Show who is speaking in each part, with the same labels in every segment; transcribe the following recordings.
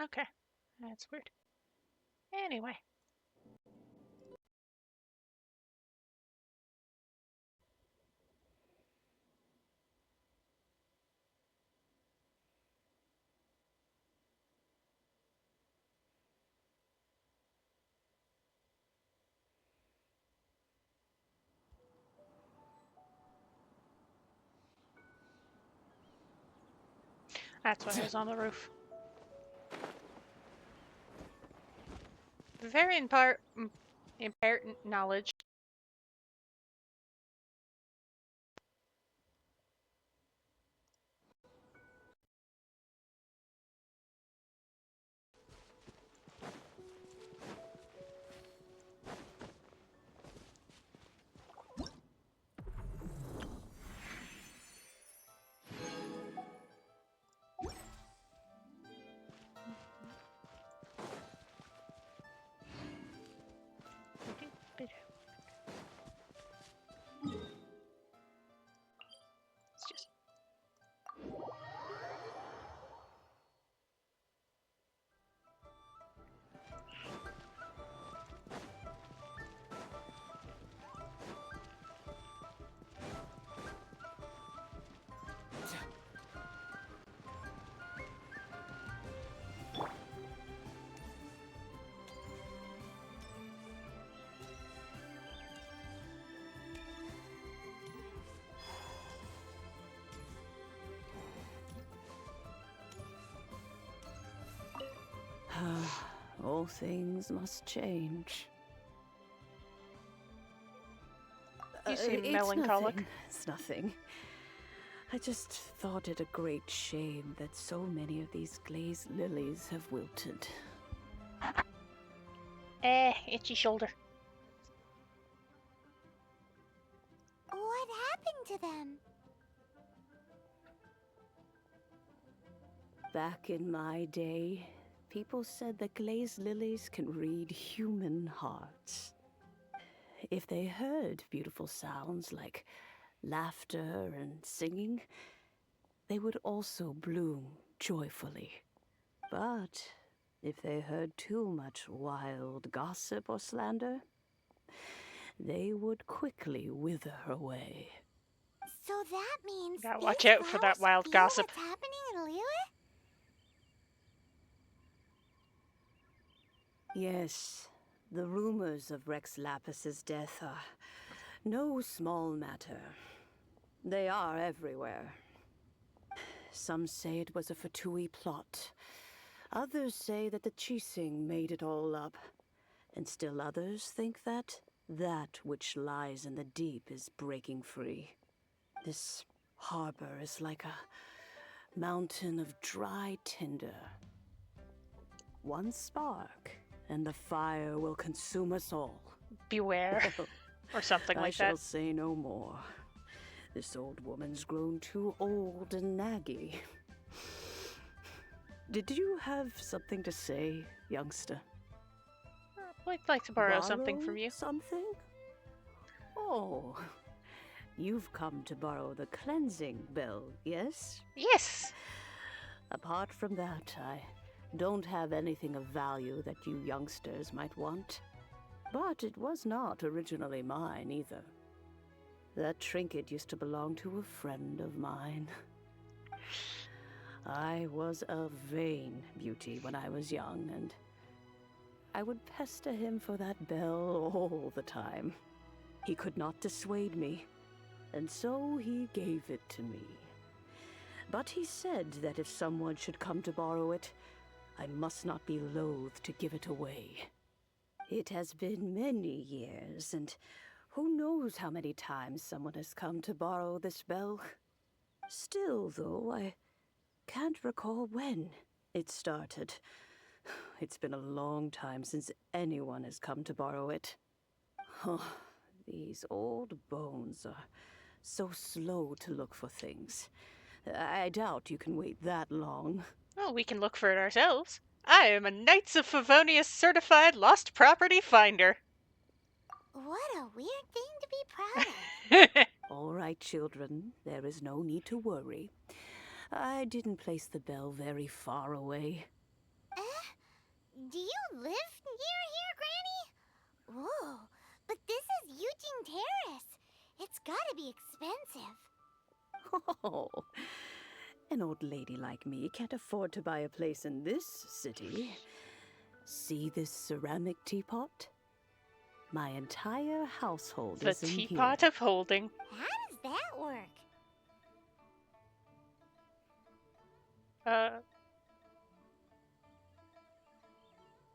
Speaker 1: Okay. That's weird. Anyway. That's why I was on the roof. Very important knowledge. It's just
Speaker 2: All things must change.
Speaker 1: you seem
Speaker 2: It's
Speaker 1: melancholic.
Speaker 2: nothing. It's nothing. I just thought it a great shame that so many of these glazed lilies have wilted.
Speaker 1: Itchy shoulder.
Speaker 3: What happened to them?
Speaker 2: Back in my day, people said that glazed lilies can read human hearts. If they heard beautiful sounds like laughter and singing, they would also bloom joyfully. But if they heard too much wild gossip or slander, they would quickly wither away.
Speaker 3: So that means
Speaker 1: Gotta
Speaker 3: these
Speaker 1: watch out for that
Speaker 3: flowers
Speaker 1: wild
Speaker 3: feel
Speaker 1: gossip.
Speaker 3: what's happening in Liyue?
Speaker 2: Yes, the rumors of Rex Lapis's death are no small matter. They are everywhere. Some say it was a Fatui plot. Others say that the Chising made it all up. And still others think that which lies in the deep is breaking free. This harbor is like a mountain of dry tinder. One spark, and the fire will consume us all.
Speaker 1: Beware. Or something
Speaker 2: I
Speaker 1: like
Speaker 2: shall
Speaker 1: that.
Speaker 2: say no more. This old woman's grown too old and naggy. Did you have something to say, youngster?
Speaker 1: I'd like to borrow something from you.
Speaker 2: Something? Oh, you've come to borrow the cleansing bell, yes?
Speaker 1: Yes!
Speaker 2: Apart from that, I don't have anything of value that you youngsters might want. But it was not originally mine, either. That trinket used to belong to a friend of mine. I was a vain beauty when I was young, and I would pester him for that bell all the time. He could not dissuade me, and so he gave it to me. But he said that if someone should come to borrow it, I must not be loath to give it away. It has been many years, and who knows how many times someone has come to borrow this bell. Still, though, I can't recall when it started. It's been a long time since anyone has come to borrow it. Oh, these old bones are so slow to look for things. I doubt you can wait that long.
Speaker 1: Well, we can look for it ourselves. I am a Knights of Favonius certified lost property finder.
Speaker 3: What a weird thing to be proud of.
Speaker 2: All right, children, there is no need to worry. I didn't place the bell very far away.
Speaker 3: Do you live near here, Granny? Whoa, but this is Eugene Terrace. It's gotta be expensive.
Speaker 2: Oh, an old lady like me can't afford to buy a place in this city. See this ceramic teapot? My entire household
Speaker 1: The
Speaker 2: is in here.
Speaker 1: teapot of holding.
Speaker 3: How does that work?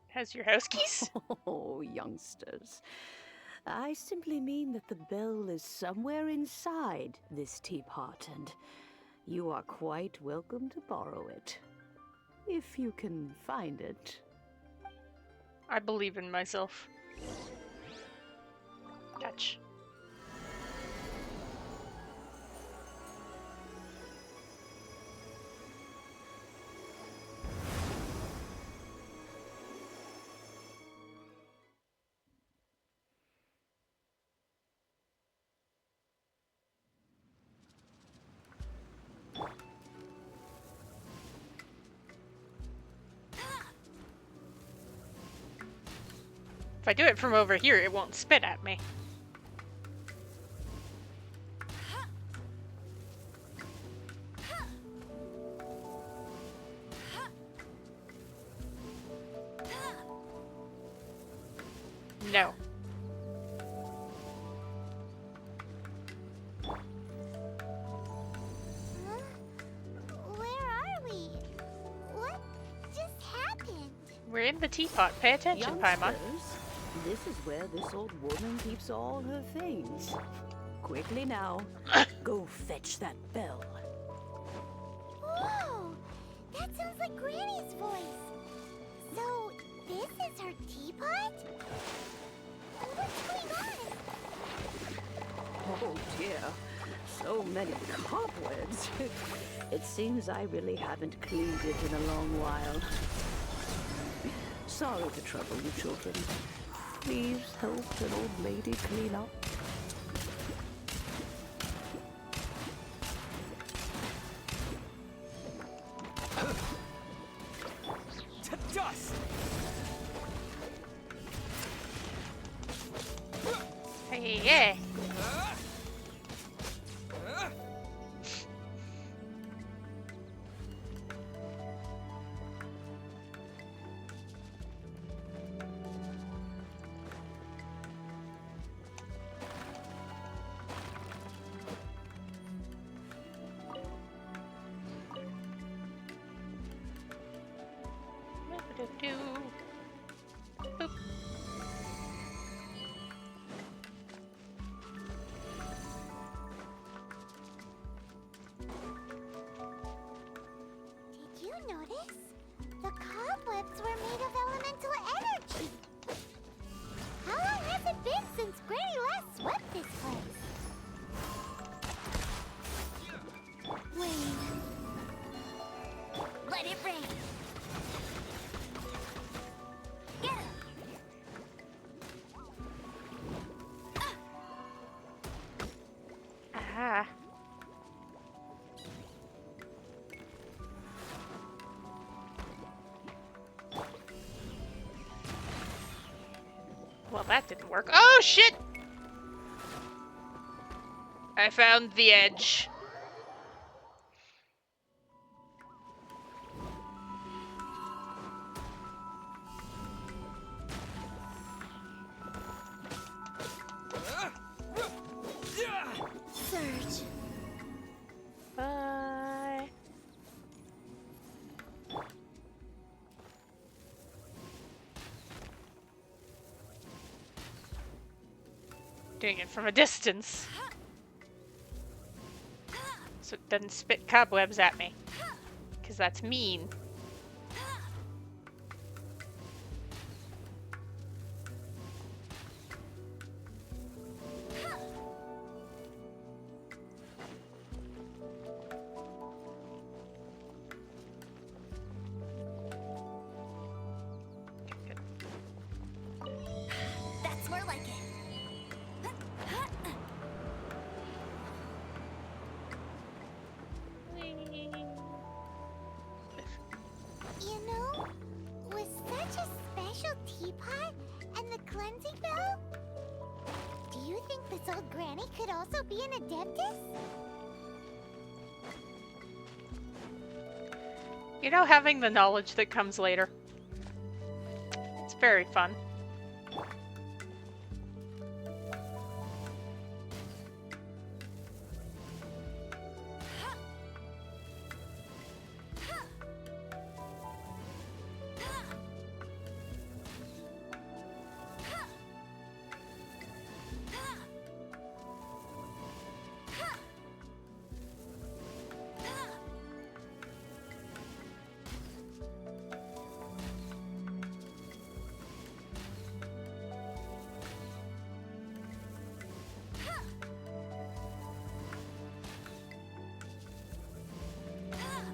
Speaker 1: Has your house keys?
Speaker 2: Oh, youngsters. I simply mean that the bell is somewhere inside this teapot, and you are quite welcome to borrow it. If you can find it.
Speaker 1: I believe in myself. Touch. If I do it from over here, it won't spit at me. No.
Speaker 3: Huh? Where are we? What just happened?
Speaker 1: We're in the teapot. Pay attention, Paimon.
Speaker 2: Youngsters, this is where this old woman keeps all her things. Quickly now, go fetch that bell.
Speaker 3: Whoa! That sounds like Granny's voice. So, this is her teapot? What's going on?
Speaker 2: Oh dear, so many cobwebs. It seems I really haven't cleaned it in a long while. Sorry to trouble you, children. Please help an old lady clean up.
Speaker 4: To dust!
Speaker 1: Hey, yeah. Boop.
Speaker 3: Did you notice? The cobwebs were made of elemental energy. How long has it been since Granny last swept this place? Rain. Let it rain. Get him.
Speaker 1: Ah. Well, that didn't work. Oh, shit! I found the edge.
Speaker 3: Surge.
Speaker 1: Bye. Doing it from a distance. So it doesn't spit cobwebs at me. Because that's mean.
Speaker 3: That's more like it. You know, cleansing bell? Do you think this old granny could also be an adeptus?
Speaker 1: You know, having the knowledge that comes later. It's very fun.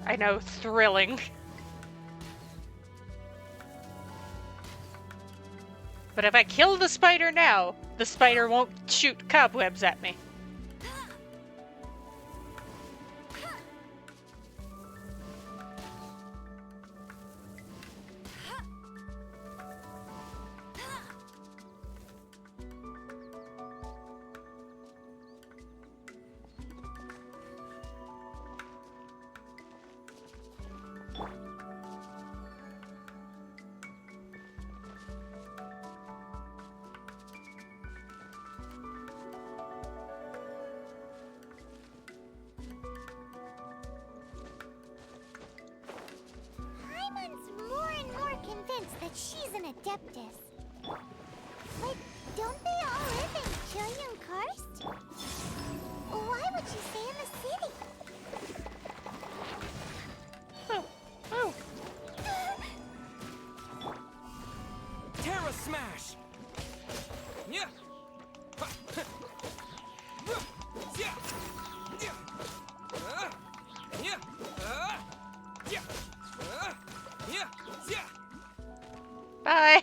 Speaker 1: I know, thrilling. But if I kill the spider now, the spider won't shoot cobwebs at me.
Speaker 3: Paimon's more and more convinced that she's an adeptus. But don't they all live in Chilean Karst? Why would she stay in the city?
Speaker 1: Oh, oh.
Speaker 4: Terra Smash! Yeah! Yeah! Yeah! Yeah! Yeah! Yeah! Yeah!
Speaker 1: Bye.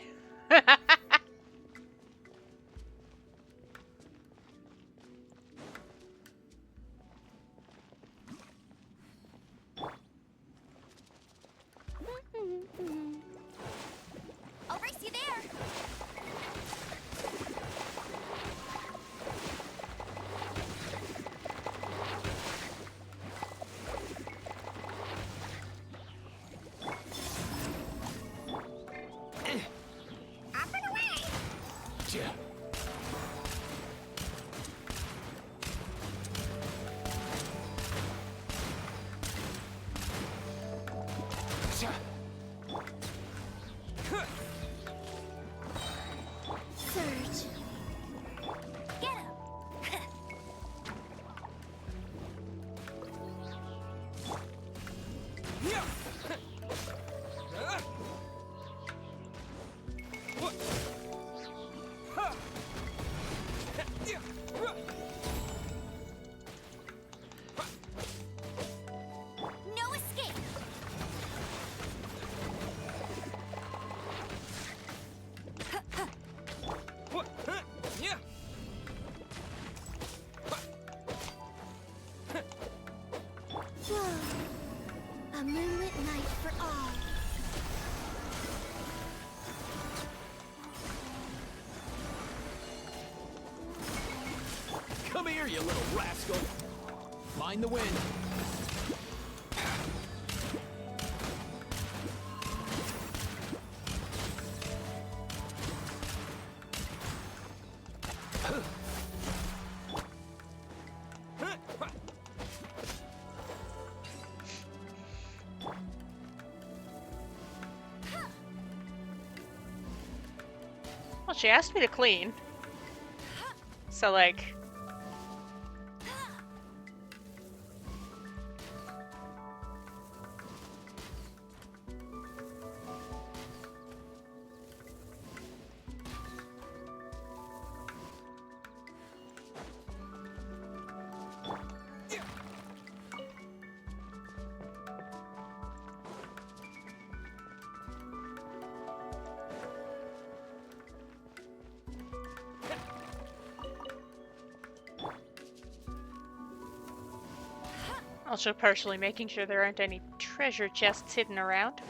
Speaker 3: I'll race you there. Up and away.
Speaker 4: Yeah.
Speaker 3: Surge. Get him.
Speaker 4: Yeah! What? Ha! Yeah!
Speaker 3: No escape.
Speaker 4: What? Yeah!
Speaker 3: A moonlit night for all.
Speaker 5: Come here, you little rascal. Mind the wind.
Speaker 1: Well, she asked me to clean. So, like... Also partially making sure there aren't any treasure chests hidden around.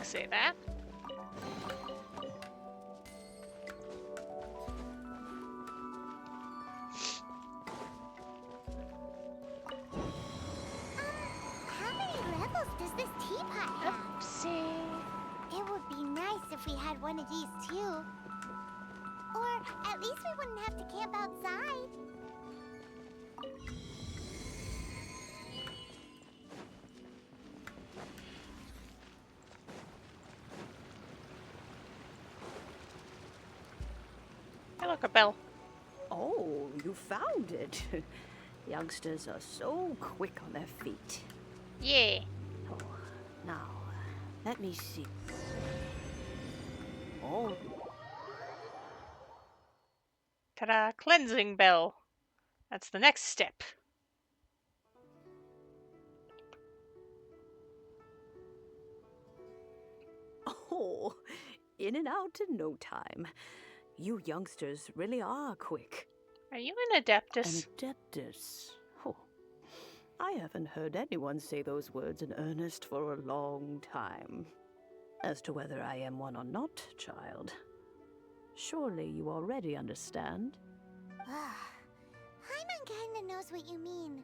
Speaker 1: Say that.
Speaker 3: How many levels does this teapot have?
Speaker 1: Oopsie.
Speaker 3: It would be nice if we had one of these too. Or at least we wouldn't have to camp outside.
Speaker 1: Hey, look, a bell.
Speaker 2: Oh, you found it. Youngsters are so quick on their feet.
Speaker 1: Yeah.
Speaker 2: Oh, now, let me see. Oh,
Speaker 1: Ta-da! Cleansing bell. That's the next step.
Speaker 2: oh, in and out in no time. You youngsters really are quick.
Speaker 1: Are you an Adeptus?
Speaker 2: An adeptus. Oh, I haven't heard anyone say those words in earnest for a long time. As to whether I am one or not, child, surely you already understand.
Speaker 3: Hyman kinda knows what you mean,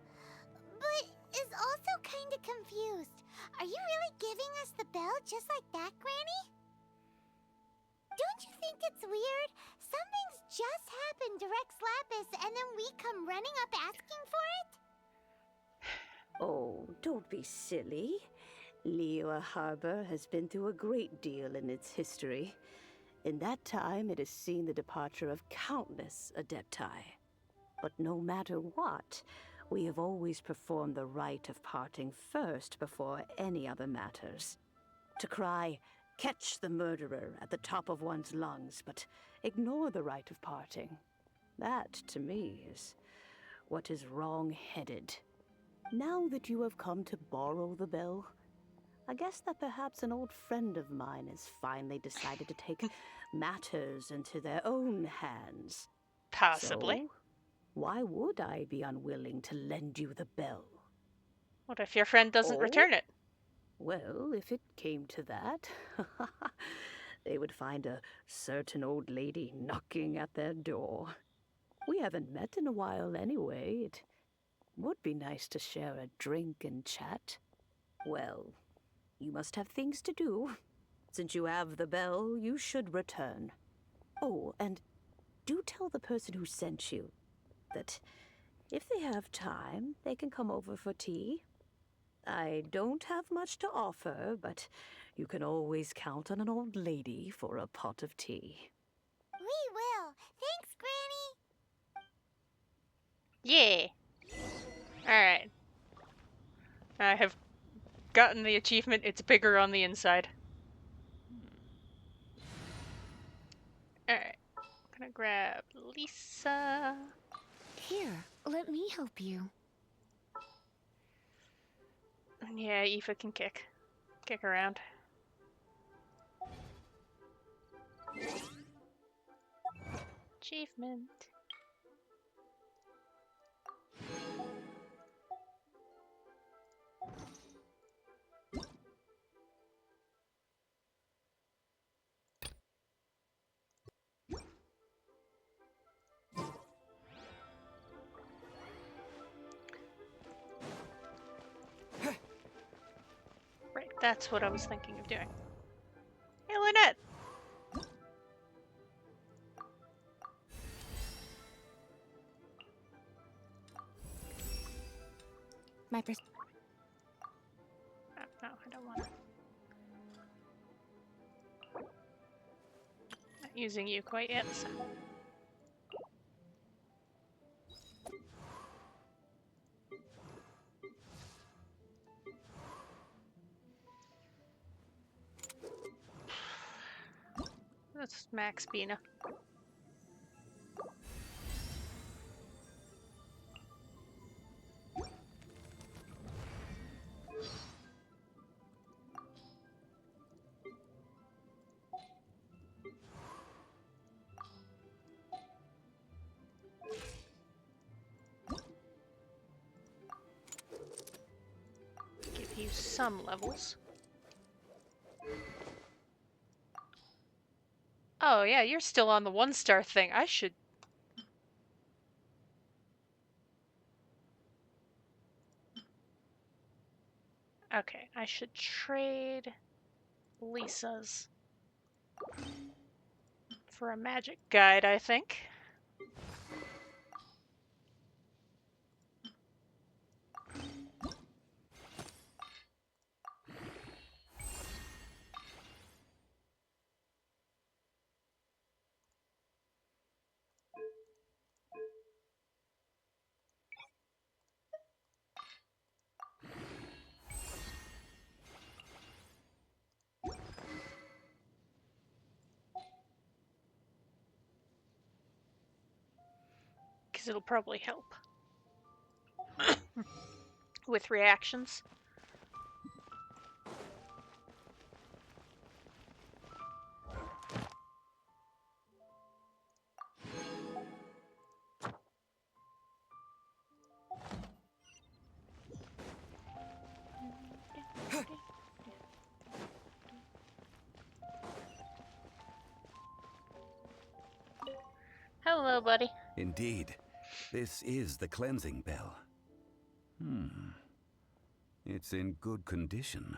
Speaker 3: but is also kinda confused. Are you really giving us the bell just like that, Granny? Don't you think it's weird? Something's just happened to Rex Lapis and then we come running up asking for it?
Speaker 2: Oh, don't be silly. Liyue Harbor has been through a great deal in its history. In that time, it has seen the departure of countless Adepti. But no matter what, we have always performed the rite of parting first before any other matters. To cry, "Catch the murderer," at the top of one's lungs, but ignore the rite of parting. That, to me, is what is wrong-headed. Now that you have come to borrow the bell, I guess that perhaps an old friend of mine has finally decided to take matters into their own hands.
Speaker 1: Possibly.
Speaker 2: So, why would I be unwilling to lend you the bell?
Speaker 1: What if your friend doesn't
Speaker 2: Oh?
Speaker 1: return it?
Speaker 2: Well, if it came to that, they would find a certain old lady knocking at their door. We haven't met in a while anyway. It would be nice to share a drink and chat. Well, you must have things to do. Since you have the bell, you should return. Oh, and do tell the person who sent you that if they have time, they can come over for tea. I don't have much to offer, but you can always count on an old lady for a pot of tea.
Speaker 3: We will. Thanks, Granny.
Speaker 1: Yeah. Alright. I have gotten the achievement. It's bigger on the inside. Alright. I'm gonna grab Lisa.
Speaker 6: Here, let me help you.
Speaker 1: And yeah, Aoife can kick. Kick around. Achievement. Right, that's what I was thinking of doing. Hey, Lynette!
Speaker 6: My
Speaker 1: Oh, no, I don't want to. Not using you quite yet, so. That's Max Bina. Give you some levels. Oh, yeah, you're still on the 1-star thing. I should... Okay, I should trade Lisa's for a magic guide, I think. Because it'll probably help with reactions. Hello, buddy.
Speaker 7: Indeed, this is the cleansing bell. It's in good condition.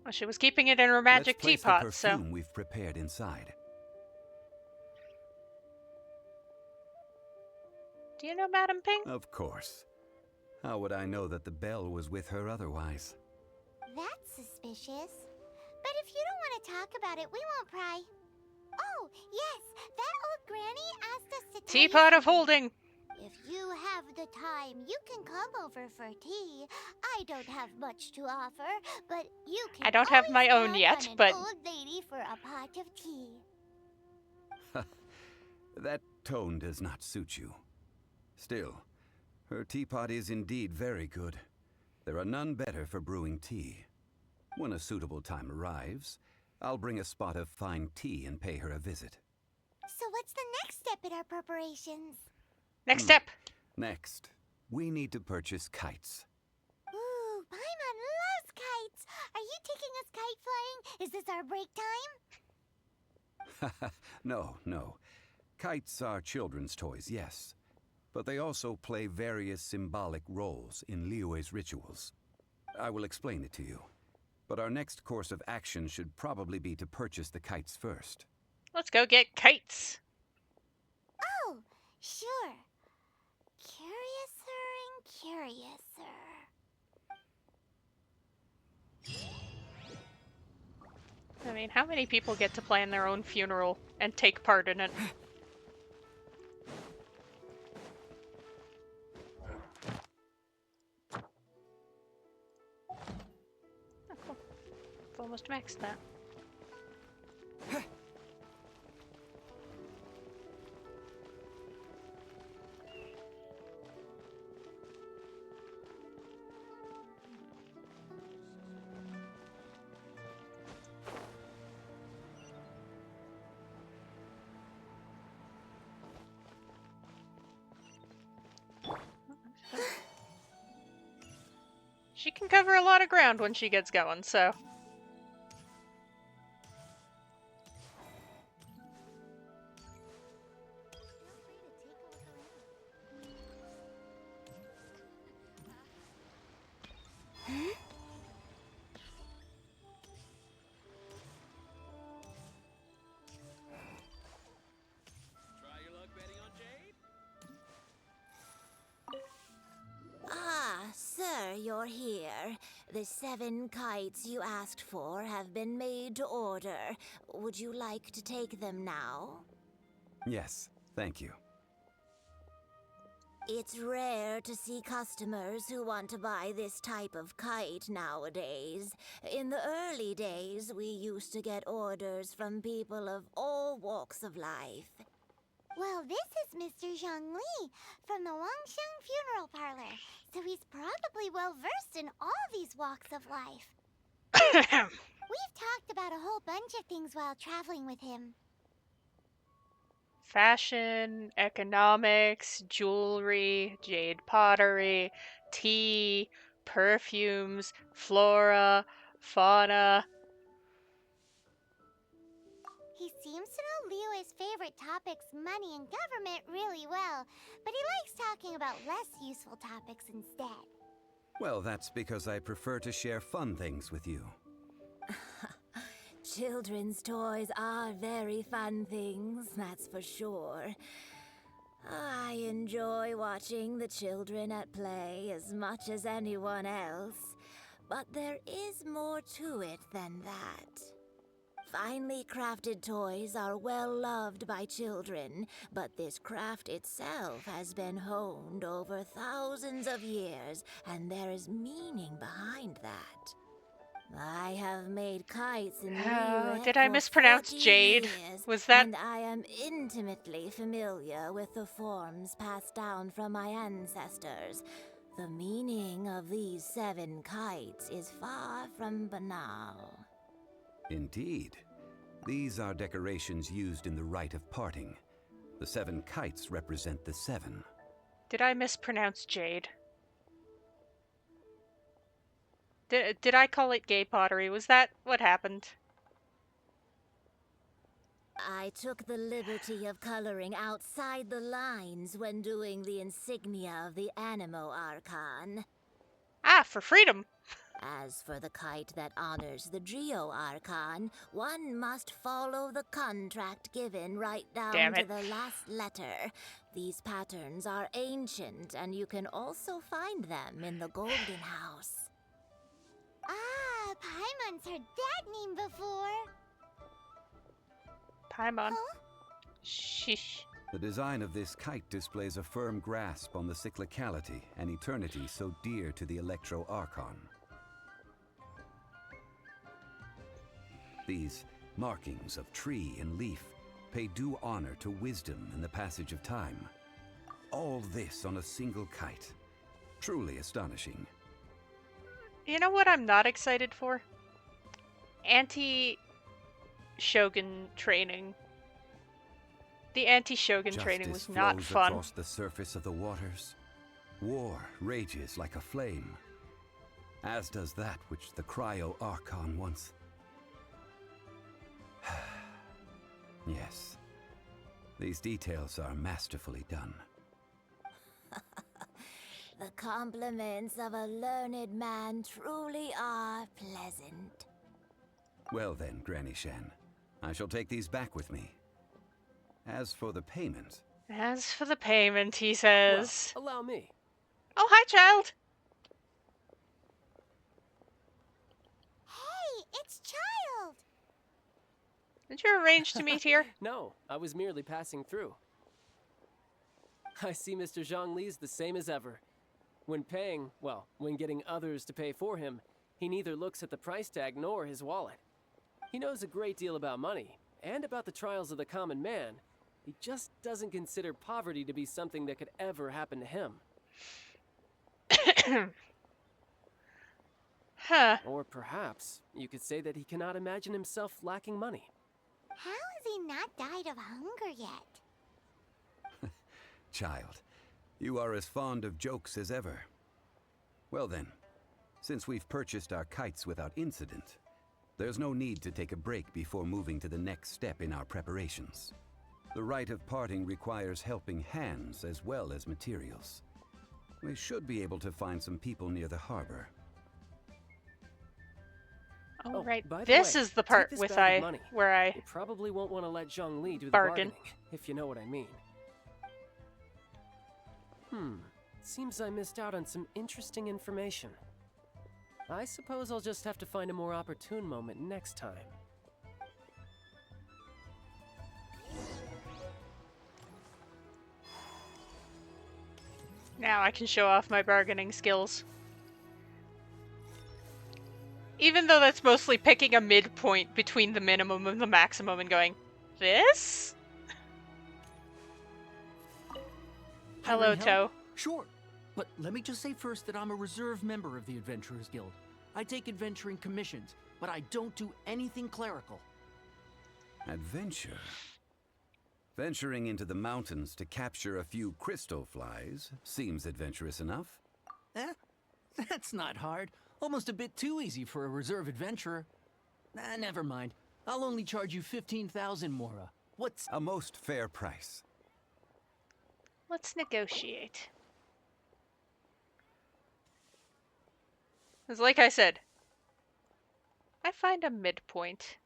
Speaker 1: Well, she was keeping it in her magic
Speaker 7: Let's place
Speaker 1: teapot,
Speaker 7: the
Speaker 1: so...
Speaker 7: perfume we've prepared inside.
Speaker 1: Do you know Madam Ping?
Speaker 7: Of course. How would I know that the bell was with her otherwise?
Speaker 3: That's suspicious. But if you don't want to talk about it, we won't pry. Oh, yes, that old granny asked us to tell you
Speaker 1: Teapot of
Speaker 3: something.
Speaker 1: holding!
Speaker 3: If you have the time, you can come over for tea. I don't have much to offer, but you can
Speaker 1: I don't have my
Speaker 3: always
Speaker 1: own
Speaker 3: count
Speaker 1: yet,
Speaker 3: on an
Speaker 1: but...
Speaker 3: old lady for a pot of tea.
Speaker 7: That tone does not suit you. Still, her teapot is indeed very good. There are none better for brewing tea. When a suitable time arrives, I'll bring a spot of fine tea and pay her a visit.
Speaker 3: So what's the next step in our preparations?
Speaker 1: Next step!
Speaker 7: Next, we need to purchase kites.
Speaker 3: Ooh, Paimon loves kites. Are you taking us kite flying? Is this our break time?
Speaker 7: No. Kites are children's toys, yes. But they also play various symbolic roles in Liyue's rituals. I will explain it to you. But our next course of action should probably be to purchase the kites first.
Speaker 1: Let's go get kites!
Speaker 3: Oh, sure. Curiouser and curiouser.
Speaker 1: I mean, how many people get to plan their own funeral and take part in it? Oh, cool. I've almost maxed that. She can cover a lot of ground when she gets going, so...
Speaker 5: Try your luck betting on Jade?
Speaker 8: Ah, sir, you're here. The 7 kites you asked for have been made to order. Would you like to take them now?
Speaker 7: Yes, thank you.
Speaker 8: It's rare to see customers who want to buy this type of kite nowadays. In the early days, we used to get orders from people of all walks of life.
Speaker 3: Well, this is Mr. Zhang Li from the Wangsheng Funeral Parlor, so he's probably well versed in all these walks of life. We've talked about a whole bunch of things while traveling with him.
Speaker 1: Fashion, economics, jewelry, jade pottery, tea, perfumes, flora, fauna.
Speaker 3: seems to know Liyue's favorite topics, money and government, really well, but he likes talking about less useful topics instead.
Speaker 7: Well, that's because I prefer to share fun things with you.
Speaker 8: Children's toys are very fun things, that's for sure. I enjoy watching the children at play as much as anyone else, but there is more to it than that. Finely crafted toys are well loved by children, but this craft itself has been honed over thousands of years, and there is meaning behind that. I have made kites in Liyue
Speaker 1: did I
Speaker 8: for
Speaker 1: mispronounce
Speaker 8: 40
Speaker 1: Jade?
Speaker 8: years,
Speaker 1: Was that-
Speaker 8: and I am intimately familiar with the forms passed down from my ancestors. The meaning of these 7 kites is far from banal.
Speaker 7: Indeed. These are decorations used in the rite of parting. The 7 kites represent the 7.
Speaker 1: Did I mispronounce Jade? Did I call it gay pottery? Was that what happened?
Speaker 8: I took the liberty of coloring outside the lines when doing the insignia of the Animo Archon.
Speaker 1: Ah, for freedom!
Speaker 8: As for the kite that honors the Geo Archon, one must follow the contract given right down
Speaker 1: Damn
Speaker 8: to
Speaker 1: it.
Speaker 8: the last letter. These patterns are ancient, and you can also find them in the Golden House.
Speaker 3: Ah, Paimon's heard that name before.
Speaker 1: Paimon.
Speaker 3: Huh?
Speaker 1: Sheesh.
Speaker 7: The design of this kite displays a firm grasp on the cyclicality and eternity so dear to the Electro Archon. These markings of tree and leaf pay due honor to wisdom and the passage of time. All this on a single kite. Truly astonishing.
Speaker 1: You know what I'm not excited for? Anti-Shogun training. The anti-Shogun training was
Speaker 7: Justice
Speaker 1: not
Speaker 7: flows
Speaker 1: fun.
Speaker 7: across the surface of the waters. War rages like a flame, as does that which the Cryo Archon once. Yes, these details are masterfully done.
Speaker 8: The compliments of a learned man truly are pleasant.
Speaker 7: Well then, Granny Shan, I shall take these back with me. As for the payment,
Speaker 1: As for the payment, he says.
Speaker 4: Well, allow me.
Speaker 1: Oh, hi, child!
Speaker 3: Hey, it's Child!
Speaker 1: Did you arrange to meet here?
Speaker 4: No, I was merely passing through. I see Mr. Zhongli's the same as ever. When paying, well, when getting others to pay for him, he neither looks at the price tag nor his wallet. He knows a great deal about money, and about the trials of the common man. He just doesn't consider poverty to be something that could ever happen to him.
Speaker 1: Huh.
Speaker 4: Or perhaps you could say that he cannot imagine himself lacking money.
Speaker 3: How has he not died of hunger yet?
Speaker 7: child, you are as fond of jokes as ever. Well then, since we've purchased our kites without incident, there's no need to take a break before moving to the next step in our preparations. The rite of parting requires helping hands as well as materials. We should be able to find some people near the harbor.
Speaker 1: Oh, right.
Speaker 4: by the
Speaker 1: This
Speaker 4: way,
Speaker 1: is the
Speaker 4: take
Speaker 1: part
Speaker 4: this
Speaker 1: with
Speaker 4: bag of money.
Speaker 1: where I
Speaker 4: You probably won't want to let Zhongli do the
Speaker 1: Bargain.
Speaker 4: bargaining, if you know what I mean. Seems I missed out on some interesting information. I suppose I'll just have to find a more opportune moment next time.
Speaker 1: Now I can show off my bargaining skills. Even though that's mostly picking a midpoint between the minimum and the maximum and going, this? Hello,
Speaker 9: Hiring help?
Speaker 1: Toe.
Speaker 9: Sure, but let me just say first that I'm a reserve member of the Adventurers Guild. I take adventuring commissions, but I don't do anything clerical.
Speaker 7: Adventure? Venturing into the mountains to capture a few crystal flies seems adventurous enough.
Speaker 9: Eh? That's not hard. Almost a bit too easy for a reserve adventurer. Never mind. I'll only charge you 15,000 Mora. What's...
Speaker 7: A most fair price.
Speaker 1: Let's negotiate. Because like I said, I find a midpoint.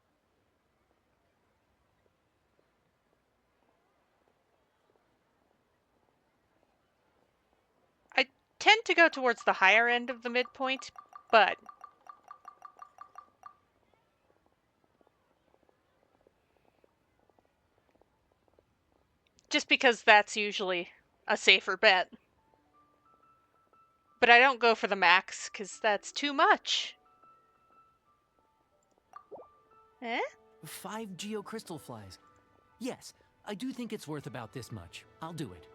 Speaker 1: I tend to go towards the higher end of the midpoint, but just because that's usually a safer bet. But I don't go for the max, because that's too much. Eh?
Speaker 9: 5 geocrystal flies. Yes, I do think it's worth about this much. I'll do it.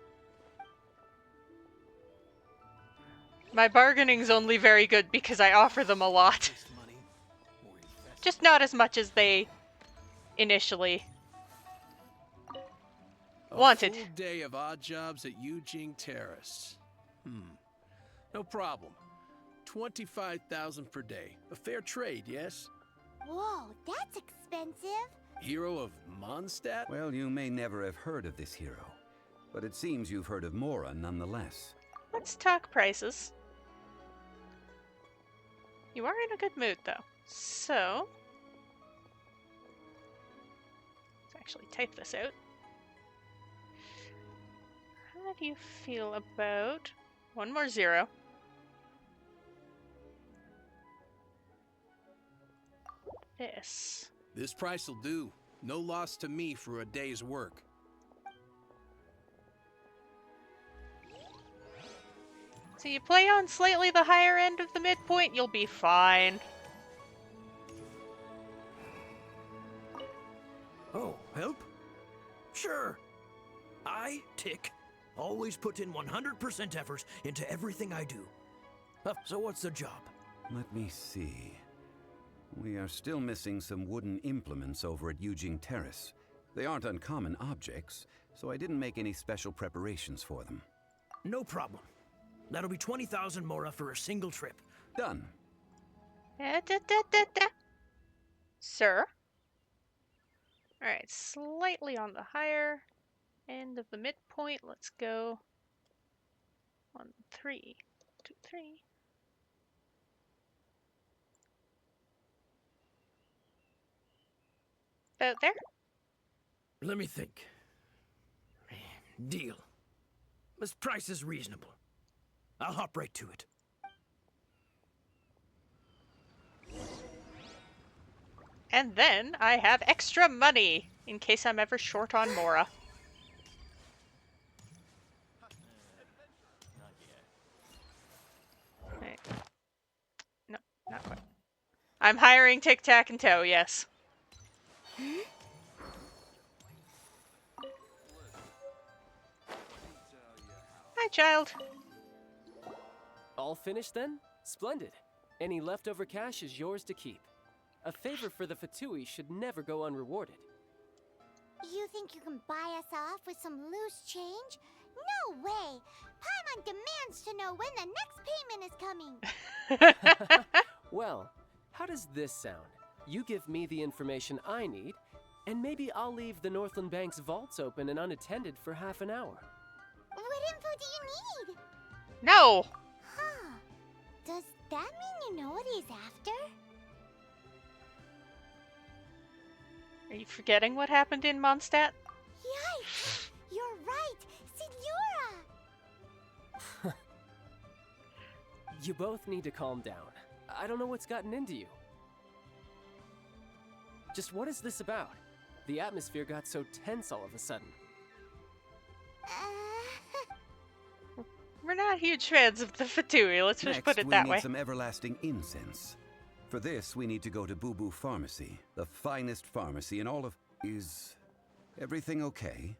Speaker 1: My bargaining's only very good because I offer them a lot. Just not as much as they initially wanted.
Speaker 5: A full day of odd jobs at Eugene Terrace. No problem. 25,000 per day. A fair trade, yes?
Speaker 3: Whoa, that's expensive.
Speaker 5: Hero of Mondstadt?
Speaker 7: Well, you may never have heard of this hero, but it seems you've heard of Mora nonetheless.
Speaker 1: Let's talk prices. You are in a good mood, though. So, let's actually type this out. How do you feel about one more 0? This.
Speaker 5: This price will do. No loss to me for a day's work.
Speaker 1: So you play on slightly the higher end of the midpoint, you'll be fine.
Speaker 10: Oh, help? Sure. I, Tick, always put in 100% effort into everything I do. So what's the job?
Speaker 7: Let me see. We are still missing some wooden implements over at Eugene Terrace. They aren't uncommon objects, so I didn't make any special preparations for them.
Speaker 10: No problem. That'll be 20,000 Mora for a single trip.
Speaker 7: Done.
Speaker 1: Sir? Alright, slightly on the higher end of the midpoint. Let's go 1, 3, 2, 3. About there?
Speaker 10: Let me think. Deal. This price is reasonable. I'll hop right to it.
Speaker 1: And then I have extra money in case I'm ever short on Mora. Right. No, not quite. I'm hiring Tic Tac and Toe, yes. Hi, child.
Speaker 4: All finished then? Splendid. Any leftover cash is yours to keep. A favor for the Fatui should never go unrewarded.
Speaker 3: You think you can buy us off with some loose change? No way! Paimon demands to know when the next payment is coming!
Speaker 4: Well, how does this sound? You give me the information I need, and maybe I'll leave the Northland Bank's vaults open and unattended for half an hour.
Speaker 3: What info do you need?
Speaker 1: No!
Speaker 3: Huh. Does that mean you know what he's after?
Speaker 1: Are you forgetting what happened in Mondstadt?
Speaker 3: Yikes! You're right! Signora!
Speaker 4: You both need to calm down. I don't know what's gotten into you. Just what is this about? The atmosphere got so tense all of a sudden.
Speaker 1: We're not huge fans of the Fatui, let's just put it that
Speaker 7: Next, we
Speaker 1: way.
Speaker 7: need some everlasting incense. For this, we need to go to Boo Boo Pharmacy, the finest pharmacy in all of... Is everything okay?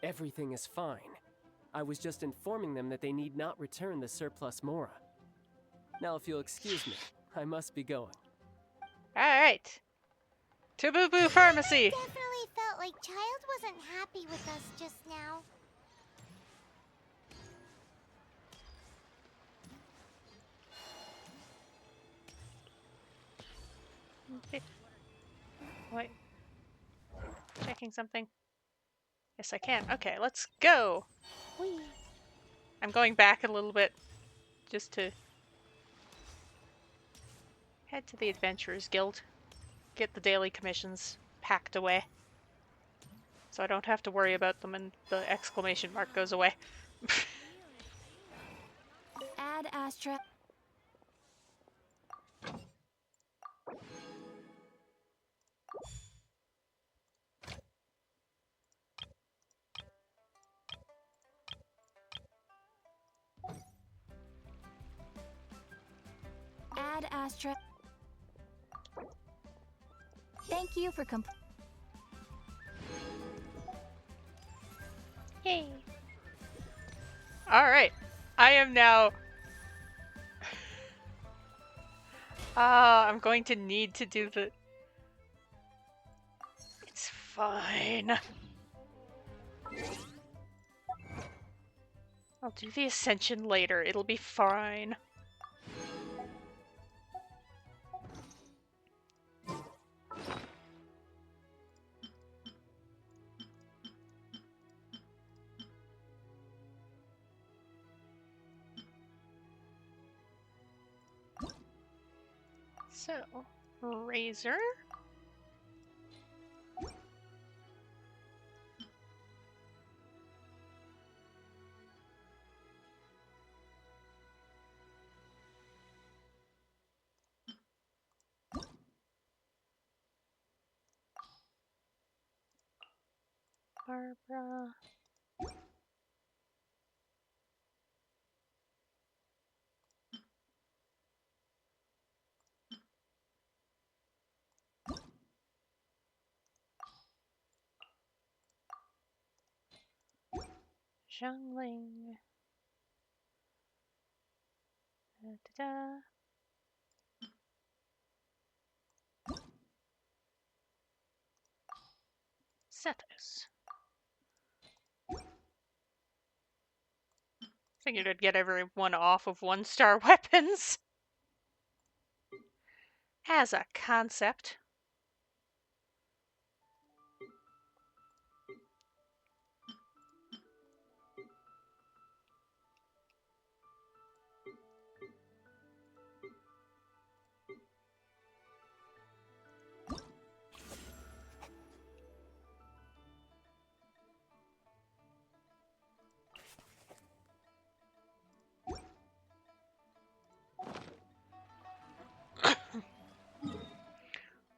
Speaker 4: Everything is fine. I was just informing them that they need not return the surplus Mora. Now, if you'll excuse me, I must be going.
Speaker 1: Alright. To Boo Boo Pharmacy!
Speaker 3: Definitely felt like Child wasn't happy with us just now.
Speaker 1: Wait. Checking something. Yes, I can. Okay, let's go. Whee. I'm going back a little bit just to head to the Adventurers Guild. Get the daily commissions packed away. So I don't have to worry about them and the exclamation mark goes away.
Speaker 6: Add Astra. Add Astra. Thank you for
Speaker 1: Yay. Alright. I am now... I'm going to need to do the... It's fine. I'll do the Ascension later. It'll be fine. So, Razor. Barbara. Zhangling. Da-da-da. Sethos. Figured I'd get everyone off of 1-star weapons. As a concept.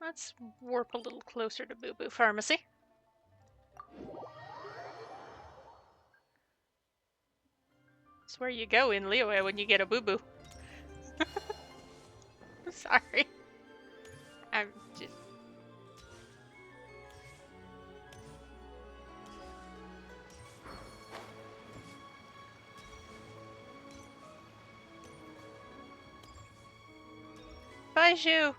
Speaker 1: Let's warp a little closer to Boo Boo Pharmacy. That's where you go in Liyue when you get a boo boo. Sorry. I'm just... Bye, Zhu!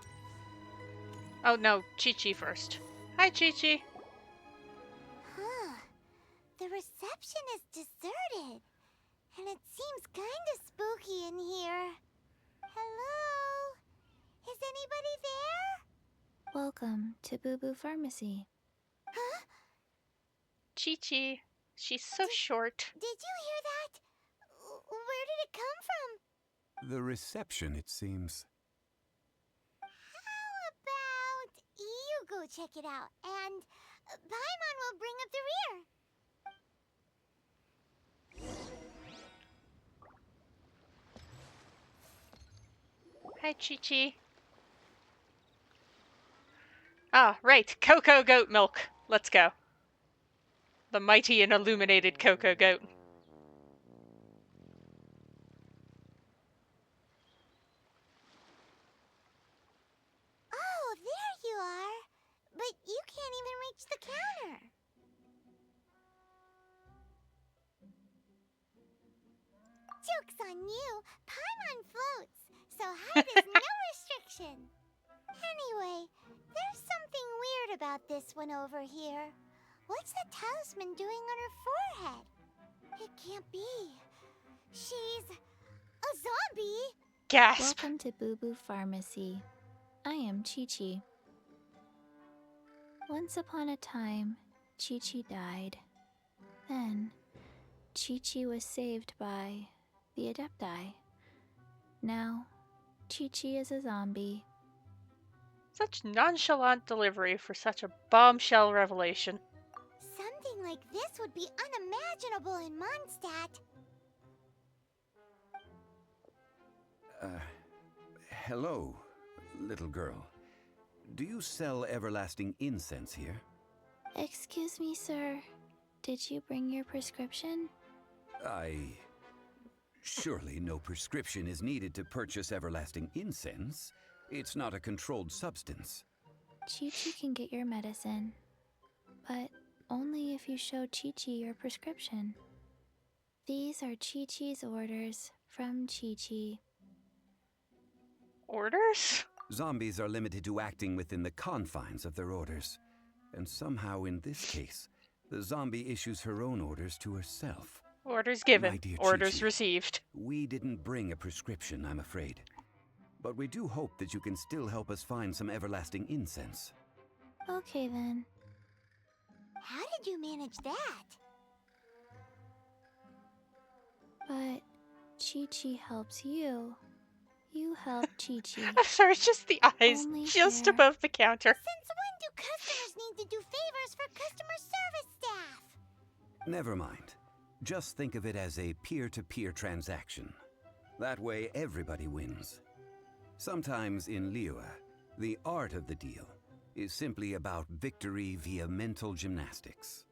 Speaker 1: Oh no, Chi-Chi first. Hi, Chi-Chi!
Speaker 3: Huh. The reception is deserted. And it seems kinda spooky in here. Hello? Is anybody there?
Speaker 6: Welcome to Boo Boo Pharmacy.
Speaker 3: Huh?
Speaker 1: Chi-Chi. She's so short.
Speaker 3: Did you hear that? Where did it come from?
Speaker 7: The reception, it seems.
Speaker 3: How about you go check it out, and Paimon will bring up the rear.
Speaker 1: Hi, Chi-Chi. Ah, right. Cocoa goat milk. Let's go. The mighty and illuminated cocoa goat.
Speaker 3: Oh, there you are. But you can't even reach the counter. Joke's on you. Paimon floats, so height is no restriction. Anyway, there's something weird about this one over here. What's that talisman doing on her forehead? It can't be. She's a zombie.
Speaker 1: Gasp.
Speaker 6: Welcome to Boo Boo Pharmacy. I am Chi-Chi. Once upon a time, Chi-Chi died. Then, Chi-Chi was saved by the Adepti. Now, Chi-Chi is a zombie.
Speaker 1: Such nonchalant delivery for such a bombshell revelation.
Speaker 3: Something like this would be unimaginable in Mondstadt.
Speaker 7: Hello, little girl. Do you sell everlasting incense here?
Speaker 6: Excuse me, sir. Did you bring your prescription?
Speaker 7: Surely no prescription is needed to purchase everlasting incense. It's not a controlled substance.
Speaker 6: Chi-Chi can get your medicine, but only if you show Chi-Chi your prescription. These are Chi-Chi's orders from Chi-Chi.
Speaker 1: Orders?
Speaker 7: Zombies are limited to acting within the confines of their orders. And somehow in this case, the zombie issues her own orders to herself.
Speaker 1: Orders
Speaker 7: My
Speaker 1: given,
Speaker 7: dear
Speaker 1: orders
Speaker 7: Chi-Chi,
Speaker 1: received.
Speaker 7: We didn't bring a prescription, I'm afraid. But we do hope that you can still help us find some everlasting incense.
Speaker 6: Okay then.
Speaker 3: How did you manage that?
Speaker 6: But Chi-Chi helps you. You help Chi-Chi.
Speaker 1: I'm sorry, it's just the eyes
Speaker 6: Only
Speaker 1: just
Speaker 6: fair.
Speaker 1: above the counter.
Speaker 3: Since when do customers need to do favors for customer service staff?
Speaker 7: Never mind. Just think of it as a peer-to-peer transaction. That way everybody wins. Sometimes in Liyue, the art of the deal is simply about victory via mental gymnastics.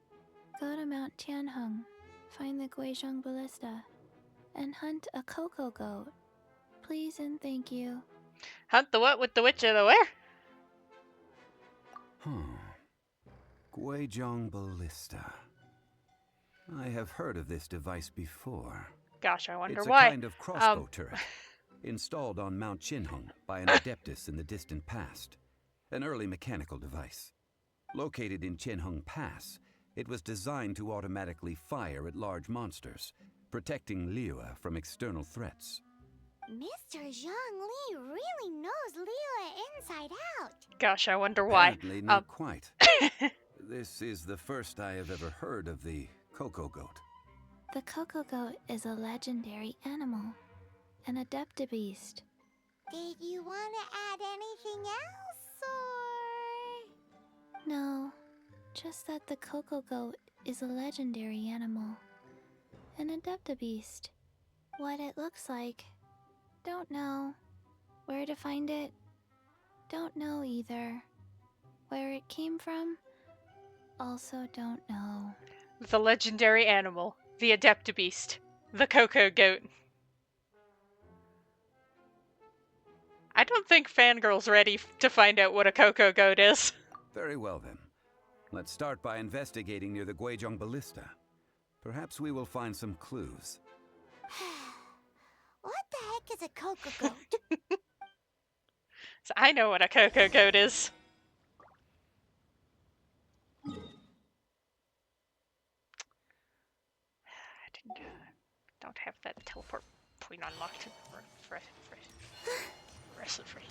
Speaker 6: Go to Mount Tianheng, find the Guizhong Ballista, and hunt a cocoa goat. Please and thank you.
Speaker 1: Hunt the what with the witch of the where?
Speaker 7: Guizhong Ballista. I have heard of this device before.
Speaker 1: Gosh, I wonder
Speaker 7: It's
Speaker 1: why.
Speaker 7: a kind of crossbow turret, installed on Mount Qinheng by an adeptus in the distant past. An early mechanical device. Located in Qinheng Pass, it was designed to automatically fire at large monsters, protecting Liyue from external threats.
Speaker 3: Mr. Zhang Li really knows Liyue inside out.
Speaker 1: Gosh, I wonder why.
Speaker 7: Apparently not quite. This is the first I have ever heard of the cocoa goat.
Speaker 6: The cocoa goat is a legendary animal, an adeptibeast.
Speaker 3: Did you want to add anything else, or...?
Speaker 6: No, just that the cocoa goat is a legendary animal, an adeptibeast. What it looks like, don't know. Where to find it, don't know either. Where it came from, also don't know.
Speaker 1: The legendary animal, the adeptibeast, the cocoa goat. I don't think Fangirl's ready to find out what a cocoa goat is.
Speaker 7: Very well then. Let's start by investigating near the Guizhong Ballista. Perhaps we will find some clues.
Speaker 3: What the heck is a cocoa goat?
Speaker 1: So I know what a cocoa goat is. Don't have that teleport point unlocked. Wrestle free.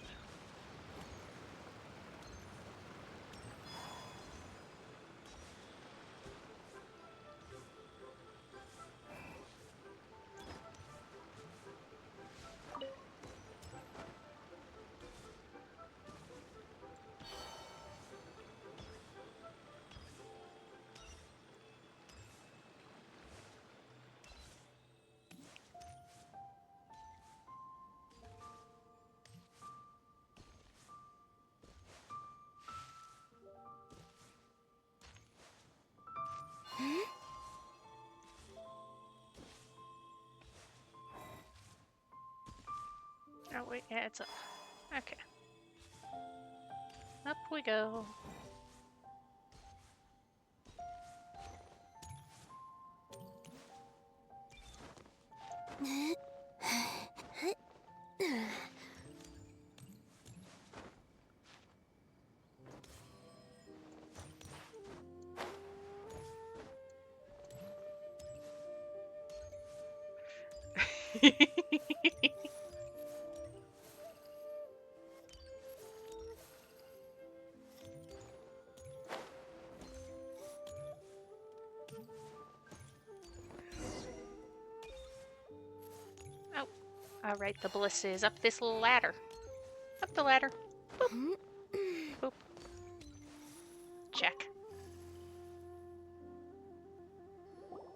Speaker 1: Oh wait, yeah, it's up. Okay. Up we go. Alright, the ballista is up this ladder. Up the ladder. Boop. Boop. Check.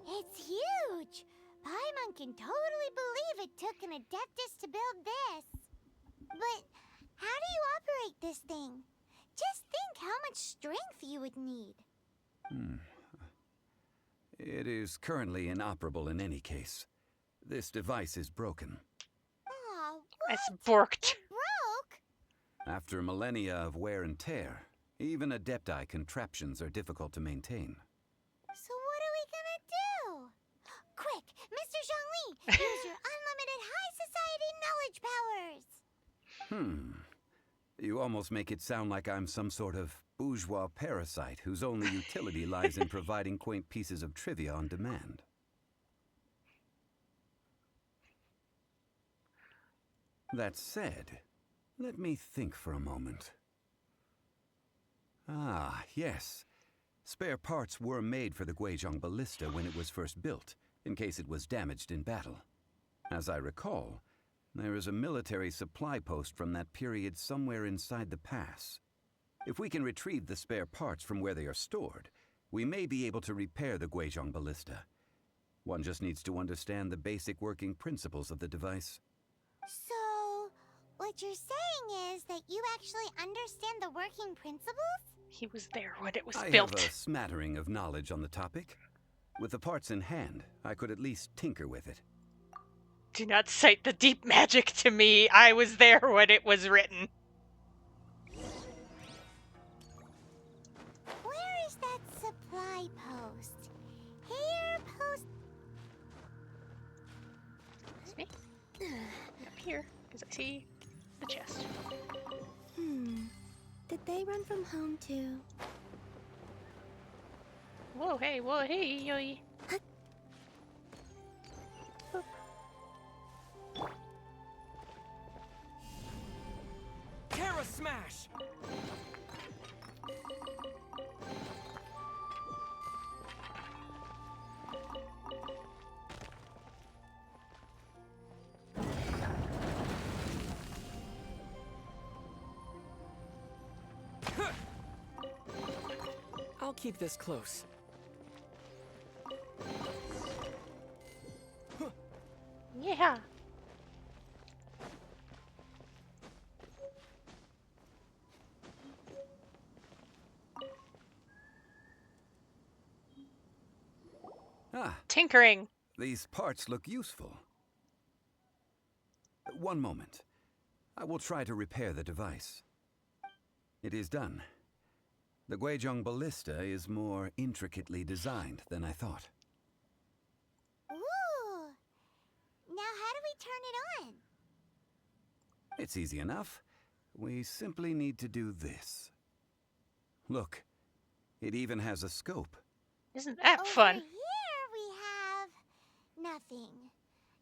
Speaker 3: It's huge! Paimon can totally believe it took an Adeptus to build this. But how do you operate this thing? Just think how much strength you would need.
Speaker 7: It is currently inoperable in any case. This device is broken.
Speaker 3: Aw,
Speaker 1: It's
Speaker 3: what?
Speaker 1: borked.
Speaker 3: It broke?
Speaker 7: After millennia of wear and tear, even Adepti contraptions are difficult to maintain.
Speaker 3: So what are we gonna do? Quick, Mr. Zhongli, use your unlimited high society knowledge powers!
Speaker 7: You almost make it sound like I'm some sort of bourgeois parasite whose only utility lies in providing quaint pieces of trivia on demand. That said, let me think for a moment. Ah, yes. Spare parts were made for the Guizhong ballista when it was first built, in case it was damaged in battle. As I recall, there is a military supply post from that period somewhere inside the pass. If we can retrieve the spare parts from where they are stored, we may be able to repair the Guizhong ballista. One just needs to understand the basic working principles of the device.
Speaker 3: So, what you're saying is that you actually understand the working principles?
Speaker 1: He was there when it was
Speaker 7: I
Speaker 1: built.
Speaker 7: have a smattering of knowledge on the topic. With the parts in hand, I could at least tinker with it.
Speaker 1: Do not cite the deep magic to me. I was there when it was written.
Speaker 3: Where is that supply post? Here, post.
Speaker 1: Excuse me. Up here, because I see the chest.
Speaker 6: Did they run from home too?
Speaker 1: Whoa, hey, yoy.
Speaker 4: Terra Smash! I'll keep this close.
Speaker 1: Yeah.
Speaker 7: Ah,
Speaker 1: Tinkering.
Speaker 7: these parts look useful. One moment. I will try to repair the device. It is done. The Guizhong ballista is more intricately designed than I thought.
Speaker 3: Ooh! Now how do we turn it on?
Speaker 7: It's easy enough. We simply need to do this. Look, it even has a scope.
Speaker 1: Isn't that
Speaker 3: Over
Speaker 1: fun?
Speaker 3: here we have nothing.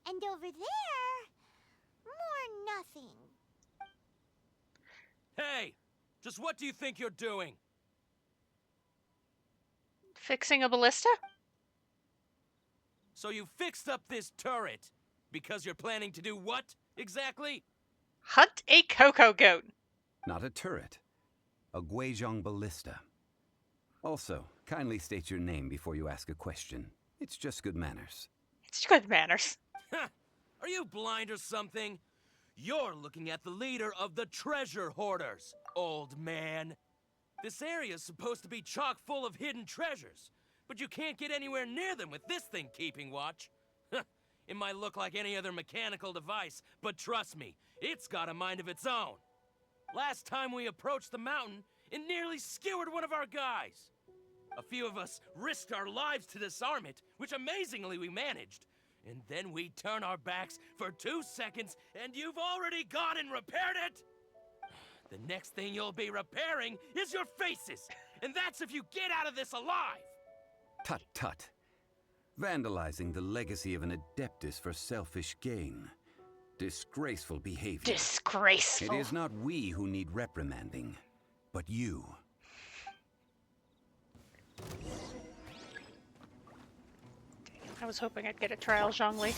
Speaker 3: And over there, more nothing.
Speaker 10: Hey! Just what do you think you're doing?
Speaker 1: Fixing a ballista?
Speaker 10: So you fixed up this turret because you're planning to do what, exactly?
Speaker 1: Hunt a cocoa goat.
Speaker 7: Not a turret. A Guizhong ballista. Also, kindly state your name before you ask a question. It's just good manners.
Speaker 1: It's good manners.
Speaker 10: Are you blind or something? You're looking at the leader of the treasure hoarders, old man. This area's supposed to be chock full of hidden treasures, but you can't get anywhere near them with this thing keeping watch. It might look like any other mechanical device, but trust me, it's got a mind of its own. Last time we approached the mountain, it nearly skewered one of our guys. A few of us risked our lives to disarm it, which amazingly we managed. And then we turn our backs for 2 seconds, and you've already gone and repaired it! The next thing you'll be repairing is your faces! And that's if you get out of this alive!
Speaker 7: Tut tut. Vandalizing the legacy of an Adeptus for selfish gain. Disgraceful behavior.
Speaker 1: Disgraceful.
Speaker 7: It is not we who need reprimanding, but you.
Speaker 1: I was hoping I'd get a trial Zhongli.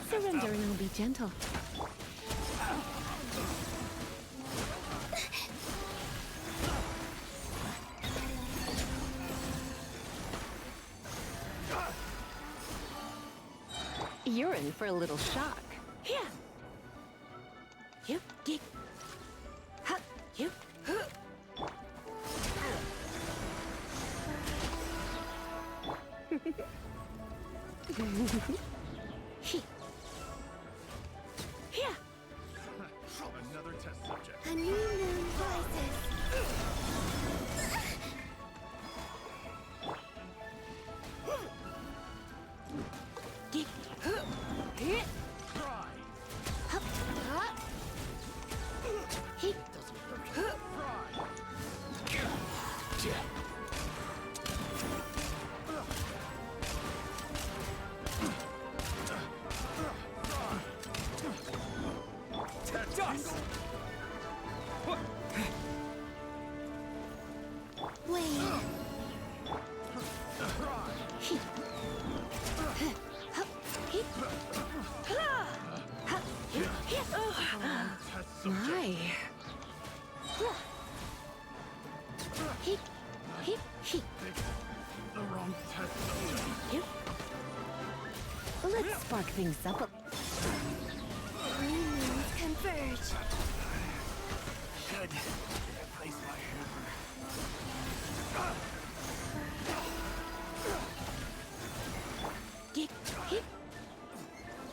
Speaker 2: Surrender and I'll be gentle. You're in for a little shock. Here. You get. Ha. You. Here.
Speaker 5: Another test subject.
Speaker 3: A new moon rises.
Speaker 2: Get. Here.
Speaker 5: Try.
Speaker 2: Hup. Hup. He.
Speaker 5: Try.
Speaker 10: Dust!
Speaker 3: Wait.
Speaker 2: He. Hup. He. Hup. He.
Speaker 5: Test subject.
Speaker 2: My. He. He.
Speaker 5: The wrong test subject.
Speaker 2: You. Let's spark things up.
Speaker 3: New moons converge.
Speaker 5: Should replace my hammer.
Speaker 2: Get. Hit.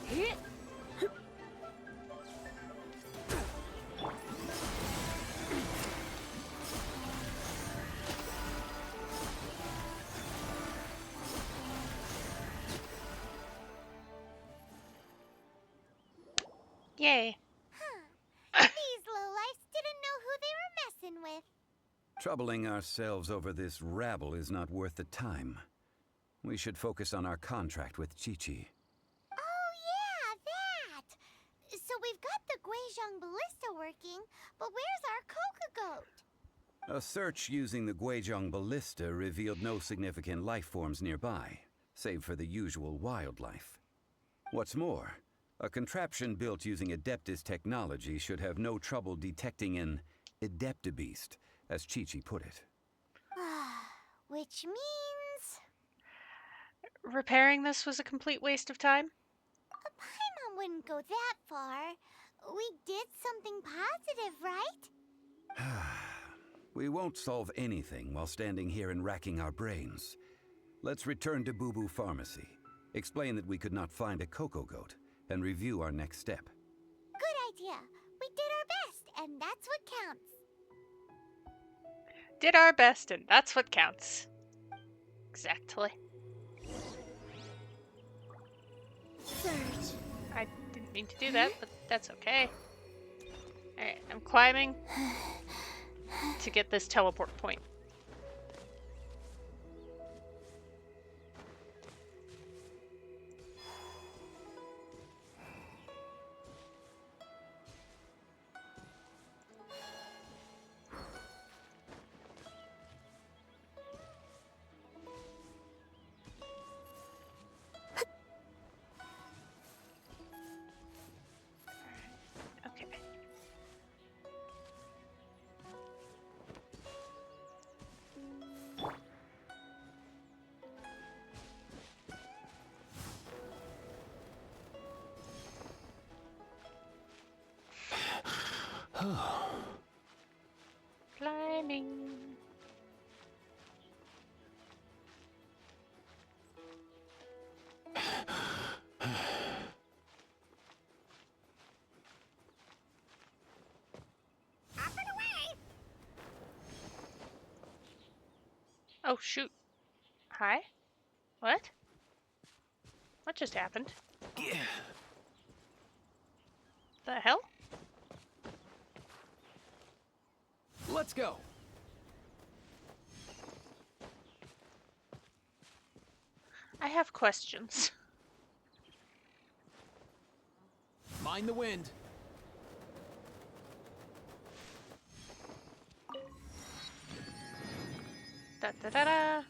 Speaker 2: Hit.
Speaker 1: Yay.
Speaker 3: These lowlifes didn't know who they were messing with.
Speaker 7: Troubling ourselves over this rabble is not worth the time. We should focus on our contract with Chi-Chi.
Speaker 3: Oh yeah, that! So we've got the Guizhong ballista working, but where's our Coca goat?
Speaker 7: A search using the Guizhong ballista revealed no significant life forms nearby, save for the usual wildlife. What's more, a contraption built using Adeptus technology should have no trouble detecting an Adeptabeast, as Chi-Chi put it.
Speaker 3: Which means...
Speaker 1: Repairing this was a complete waste of time?
Speaker 3: Paimon wouldn't go that far. We did something positive, right?
Speaker 7: We won't solve anything while standing here and racking our brains. Let's return to Boo Boo Pharmacy, explain that we could not find a Coco Goat, and review our next step.
Speaker 3: Good idea. We did our best, and that's what counts.
Speaker 1: Did our best, and that's what counts. Exactly.
Speaker 3: Surge.
Speaker 1: I didn't mean to do that, but that's okay. Alright, I'm climbing to get this teleport point. Okay. Climbing. Oh shoot. Hi? What? What just happened? The hell?
Speaker 4: Let's go.
Speaker 1: I have questions.
Speaker 4: Mind the wind.
Speaker 1: Da da da da.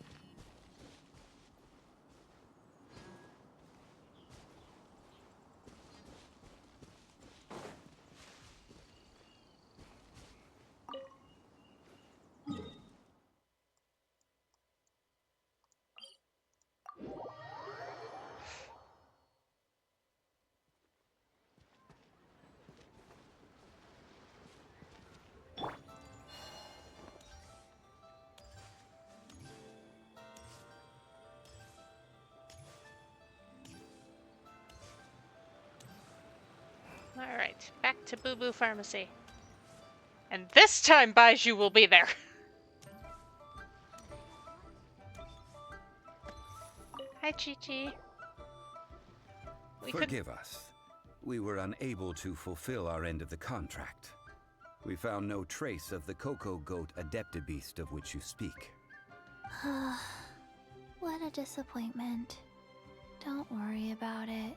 Speaker 1: Alright, back to Boo Boo Pharmacy. And this time Baiju will be there. Hi, Chi-Chi.
Speaker 7: Forgive us. We were unable to fulfill our end of the contract. We found no trace of the Cocoa Goat Adeptabeast of which you speak.
Speaker 6: What a disappointment. Don't worry about it.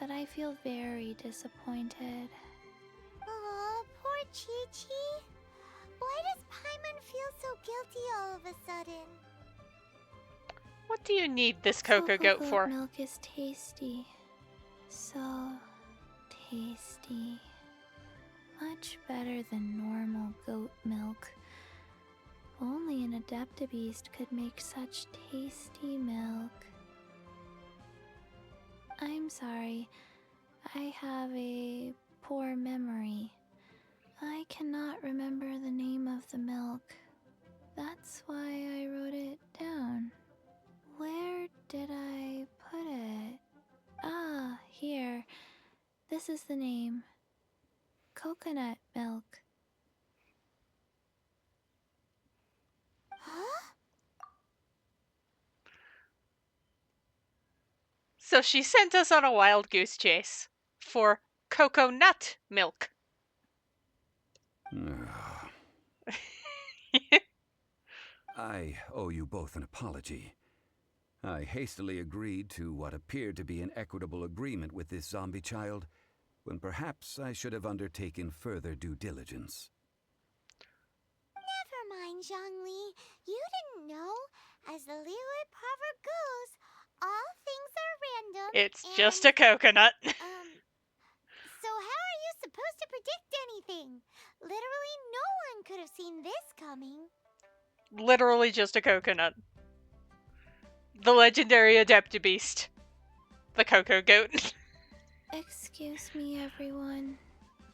Speaker 6: But I feel very disappointed.
Speaker 3: Aw, poor Chi-Chi. Why does Paimon feel so guilty all of a sudden?
Speaker 1: What do you need this Cocoa Goat for?
Speaker 6: Milk is tasty. So tasty. Much better than normal goat milk. Only an Adeptabeast could make such tasty milk. I'm sorry. I have a poor memory. I cannot remember the name of the milk. That's why I wrote it down. Where did I put it? Ah, here. This is the name. Coconut milk.
Speaker 3: Huh?
Speaker 1: So she sent us on a wild goose chase for coconut milk.
Speaker 7: I owe you both an apology. I hastily agreed to what appeared to be an equitable agreement with this zombie child, when perhaps I should have undertaken further due diligence.
Speaker 3: Never mind, Zhongli. You didn't know. As the Liyue proverb goes, all things are random.
Speaker 1: It's just a coconut.
Speaker 3: So how are you supposed to predict anything? Literally no one could have seen this coming.
Speaker 1: Literally just a coconut. The legendary Adeptabeast. The Cocoa Goat.
Speaker 6: Excuse me, everyone.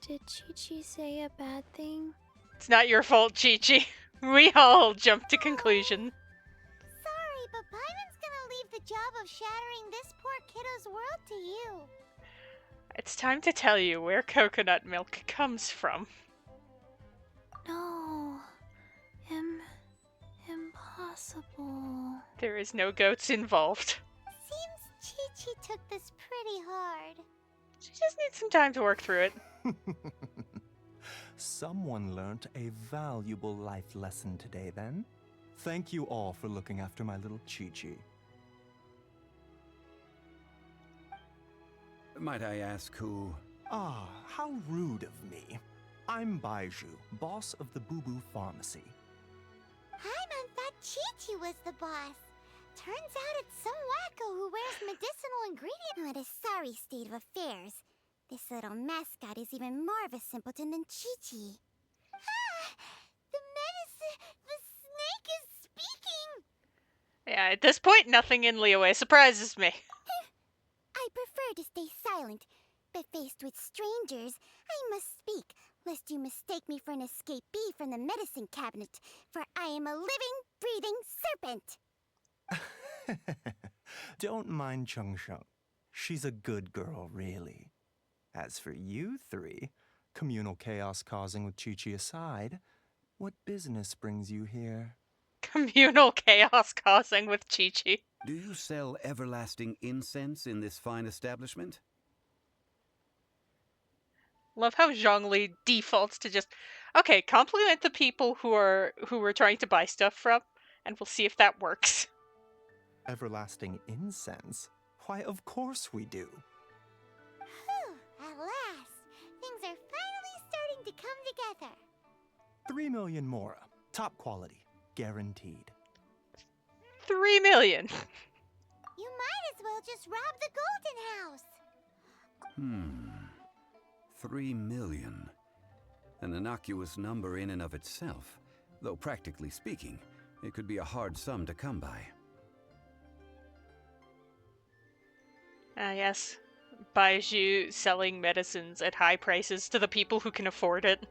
Speaker 6: Did Chi-Chi say a bad thing?
Speaker 1: It's not your fault, Chi-Chi. We all jumped to conclusion.
Speaker 3: Sorry, but Paimon's gonna leave the job of shattering this poor kiddo's world to you.
Speaker 1: It's time to tell you where coconut milk comes from.
Speaker 6: No. Impossible.
Speaker 1: There is no goats involved.
Speaker 3: Seems Chi-Chi took this pretty hard.
Speaker 1: She just needs some time to work through it.
Speaker 11: Someone learnt a valuable life lesson today, then. Thank you all for looking after my little Chi-Chi.
Speaker 7: Might I ask who?
Speaker 11: Ah, how rude of me. I'm Baiju, boss of the Boo Boo Pharmacy.
Speaker 3: Paimon thought Chi-Chi was the boss. Turns out it's some wacko who wears medicinal ingredients. What a sorry state of affairs. This little mascot is even more of a simpleton than Chi-Chi. Ah! The snake is speaking!
Speaker 1: Yeah, at this point, nothing in Liyue surprises me.
Speaker 3: I prefer to stay silent, but faced with strangers, I must speak, lest you mistake me for an escapee from the medicine cabinet, for I am a living, breathing serpent!
Speaker 11: Don't mind Chung Sheng. She's a good girl, really. As for you three, communal chaos causing with Chi-Chi aside, what business brings you here?
Speaker 1: Communal chaos causing with Chi-Chi.
Speaker 7: Do you sell everlasting incense in this fine establishment?
Speaker 1: Love how Zhongli defaults to just, okay, compliment the people who we're trying to buy stuff from, and we'll see if that works.
Speaker 11: Everlasting incense? Why, of course we do.
Speaker 3: Whew, at last, things are finally starting to come together.
Speaker 11: 3 million mora, top quality, guaranteed.
Speaker 1: 3 million.
Speaker 3: You might as well just rob the Golden House.
Speaker 7: 3 million. An innocuous number in and of itself, though practically speaking, it could be a hard sum to come by.
Speaker 1: Ah, yes. Baiju selling medicines at high prices to the people who can afford it.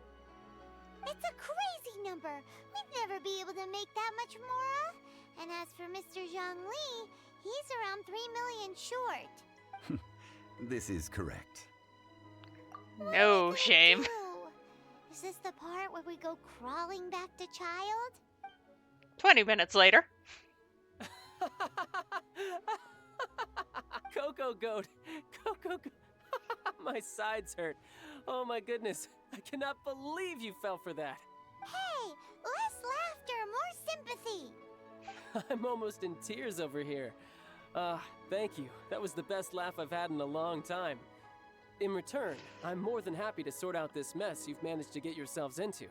Speaker 3: It's a crazy number. We'd never be able to make that much mora. And as for Mr. Zhongli, he's around 3 million short.
Speaker 7: This is correct.
Speaker 1: No shame.
Speaker 3: Is this the part where we go crawling back to child?
Speaker 1: 20 minutes later.
Speaker 4: Coco Goat! Coco Goat! My sides hurt. Oh my goodness. I cannot believe you fell for that.
Speaker 3: Hey, less laughter, more sympathy.
Speaker 4: I'm almost in tears over here. Thank you. That was the best laugh I've had in a long time. In return, I'm more than happy to sort out this mess you've managed to get yourselves into.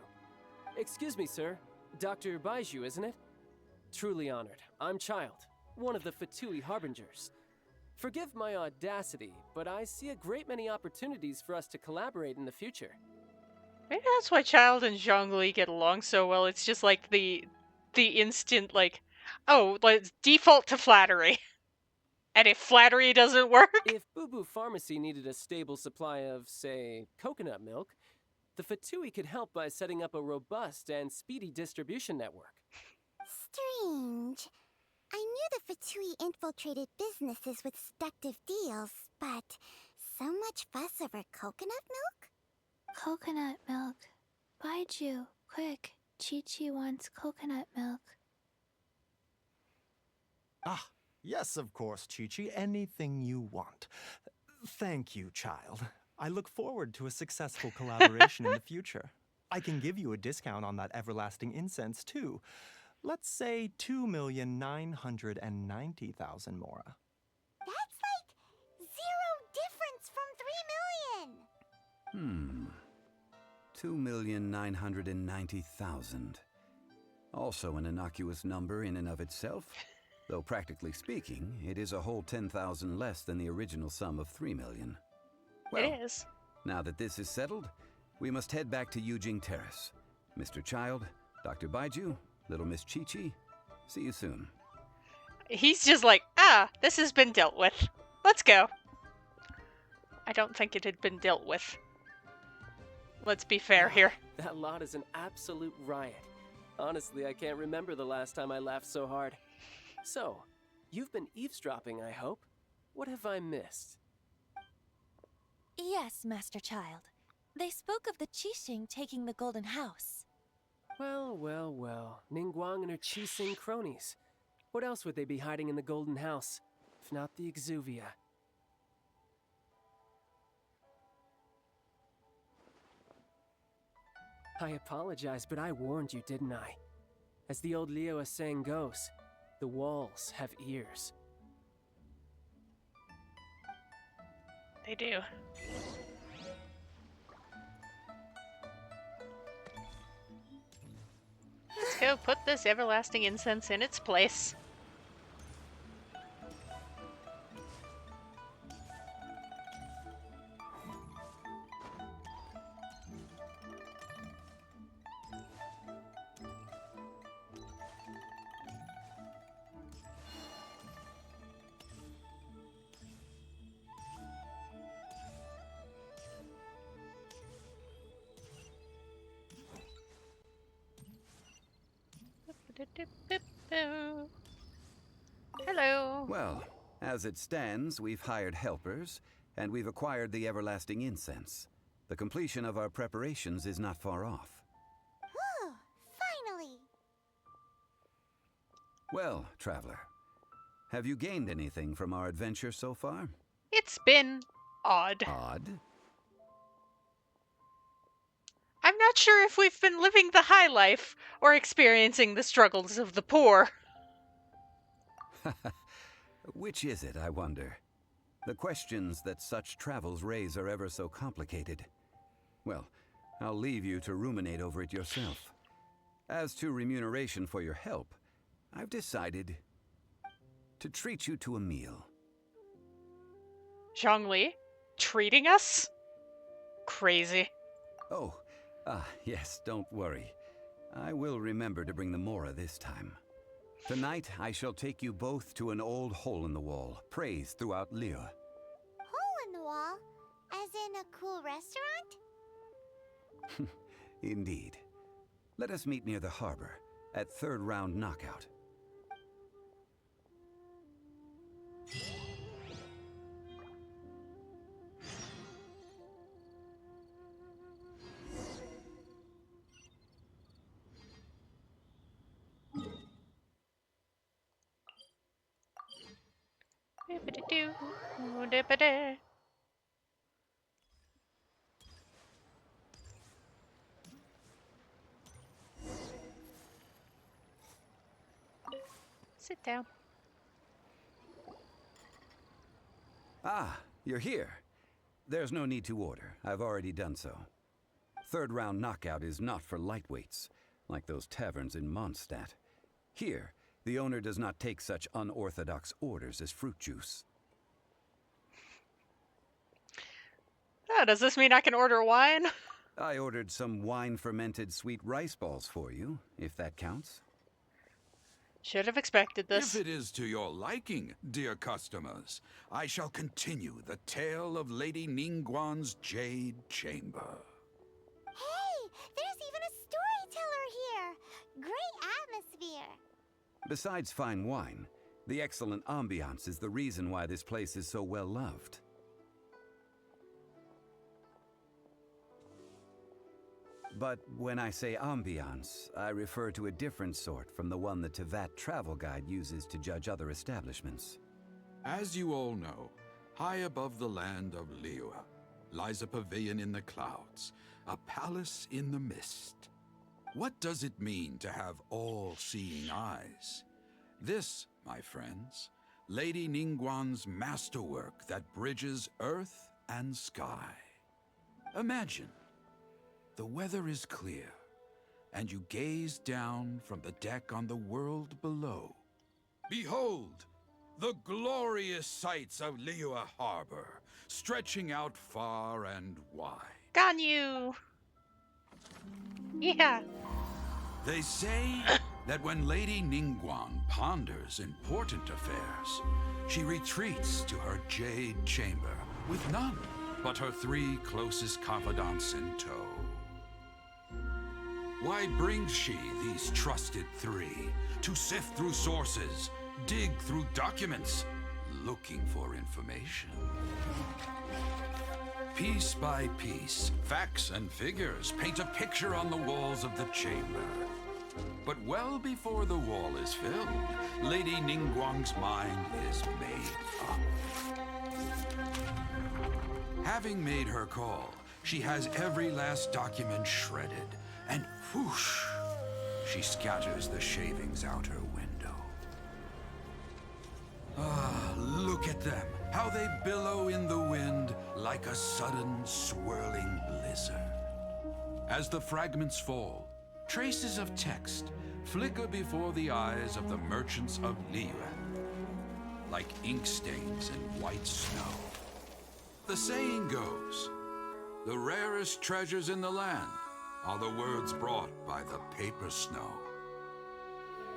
Speaker 4: Excuse me, sir. Dr. Baiju, isn't it? Truly honored. I'm Child, one of the Fatui Harbingers. Forgive my audacity, but I see a great many opportunities for us to collaborate in the future.
Speaker 1: Maybe that's why Child and Zhongli get along so well. It's just like the instant, like, oh, let's default to flattery. And if flattery doesn't work...
Speaker 4: If Boo Boo Pharmacy needed a stable supply of, say, coconut milk, the Fatui could help by setting up a robust and speedy distribution network.
Speaker 3: Strange. I knew the Fatui infiltrated businesses with seductive deals, but so much fuss over coconut milk?
Speaker 6: Coconut milk. Baiju, quick. Chi-Chi wants coconut milk.
Speaker 11: Ah, yes, of course, Chi-Chi. Anything you want. Thank you, Child. I look forward to a successful collaboration in the future. I can give you a discount on that everlasting incense, too. Let's say 2,990,000 mora.
Speaker 3: That's like 0 difference from 3 million.
Speaker 7: 2,990,000. Also an innocuous number in and of itself, though practically speaking, it is a whole 10,000 less than the original sum of 3 million. Well,
Speaker 1: It is.
Speaker 7: now that this is settled, we must head back to Yujing Terrace. Mr. Child, Dr. Baiju, Little Miss Chi-Chi, see you soon.
Speaker 1: He's just like, this has been dealt with. Let's go. I don't think it had been dealt with. Let's be fair here.
Speaker 4: That lot is an absolute riot. Honestly, I can't remember the last time I laughed so hard. So, you've been eavesdropping, I hope? What have I missed?
Speaker 12: Yes, Master Child. They spoke of the Qixing taking the Golden House.
Speaker 4: Well, well, well. Ningguang and her Qixing cronies. What else would they be hiding in the Golden House, if not the Exuvia? I apologize, but I warned you, didn't I? As the old Liyue saying goes, the walls have ears.
Speaker 1: They do. Let's go put this everlasting incense in its place. Hello.
Speaker 7: Well, as it stands, we've hired helpers, and we've acquired the everlasting incense. The completion of our preparations is not far off.
Speaker 3: Whew, finally.
Speaker 7: Well, traveler, have you gained anything from our adventure so far?
Speaker 1: It's been odd.
Speaker 7: Odd?
Speaker 1: I'm not sure if we've been living the high life or experiencing the struggles of the poor.
Speaker 7: Which is it, I wonder? The questions that such travels raise are ever so complicated. Well, I'll leave you to ruminate over it yourself. As to remuneration for your help, I've decided to treat you to a meal.
Speaker 1: Zhongli? Treating us? Crazy.
Speaker 7: Oh, yes, don't worry. I will remember to bring the Mora this time. Tonight, I shall take you both to an old hole-in-the-wall, praised throughout Liyue.
Speaker 3: Hole in the wall? As in a cool restaurant?
Speaker 7: Indeed. Let us meet near the harbor, at third round knockout.
Speaker 1: Bippity. Sit down.
Speaker 7: Ah, you're here. There's no need to order. I've already done so. Third round knockout is not for lightweights, like those taverns in Mondstadt. Here, the owner does not take such unorthodox orders as fruit juice.
Speaker 1: Oh, does this mean I can order wine?
Speaker 7: I ordered some wine-fermented sweet rice balls for you, if that counts.
Speaker 1: Should have expected this.
Speaker 13: If it is to your liking, dear customers, I shall continue the tale of Lady Ningguang's Jade Chamber.
Speaker 3: Hey, there's even a storyteller here. Great atmosphere.
Speaker 7: Besides fine wine, the excellent ambiance is the reason why this place is so well loved. But when I say ambiance, I refer to a different sort from the one the Tevat travel guide uses to judge other establishments.
Speaker 13: As you all know, high above the land of Liyue lies a pavilion in the clouds, a palace in the mist. What does it mean to have all-seeing eyes? This, my friends, Lady Ningguang's masterwork that bridges earth and sky. Imagine, the weather is clear, and you gaze down from the deck on the world below. Behold, the glorious sights of Liyue Harbor, stretching out far and wide.
Speaker 1: Ganyu! Yeah.
Speaker 13: They say that when Lady Ningguang ponders important affairs, she retreats to her jade chamber with none but her 3 closest confidants in tow. Why brings she these trusted 3 to sift through sources, dig through documents, looking for information? Piece by piece, facts and figures paint a picture on the walls of the chamber. But well before the wall is filled, Lady Ningguang's mind is made up. Having made her call, she has every last document shredded, and whoosh, she scatters the shavings out her window. Ah, look at them, how they billow in the wind like a sudden swirling blizzard. As the fragments fall, traces of text flicker before the eyes of the merchants of Liyue, like ink stains in white snow. The saying goes, the rarest treasures in the land are the words brought by the paper snow.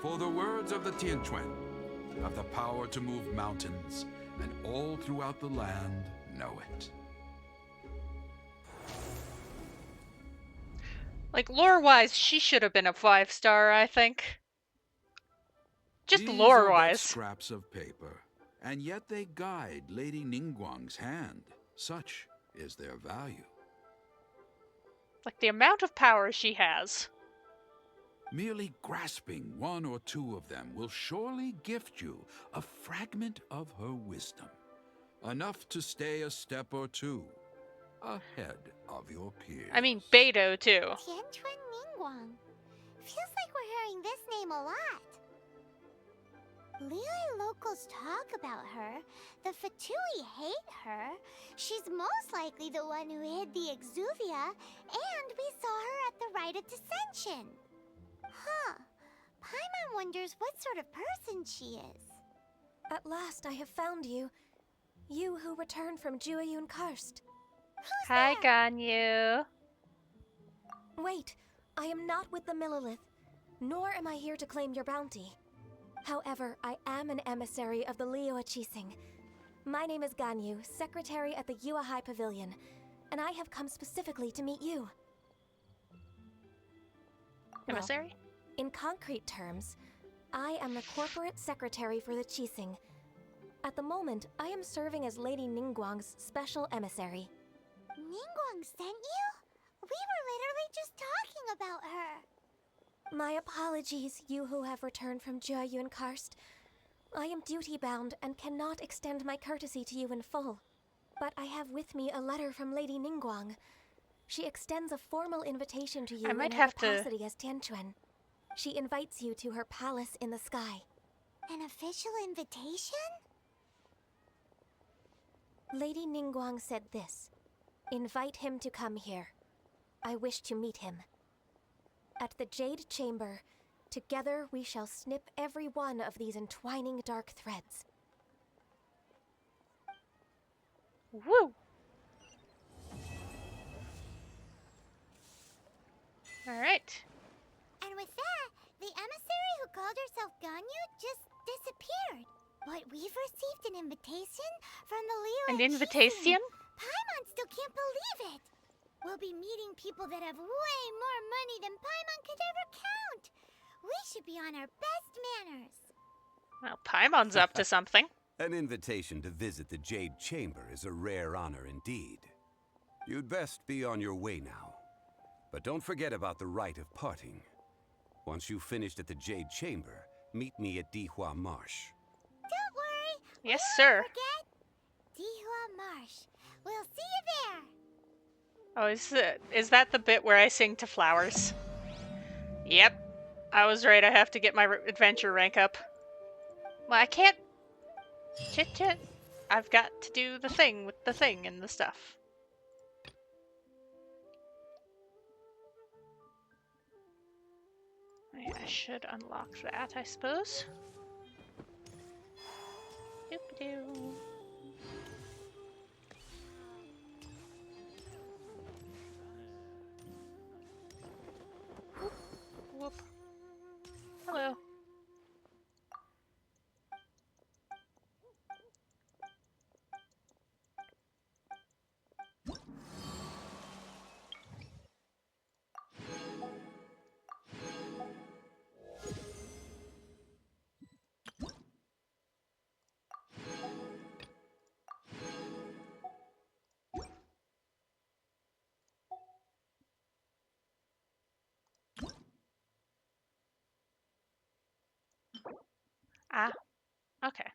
Speaker 13: For the words of the Tianquan have the power to move mountains, and all throughout the land know it.
Speaker 1: Like, lore-wise, she should have been a 5-star, I think. Just
Speaker 13: These
Speaker 1: lore-wise.
Speaker 13: are but scraps of paper, and yet they guide Lady Ningguang's hand. Such is their value.
Speaker 1: Like, the amount of power she has.
Speaker 13: Merely grasping 1 or 2 of them will surely gift you a fragment of her wisdom, enough to stay a step or 2 ahead of your peers.
Speaker 1: I mean, Beidou, too.
Speaker 3: Tianquan Ningguang. Feels like we're hearing this name a lot. Liyue locals talk about her. The Fatui hate her. She's most likely the one who hid the Exuvia, and we saw her at the rite of Dissension. Huh. Paimon wonders what sort of person she is.
Speaker 12: At last I have found you. You who returned from Jueyun Karst.
Speaker 3: Who's
Speaker 1: Hi,
Speaker 3: there?
Speaker 1: Ganyu.
Speaker 12: Wait, I am not with the Millelith, nor am I here to claim your bounty. However, I am an emissary of the Liyue Qixing. My name is Ganyu, secretary at the Yue High Pavilion, and I have come specifically to meet you.
Speaker 1: Emissary?
Speaker 12: Well, in concrete terms, I am the corporate secretary for the Qixing. At the moment, I am serving as Lady Ningguang's special emissary.
Speaker 3: Ningguang sent you? We were literally just talking about her.
Speaker 12: My apologies, you who have returned from Jueyun Karst. I am duty-bound and cannot extend my courtesy to you in full. But I have with me a letter from Lady Ningguang. She extends a formal invitation to you
Speaker 1: I
Speaker 12: in
Speaker 1: might
Speaker 12: her
Speaker 1: have
Speaker 12: capacity as Tianquan. She invites you to her palace in the sky.
Speaker 3: An official invitation?
Speaker 12: Lady Ningguang said this. Invite him to come here. I wish to meet him. At the Jade Chamber, together we shall snip every one of these entwining dark threads.
Speaker 1: Woo! Alright.
Speaker 3: And with that, the emissary who called herself Ganyu just disappeared. But we've received an invitation from the Leo.
Speaker 1: An invitation?
Speaker 3: Paimon still can't believe it. We'll be meeting people that have way more money than Paimon could ever count. We should be on our best manners.
Speaker 1: Well, Paimon's up to something.
Speaker 7: An invitation to visit the Jade Chamber is a rare honor indeed. You'd best be on your way now. But don't forget about the rite of parting. Once you've finished at the Jade Chamber, meet me at Dihua Marsh.
Speaker 3: Don't worry.
Speaker 1: Yes,
Speaker 3: we
Speaker 1: sir.
Speaker 3: won't forget. Dihua Marsh. We'll see you there.
Speaker 1: Oh, is that the bit where I sing to flowers? Yep. I was right, I have to get my adventure rank up. Well, I can't chit-chit. I've got to do the thing with the thing and the stuff. I should unlock that, I suppose. Doop-doo. Whoop. Hello. Ah, okay.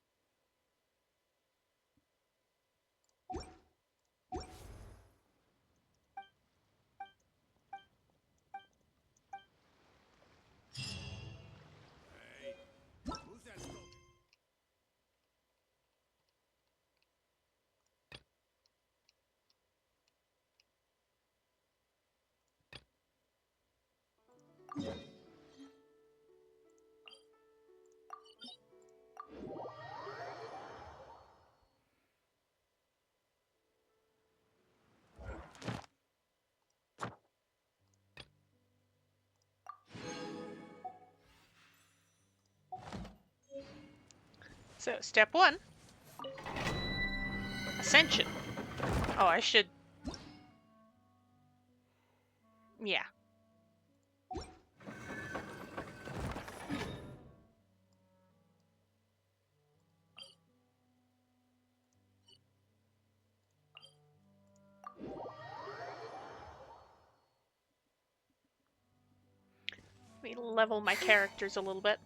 Speaker 1: So, step 1. Ascension. Oh, I should... Yeah. Let me level my characters a little bit.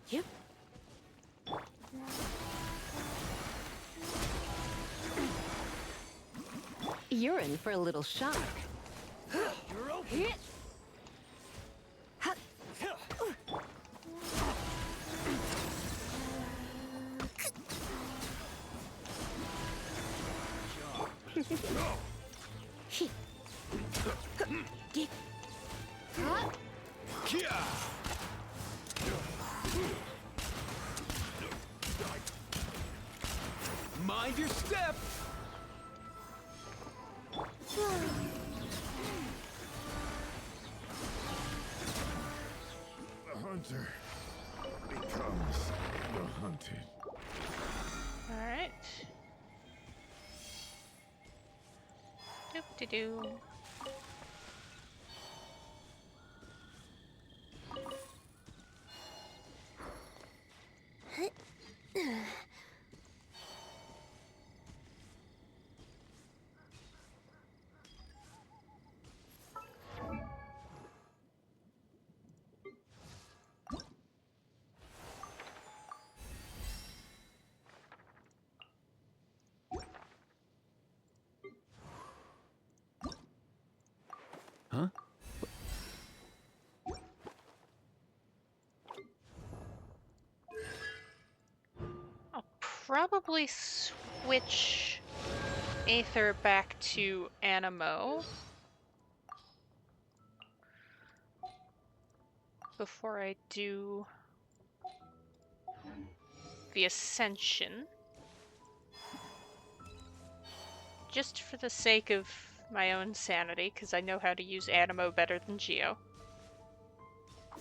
Speaker 2: Yep. You're in for a little shock.
Speaker 9: You're okay.
Speaker 10: Mind your step!
Speaker 14: The hunter becomes the hunted.
Speaker 1: Alright. Do-do.
Speaker 7: Huh?
Speaker 1: I'll probably switch Aether back to Animo before I do the Ascension. Just for the sake of my own sanity, because I know how to use Animo better than Geo.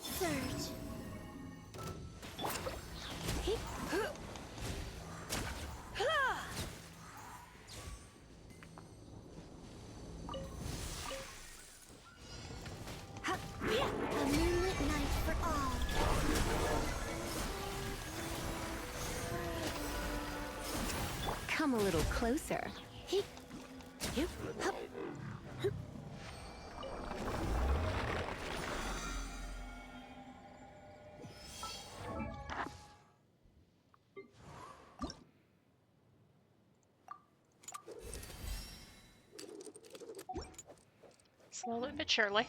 Speaker 3: Surge. A moonlit night for all.
Speaker 15: Come a little closer.
Speaker 1: Slowly but surely.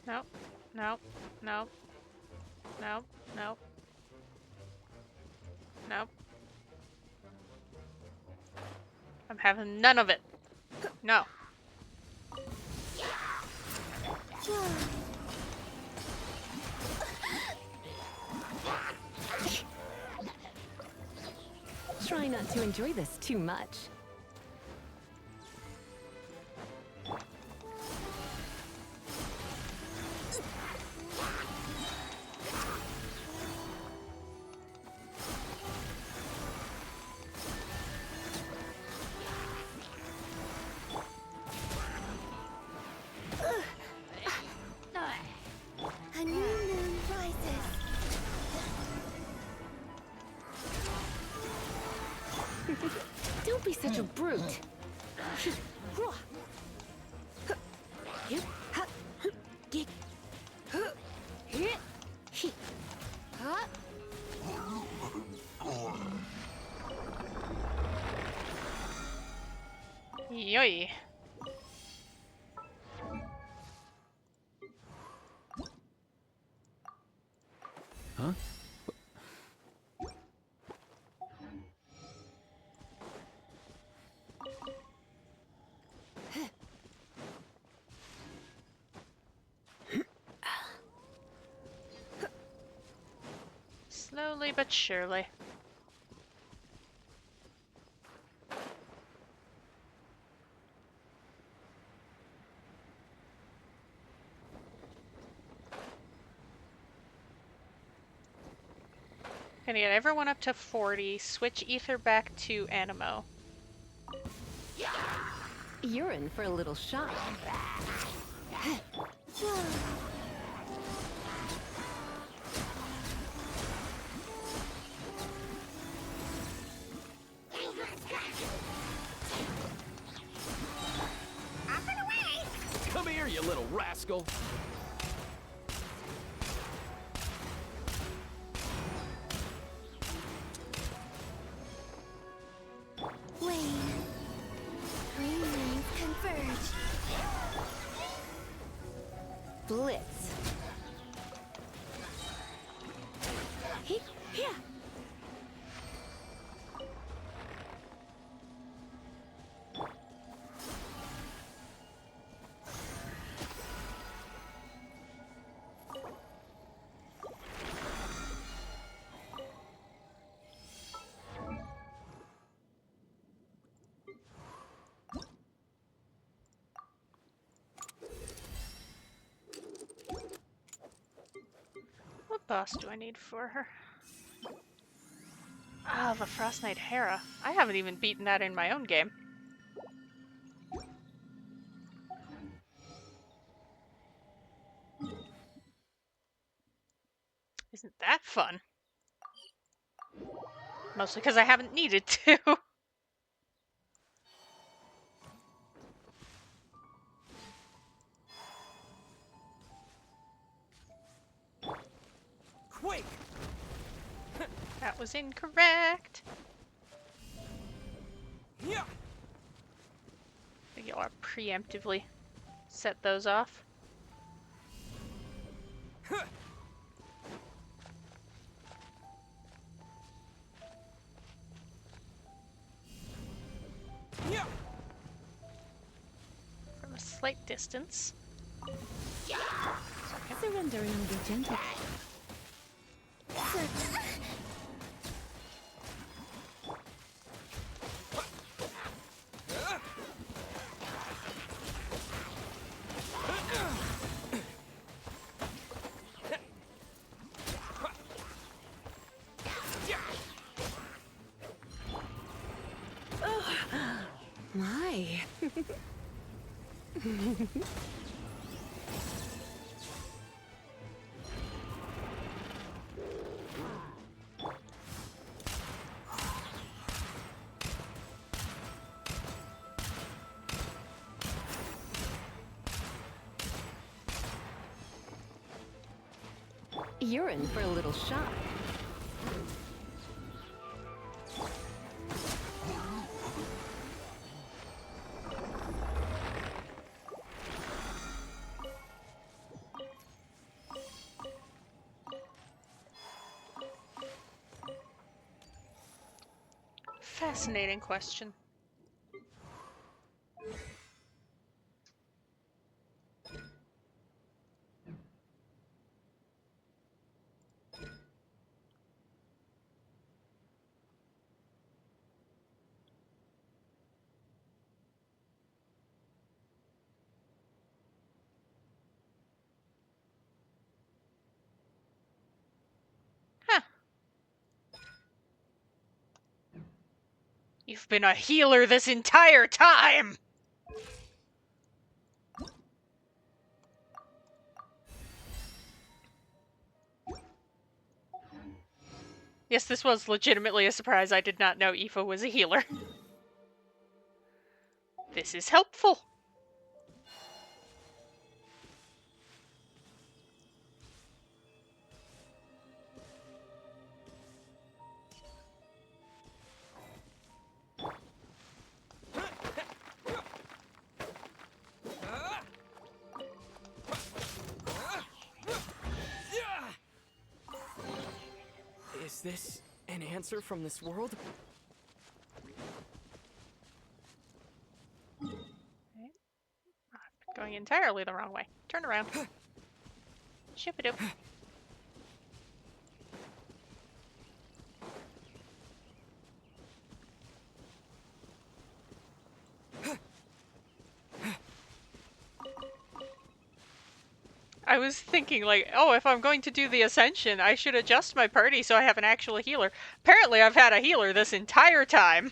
Speaker 1: Nope. Nope. Nope. Nope. Nope. Nope. I'm having none of it. No.
Speaker 15: Try not to enjoy this too much.
Speaker 3: A new moon rises.
Speaker 15: Don't be such a brute.
Speaker 1: Yoy.
Speaker 7: Huh?
Speaker 1: Slowly but surely. Gonna get everyone up to 40, switch Ether back to Animo.
Speaker 15: You're in for a little shock.
Speaker 10: Come here, you little rascal!
Speaker 3: Wane. Three moons converge.
Speaker 15: Blitz.
Speaker 1: boss do I need for her? Ah, the Frost Knight Hera. I haven't even beaten that in my own game. Isn't that fun? Mostly because I haven't needed to.
Speaker 4: Quick!
Speaker 1: That was incorrect.
Speaker 4: Yeah.
Speaker 1: I think you'll preemptively set those off.
Speaker 4: Yeah.
Speaker 1: From a slight distance.
Speaker 15: Surrendering will be gentle.
Speaker 2: My.
Speaker 15: You're in for a little shock.
Speaker 1: Fascinating question. Huh. You've been a healer this entire time! Yes, this was legitimately a surprise. I did not know Aoife was a healer. This is helpful.
Speaker 4: Is this an answer from this world?
Speaker 1: Going entirely the wrong way. Turn around. Ship-a-doop. I was thinking, like, oh, if I'm going to do the Ascension, I should adjust my party so I have an actual healer. Apparently, I've had a healer this entire time.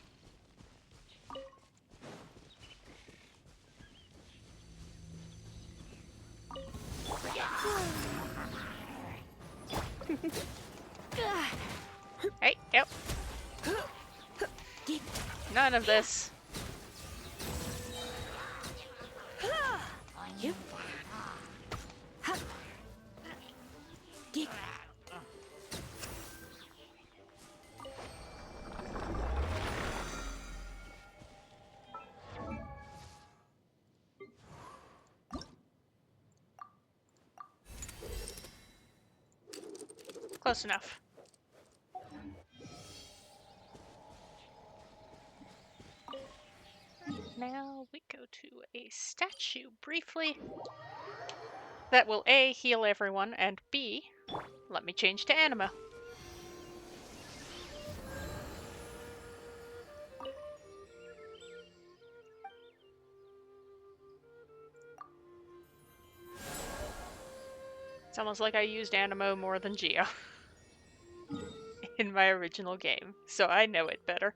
Speaker 1: Hey, yep. None of this.
Speaker 2: You.
Speaker 1: Close enough. Now we go to a statue briefly. That will A, heal everyone, and B, let me change to anima. It's almost like I used Animo more than Geo in my original game, so I know it better.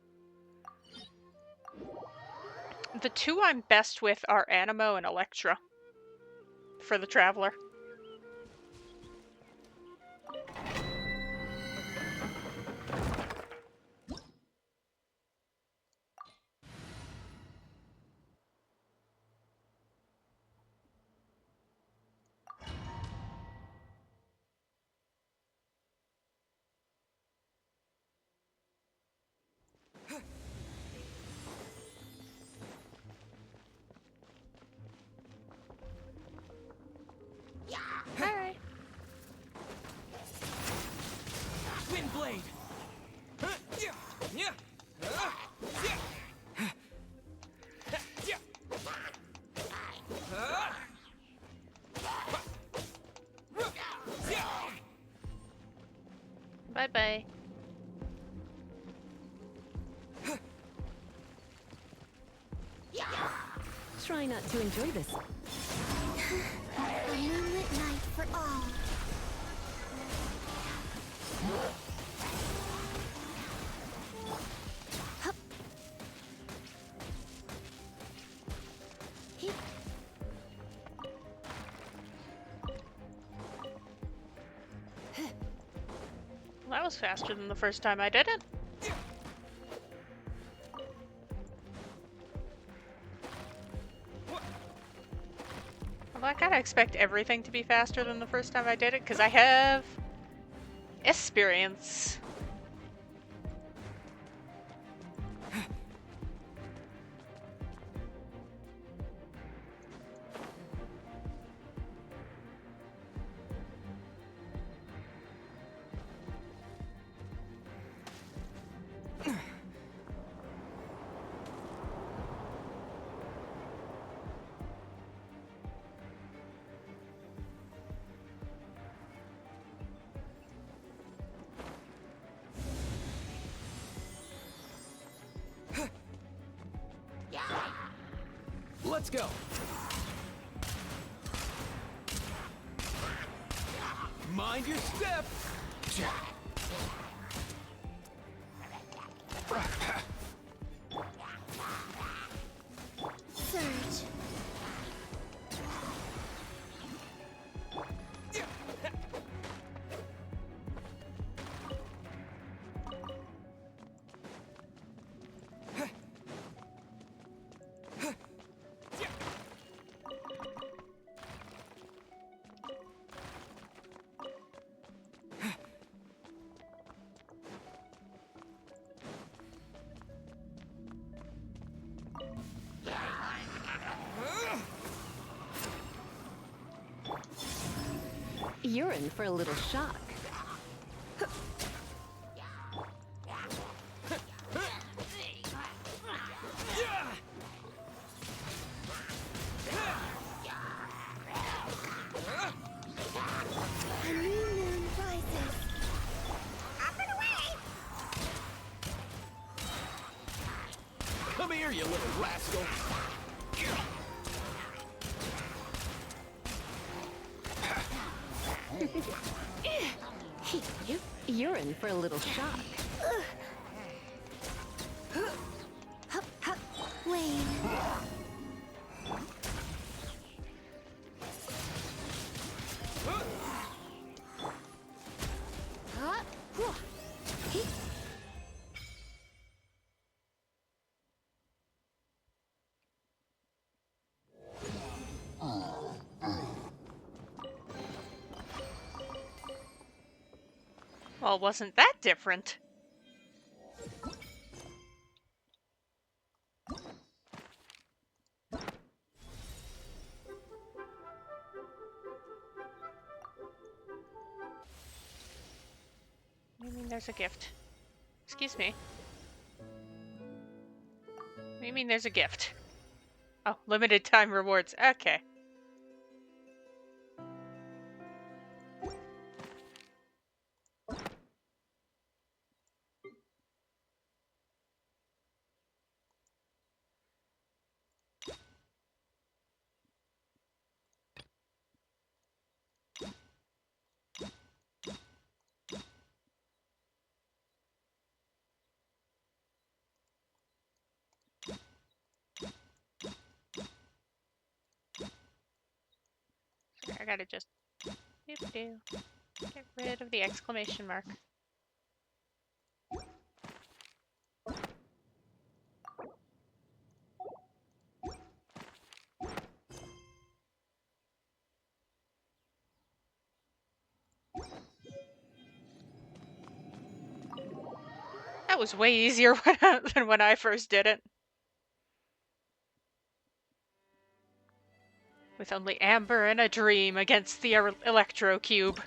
Speaker 1: The two I'm best with are Animo and Electra for the Traveler. Alright.
Speaker 10: Windblade!
Speaker 1: Bye-bye.
Speaker 15: Try not to enjoy this.
Speaker 3: A moonlit night for all. Hup. Heep.
Speaker 1: That was faster than the first time I did it. Well, I kind of expect everything to be faster than the first time I did it, because I have experience.
Speaker 4: Let's go. Mind your step.
Speaker 3: Surge.
Speaker 15: You're in for a little shock.
Speaker 3: A new moon rises. Up and away!
Speaker 4: Come here, you little rascal.
Speaker 15: You're in for a little shock.
Speaker 3: Hup, hup, Wayne.
Speaker 1: Well, wasn't that different? You mean there's a gift? Excuse me. What do you mean there's a gift? Oh, limited time rewards. Okay. I gotta just get rid of the exclamation mark. That was way easier than when I first did it. With only Amber and a dream against the Electro Cube.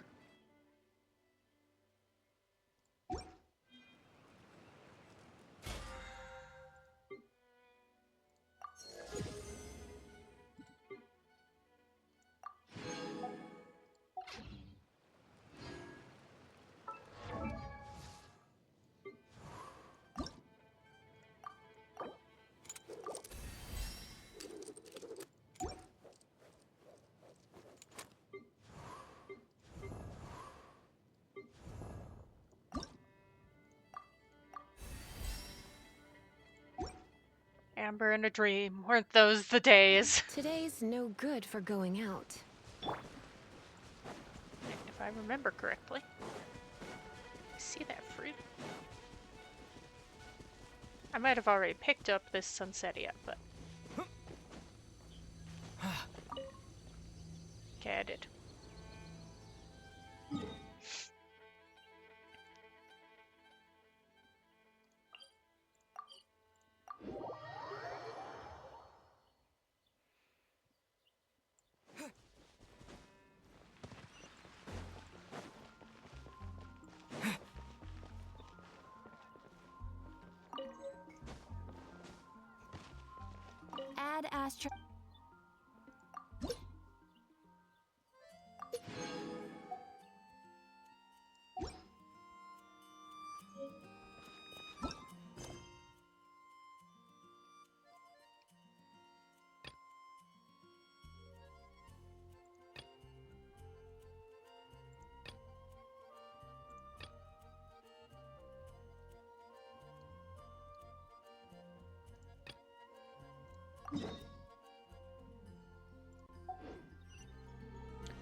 Speaker 1: Amber and a dream. Weren't those the days?
Speaker 15: Today's no good for going out.
Speaker 1: If I remember correctly. See that fruit? I might have already picked up this sunsetia, but... Okay, I did.
Speaker 12: Add Astro.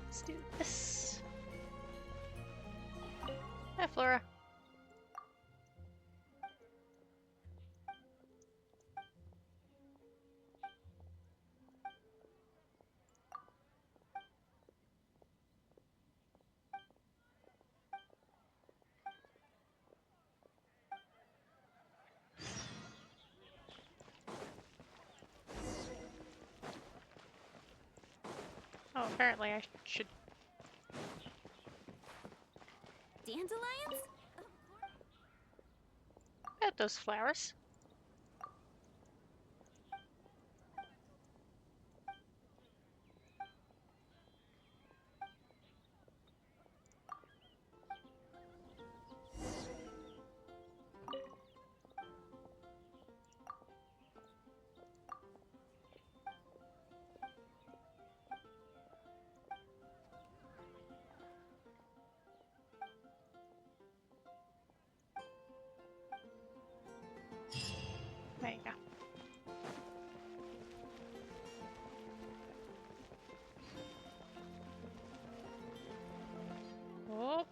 Speaker 1: Let's do this. Hi, Flora. Oh, apparently I should...
Speaker 3: Dandelions?
Speaker 1: Add those flowers. There you go. Oh.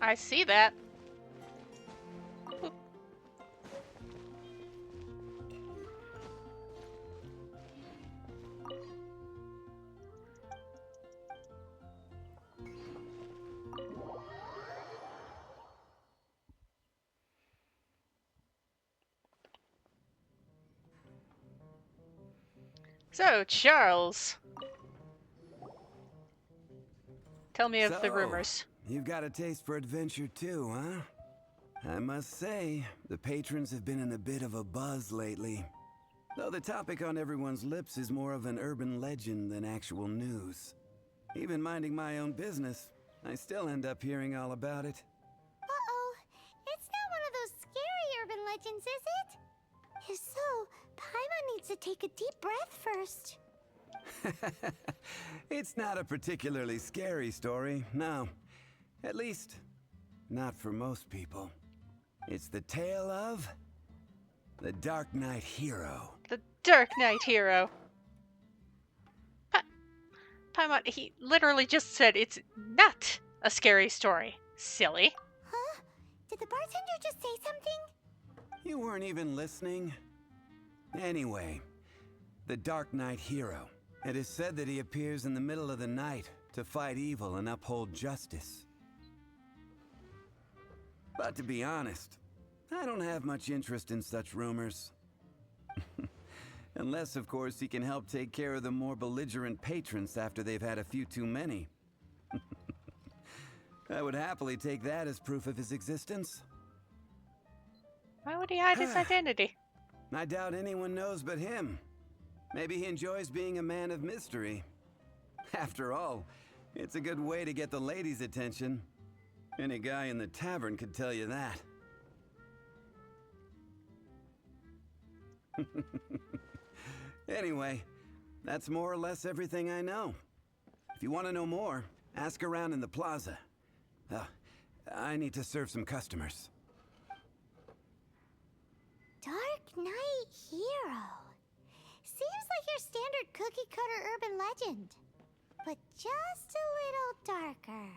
Speaker 1: I see that. Oop. So, Charles. Tell me of the rumors.
Speaker 7: You've got a taste for adventure too, huh? I must say, the patrons have been in a bit of a buzz lately. Though the topic on everyone's lips is more of an urban legend than actual news. Even minding my own business, I still end up hearing all about it.
Speaker 3: Uh-oh. It's not one of those scary urban legends, is it? If so, Paimon needs to take a deep breath first.
Speaker 7: It's not a particularly scary story, no. At least, not for most people. It's the tale of the Dark Knight Hero.
Speaker 1: The Dark Knight Hero. Paimon, he literally just said it's not a scary story. Silly.
Speaker 3: Huh? Did the bartender just say something?
Speaker 7: You weren't even listening. Anyway, the Dark Knight hero. It is said that he appears in the middle of the night to fight evil and uphold justice. But to be honest, I don't have much interest in such rumors. Unless, of course, he can help take care of the more belligerent patrons after they've had a few too many. I would happily take that as proof of his existence.
Speaker 1: Why would he hide his identity?
Speaker 7: I doubt anyone knows but him. Maybe he enjoys being a man of mystery. After all, it's a good way to get the ladies' attention. Any guy in the tavern could tell you that. Anyway, that's more or less everything I know. If you want to know more, ask around in the plaza. I need to serve some customers.
Speaker 3: Dark Knight hero. Seems like your standard cookie-cutter urban legend. But just a little darker.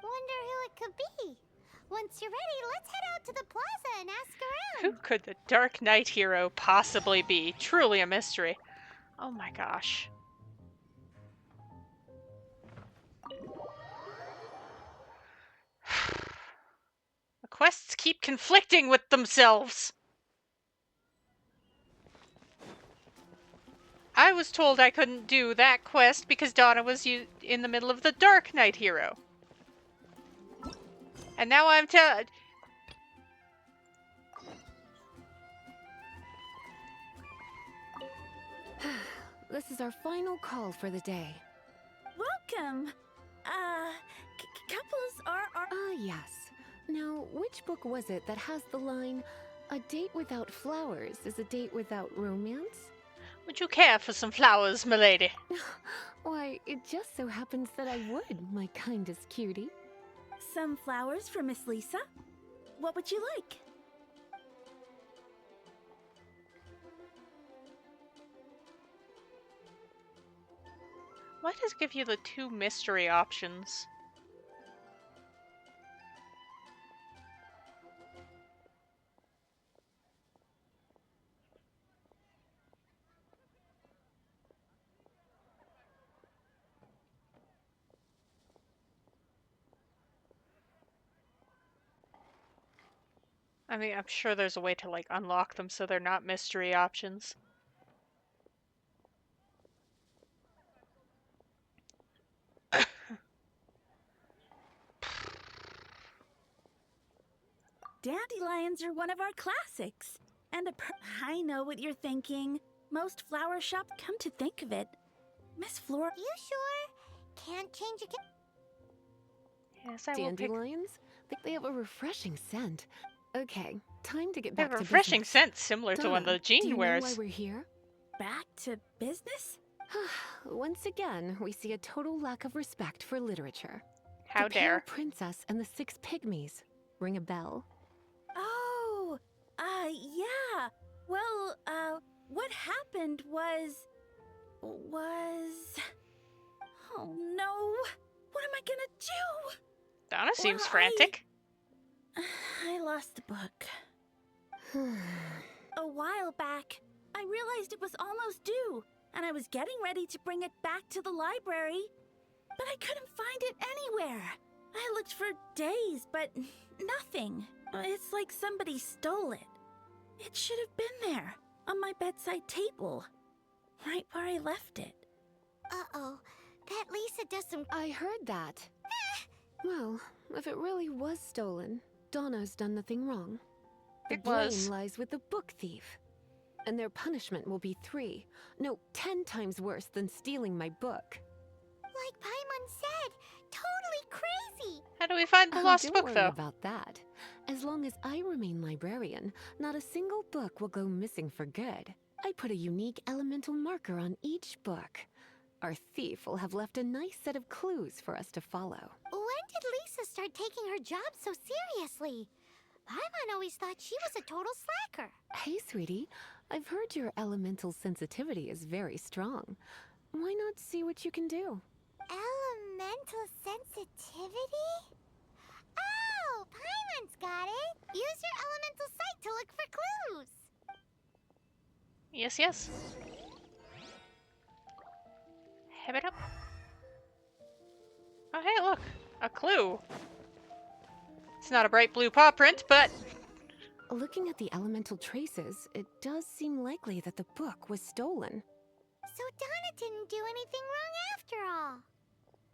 Speaker 3: Wonder who it could be. Once you're ready, let's head out to the plaza and ask around.
Speaker 1: Who could the Dark Knight hero possibly be? Truly a mystery. Oh my gosh. The quests keep conflicting with themselves. I was told I couldn't do that quest because Donna was in the middle of the Dark Knight hero. And now I'm
Speaker 15: This is our final call for the day.
Speaker 16: Welcome. Couples are...
Speaker 15: Ah, yes. Now, which book was it that has the line, "A date without flowers is a date without romance"?
Speaker 1: Would you care for some flowers, milady?
Speaker 15: Why, it just so happens that I would, my kindest cutie.
Speaker 16: Some flowers for Miss Lisa? What would you like?
Speaker 1: Why does it give you the two mystery options? I mean, I'm sure there's a way to, like, unlock them so they're not mystery options.
Speaker 16: Dandelions are one of our classics. And I know what you're thinking. Most flower shops, come to think of it. Miss Flora...
Speaker 3: You sure? Can't change again?
Speaker 1: Yes, I will pick...
Speaker 15: Dandelions? They have a refreshing scent. Okay, time to get
Speaker 1: They
Speaker 15: back
Speaker 1: have
Speaker 15: to
Speaker 1: a refreshing
Speaker 15: business.
Speaker 1: scent similar to one
Speaker 15: Donna,
Speaker 1: that Jean
Speaker 15: do you
Speaker 1: wears.
Speaker 15: know why we're here?
Speaker 16: Back to business?
Speaker 15: Once again, we see a total lack of respect for literature.
Speaker 1: How
Speaker 15: the
Speaker 1: dare.
Speaker 15: Pale Princess and the Six Pygmies. Ring a bell?
Speaker 16: Oh, yeah. Well, what happened was... Oh no! What am I gonna do?
Speaker 1: Donna seems
Speaker 16: Well,
Speaker 1: frantic.
Speaker 16: I lost the book. A while back, I realized it was almost due, and I was getting ready to bring it back to the library, but I couldn't find it anywhere. I looked for days, but nothing. It's like somebody stole it. It should have been there, on my bedside table, right where I left it.
Speaker 3: Uh-oh. That Lisa does some...
Speaker 15: I heard that. Well, if it really was stolen, Donna's done nothing wrong. The blame lies with the book thief. And their punishment will be 10 times worse than stealing my book.
Speaker 3: Like Paimon said, totally crazy!
Speaker 1: How do we find the lost
Speaker 15: don't
Speaker 1: book,
Speaker 15: worry
Speaker 1: though?
Speaker 15: about that. As long as I remain librarian, not a single book will go missing for good. I put a unique elemental marker on each book. Our thief will have left a nice set of clues for us to follow.
Speaker 3: When did Lisa start taking her job so seriously? Paimon always thought she was a total slacker.
Speaker 15: Hey, sweetie. I've heard your elemental sensitivity is very strong. Why not see what you can do?
Speaker 3: Elemental sensitivity? Oh, Paimon's got it! Use your elemental sight to look for clues!
Speaker 1: Yes, yes. Have it up. Oh, hey, look. A clue. It's not a bright blue paw print, but...
Speaker 15: Looking at the elemental traces, it does seem likely that the book was stolen.
Speaker 3: So Donna didn't do anything wrong after all.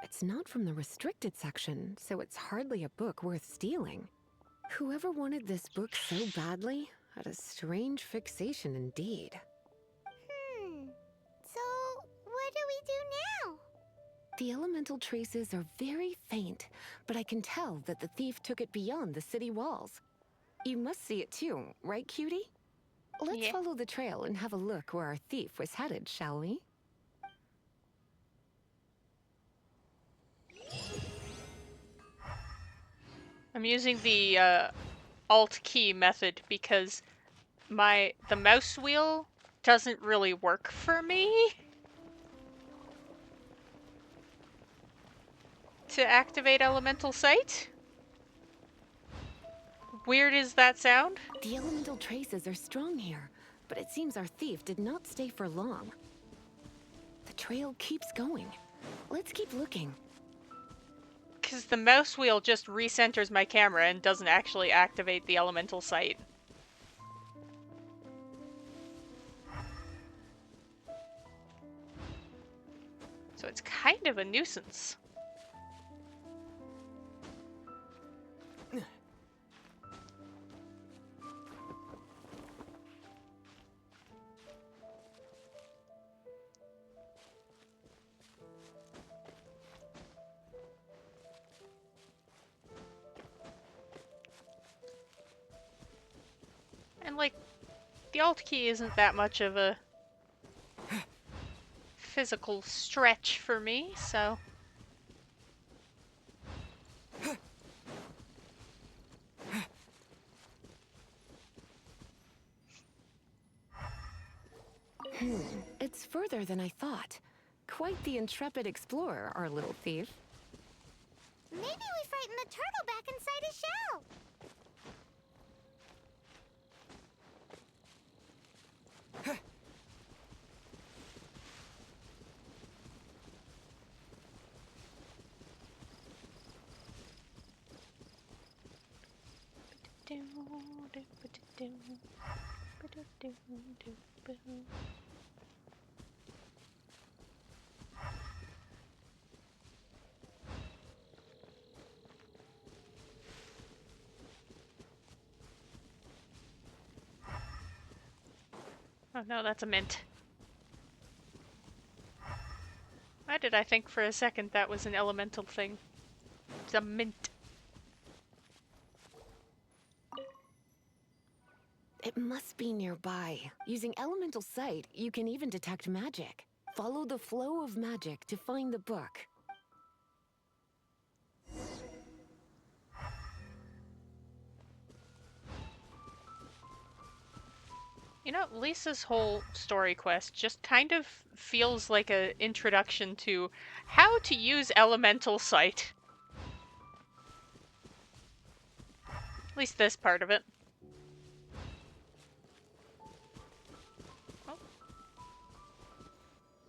Speaker 15: It's not from the restricted section, so it's hardly a book worth stealing. Whoever wanted this book so badly had a strange fixation indeed.
Speaker 3: So, what do we do now?
Speaker 15: The elemental traces are very faint, but I can tell that the thief took it beyond the city walls. You must see it too, right, cutie? Let's follow the trail and have a look where our thief was headed, shall we?
Speaker 1: I'm using the Alt key method because the mouse wheel doesn't really work for me to activate elemental sight. Weird is that sound?
Speaker 15: The elemental traces are strong here, but it seems our thief did not stay for long. The trail keeps going. Let's keep looking.
Speaker 1: Because the mouse wheel just recenters my camera and doesn't actually activate the elemental sight. So it's kind of a nuisance. And like, the Alt key isn't that much of a physical stretch for me, so...
Speaker 15: It's further than I thought. Quite the intrepid explorer, our little thief.
Speaker 3: Maybe we frightened the turtle back inside his shell.
Speaker 1: Oh no, that's a mint. Why did I think for a second that was an elemental thing? It's a mint.
Speaker 15: It must be nearby. Using elemental sight, you can even detect magic. Follow the flow of magic to find the book.
Speaker 1: You know, Lisa's whole story quest just kind of feels like an introduction to how to use elemental sight. At least this part of it. Oh,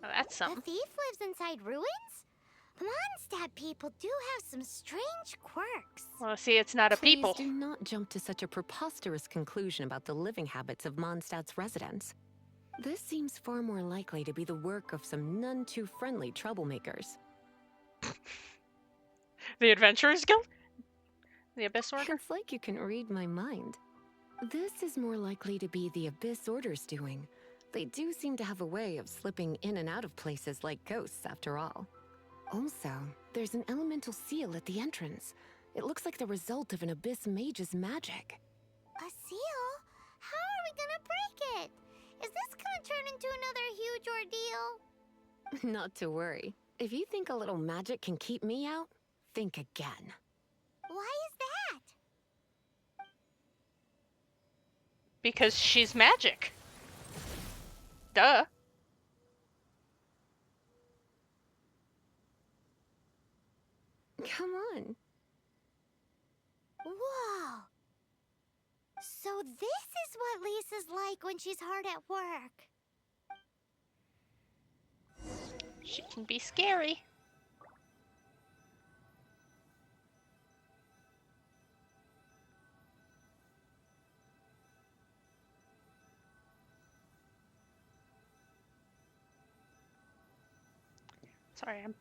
Speaker 1: that's something.
Speaker 3: The thief lives inside ruins? Mondstadt people do have some strange quirks.
Speaker 1: Well, see, it's not a people.
Speaker 15: Please do not jump to such a preposterous conclusion about the living habits of Mondstadt's residents. This seems far more likely to be the work of some none too friendly troublemakers.
Speaker 1: The Adventurers Guild? The Abyss Order?
Speaker 15: It's like you can read my mind. This is more likely to be the Abyss Order's doing. They do seem to have a way of slipping in and out of places like ghosts, after all. Also, there's an elemental seal at the entrance. It looks like the result of an Abyss mage's magic.
Speaker 3: A seal? How are we gonna break it? Is this gonna turn into another huge ordeal?
Speaker 15: Not to worry. If you think a little magic can keep me out, think again.
Speaker 3: Why is that?
Speaker 1: Because she's magic. Duh.
Speaker 15: Come on.
Speaker 3: Whoa! So this is what Lisa's like when she's hard at work.
Speaker 1: She can be scary. Sorry, I'm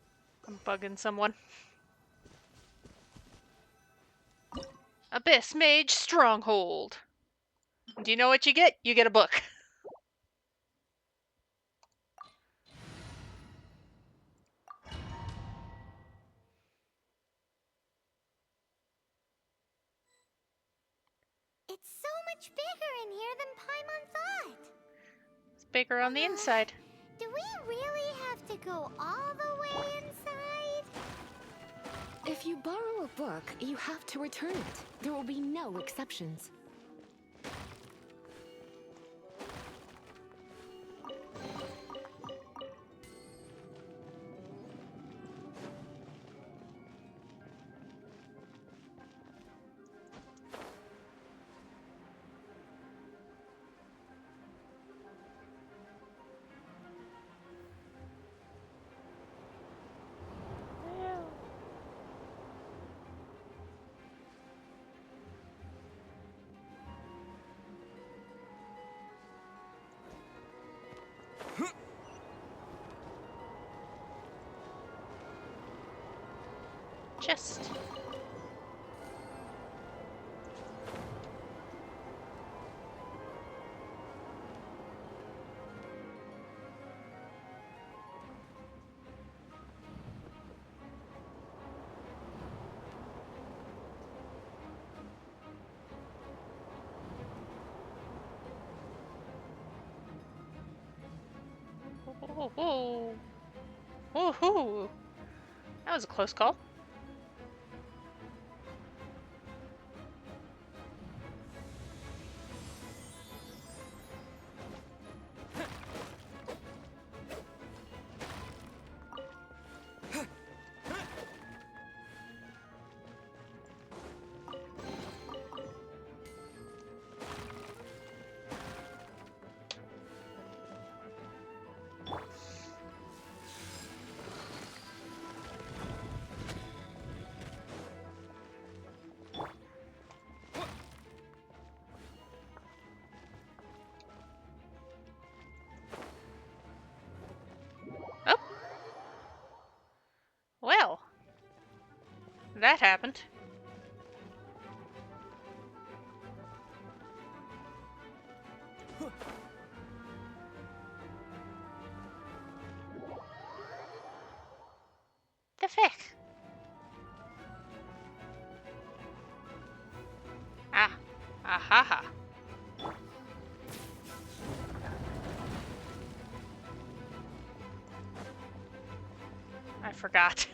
Speaker 1: bugging someone. Abyss Mage Stronghold. Do you know what you get? You get a book.
Speaker 3: It's so much bigger in here than Paimon thought.
Speaker 1: It's bigger on the inside.
Speaker 3: Do we really have to go all the way inside?
Speaker 15: If you borrow a book, you have to return it. There will be no exceptions.
Speaker 1: Chest. Whoa, whoa. Woohoo! That was a close call. Well, that happened. The feck. Ah, ahaha. I forgot.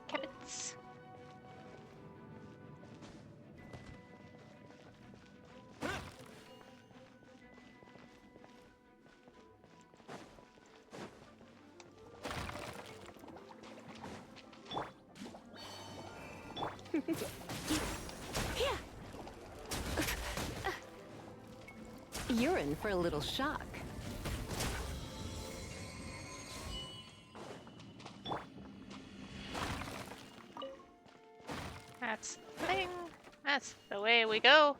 Speaker 1: Cabins.
Speaker 15: You're in for a little shock.
Speaker 1: That's the thing. That's the way we go.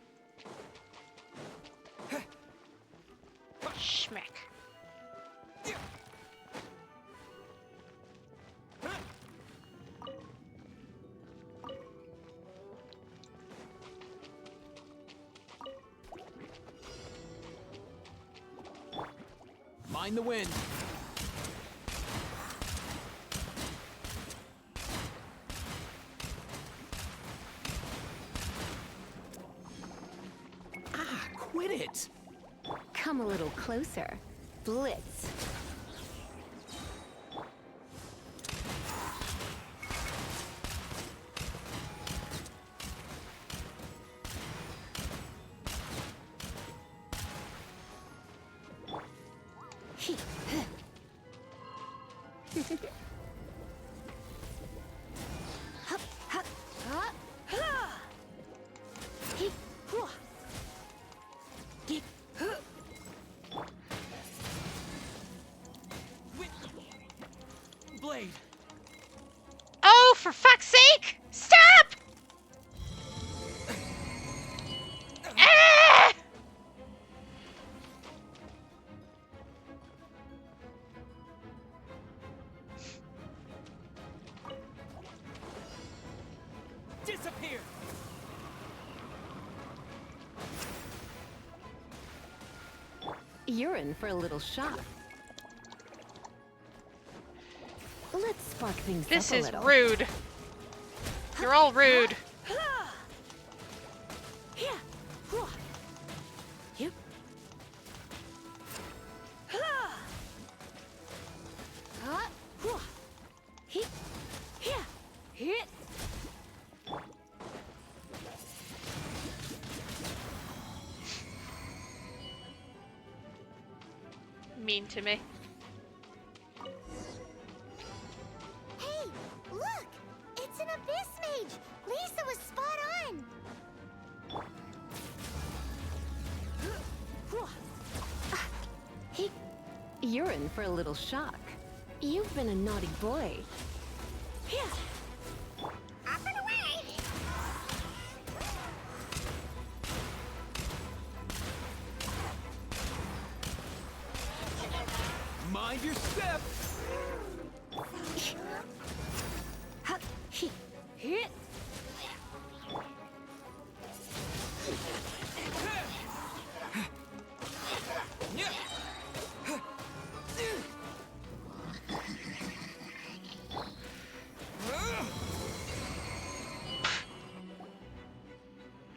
Speaker 1: Schmack.
Speaker 10: Mind the wind. Ah, quit it!
Speaker 15: Come a little closer. Blitz.
Speaker 10: Blade.
Speaker 1: Oh, for fuck's sake! Stop! Ah!
Speaker 10: Disappear.
Speaker 15: You're in for a little shock. Let's spark things
Speaker 1: This
Speaker 15: up a
Speaker 1: is
Speaker 15: little.
Speaker 1: rude. You're all rude. Mean to me.
Speaker 3: Hey, look! It's an abyss mage! Lisa was spot on!
Speaker 15: You're in for a little shock. You've been a naughty boy.
Speaker 3: Up and away!
Speaker 10: Mind your step.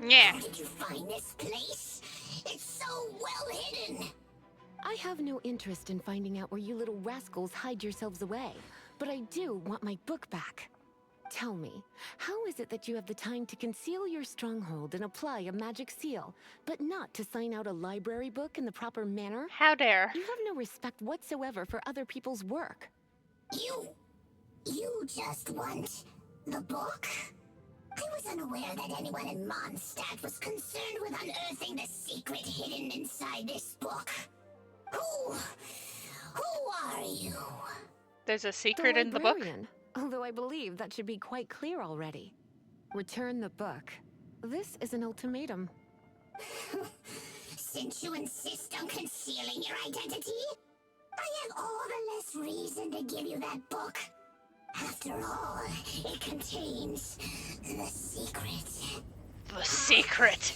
Speaker 1: Yeah.
Speaker 3: How did you find this place? It's so well hidden!
Speaker 15: I have no interest in finding out where you little rascals hide yourselves away, but I do want my book back. Tell me, how is it that you have the time to conceal your stronghold and apply a magic seal, but not to sign out a library book in the proper manner?
Speaker 1: How dare?
Speaker 15: You have no respect whatsoever for other people's work.
Speaker 3: You just want the book? I was unaware that anyone in Mondstadt was concerned with unearthing the secret hidden inside this book. Who are you?
Speaker 1: There's a secret in the book?
Speaker 15: Librarian, although I believe that should be quite clear already. Return the book. This is an ultimatum.
Speaker 3: Since you insist on concealing your identity, I have all the less reason to give you that book. After all, it contains the secret.
Speaker 1: The secret.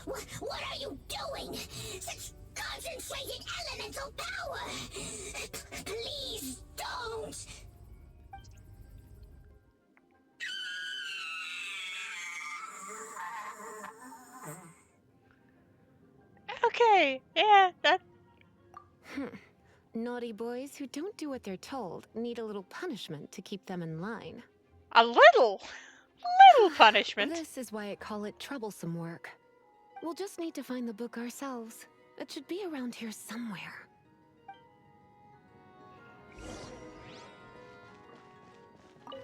Speaker 3: What are you doing? Such concentrated elemental power! Please don't!
Speaker 1: Okay, yeah, that...
Speaker 15: Naughty boys who don't do what they're told need a little punishment to keep them in line.
Speaker 1: A little punishment.
Speaker 15: This is why I call it troublesome work. We'll just need to find the book ourselves. It should be around here somewhere.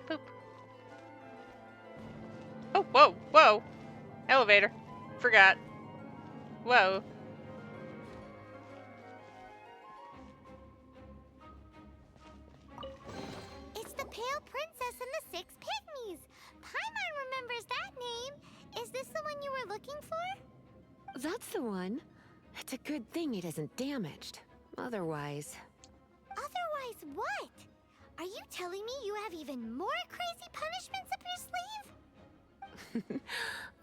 Speaker 1: Boop. Oh, whoa, whoa. Elevator. Forgot. Whoa.
Speaker 3: It's the Pale Princess and the Six Pygmies! Paimon remembers that name! Is this the one you were looking for?
Speaker 15: That's the one. It's a good thing it isn't damaged. Otherwise...
Speaker 3: Otherwise what? Are you telling me you have even more crazy punishments up your sleeve?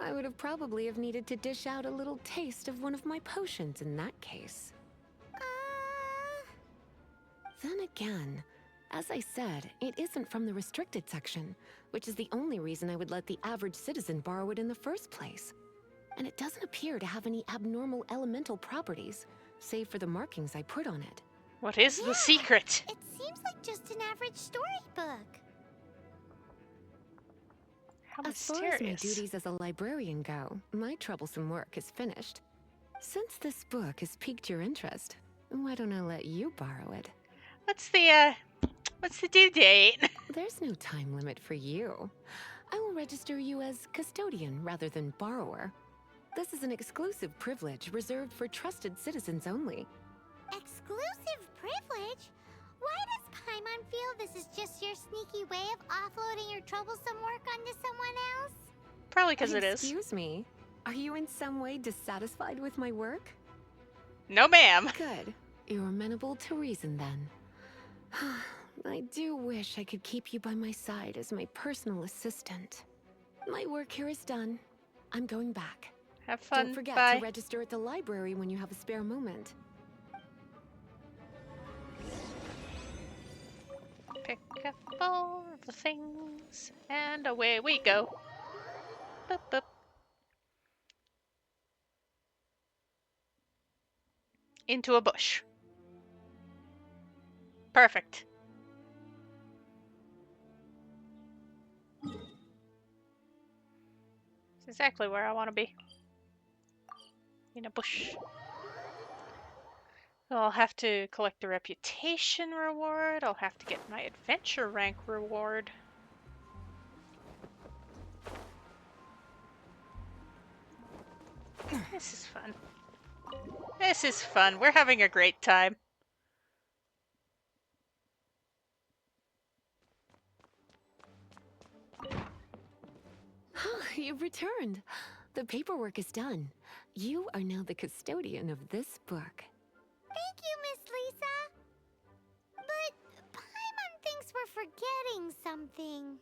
Speaker 15: I would have probably have needed to dish out a little taste of one of my potions in that case. Then again, as I said, it isn't from the restricted section, which is the only reason I would let the average citizen borrow it in the first place. And it doesn't appear to have any abnormal elemental properties, save for the markings I put on it.
Speaker 1: What is the secret?
Speaker 3: It seems like just an average storybook.
Speaker 1: How
Speaker 15: As far as my
Speaker 1: mysterious.
Speaker 15: duties as a librarian go, my troublesome work is finished. Since this book has piqued your interest, why don't I let you borrow it?
Speaker 1: What's the due date?
Speaker 15: There's no time limit for you. I will register you as custodian rather than borrower. This is an exclusive privilege reserved for trusted citizens only.
Speaker 3: Exclusive privilege? Why does Paimon feel this is just your sneaky way of offloading your troublesome work onto someone else?
Speaker 1: Probably because it is.
Speaker 15: Excuse me. Are you in some way dissatisfied with my work?
Speaker 1: No, ma'am.
Speaker 15: Good. You're amenable to reason then. I do wish I could keep you by my side as my personal assistant. My work here is done. I'm going back.
Speaker 1: Have fun.
Speaker 15: Don't forget
Speaker 1: Bye.
Speaker 15: to register at the library when you have a spare moment.
Speaker 1: Pick up all the things, and away we go. Boop, boop. Into a bush. Perfect. It's exactly where I want to be. In a bush. So I'll have to collect the reputation reward. I'll have to get my adventure rank reward. This is fun. This is fun. We're having a great time.
Speaker 15: You've returned. The paperwork is done. You are now the custodian of this book.
Speaker 3: Thank you, Miss Lisa. But Paimon thinks we're forgetting something.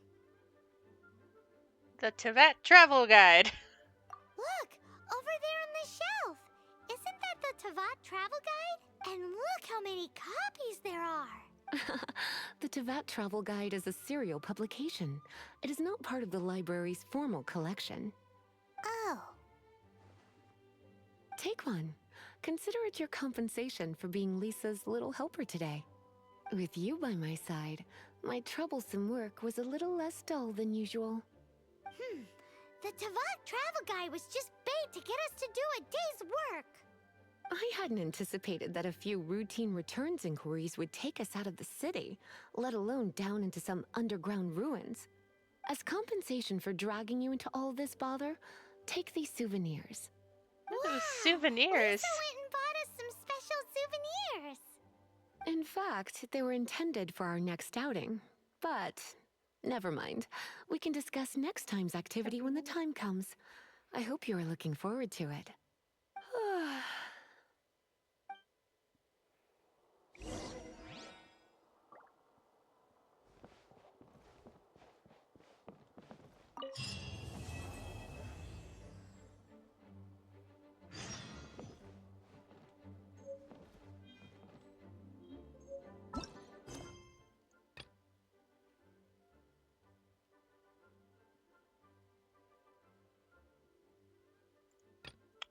Speaker 1: The Tevat Travel Guide.
Speaker 3: Look, over there on the shelf. Isn't that the Tevat Travel Guide? And look how many copies there are.
Speaker 15: The Tevat Travel Guide is a serial publication. It is not part of the library's formal collection.
Speaker 3: Oh.
Speaker 15: Take one. Consider it your compensation for being Lisa's little helper today. With you by my side, my troublesome work was a little less dull than usual.
Speaker 3: The Tevat Travel Guide was just bait to get us to do a day's work.
Speaker 15: I hadn't anticipated that a few routine returns inquiries would take us out of the city, let alone down into some underground ruins. As compensation for dragging you into all this bother, take these souvenirs.
Speaker 1: Wow, souvenirs.
Speaker 3: Lisa went and bought us some special souvenirs.
Speaker 15: In fact, they were intended for our next outing. But, never mind. We can discuss next time's activity when the time comes. I hope you are looking forward to it.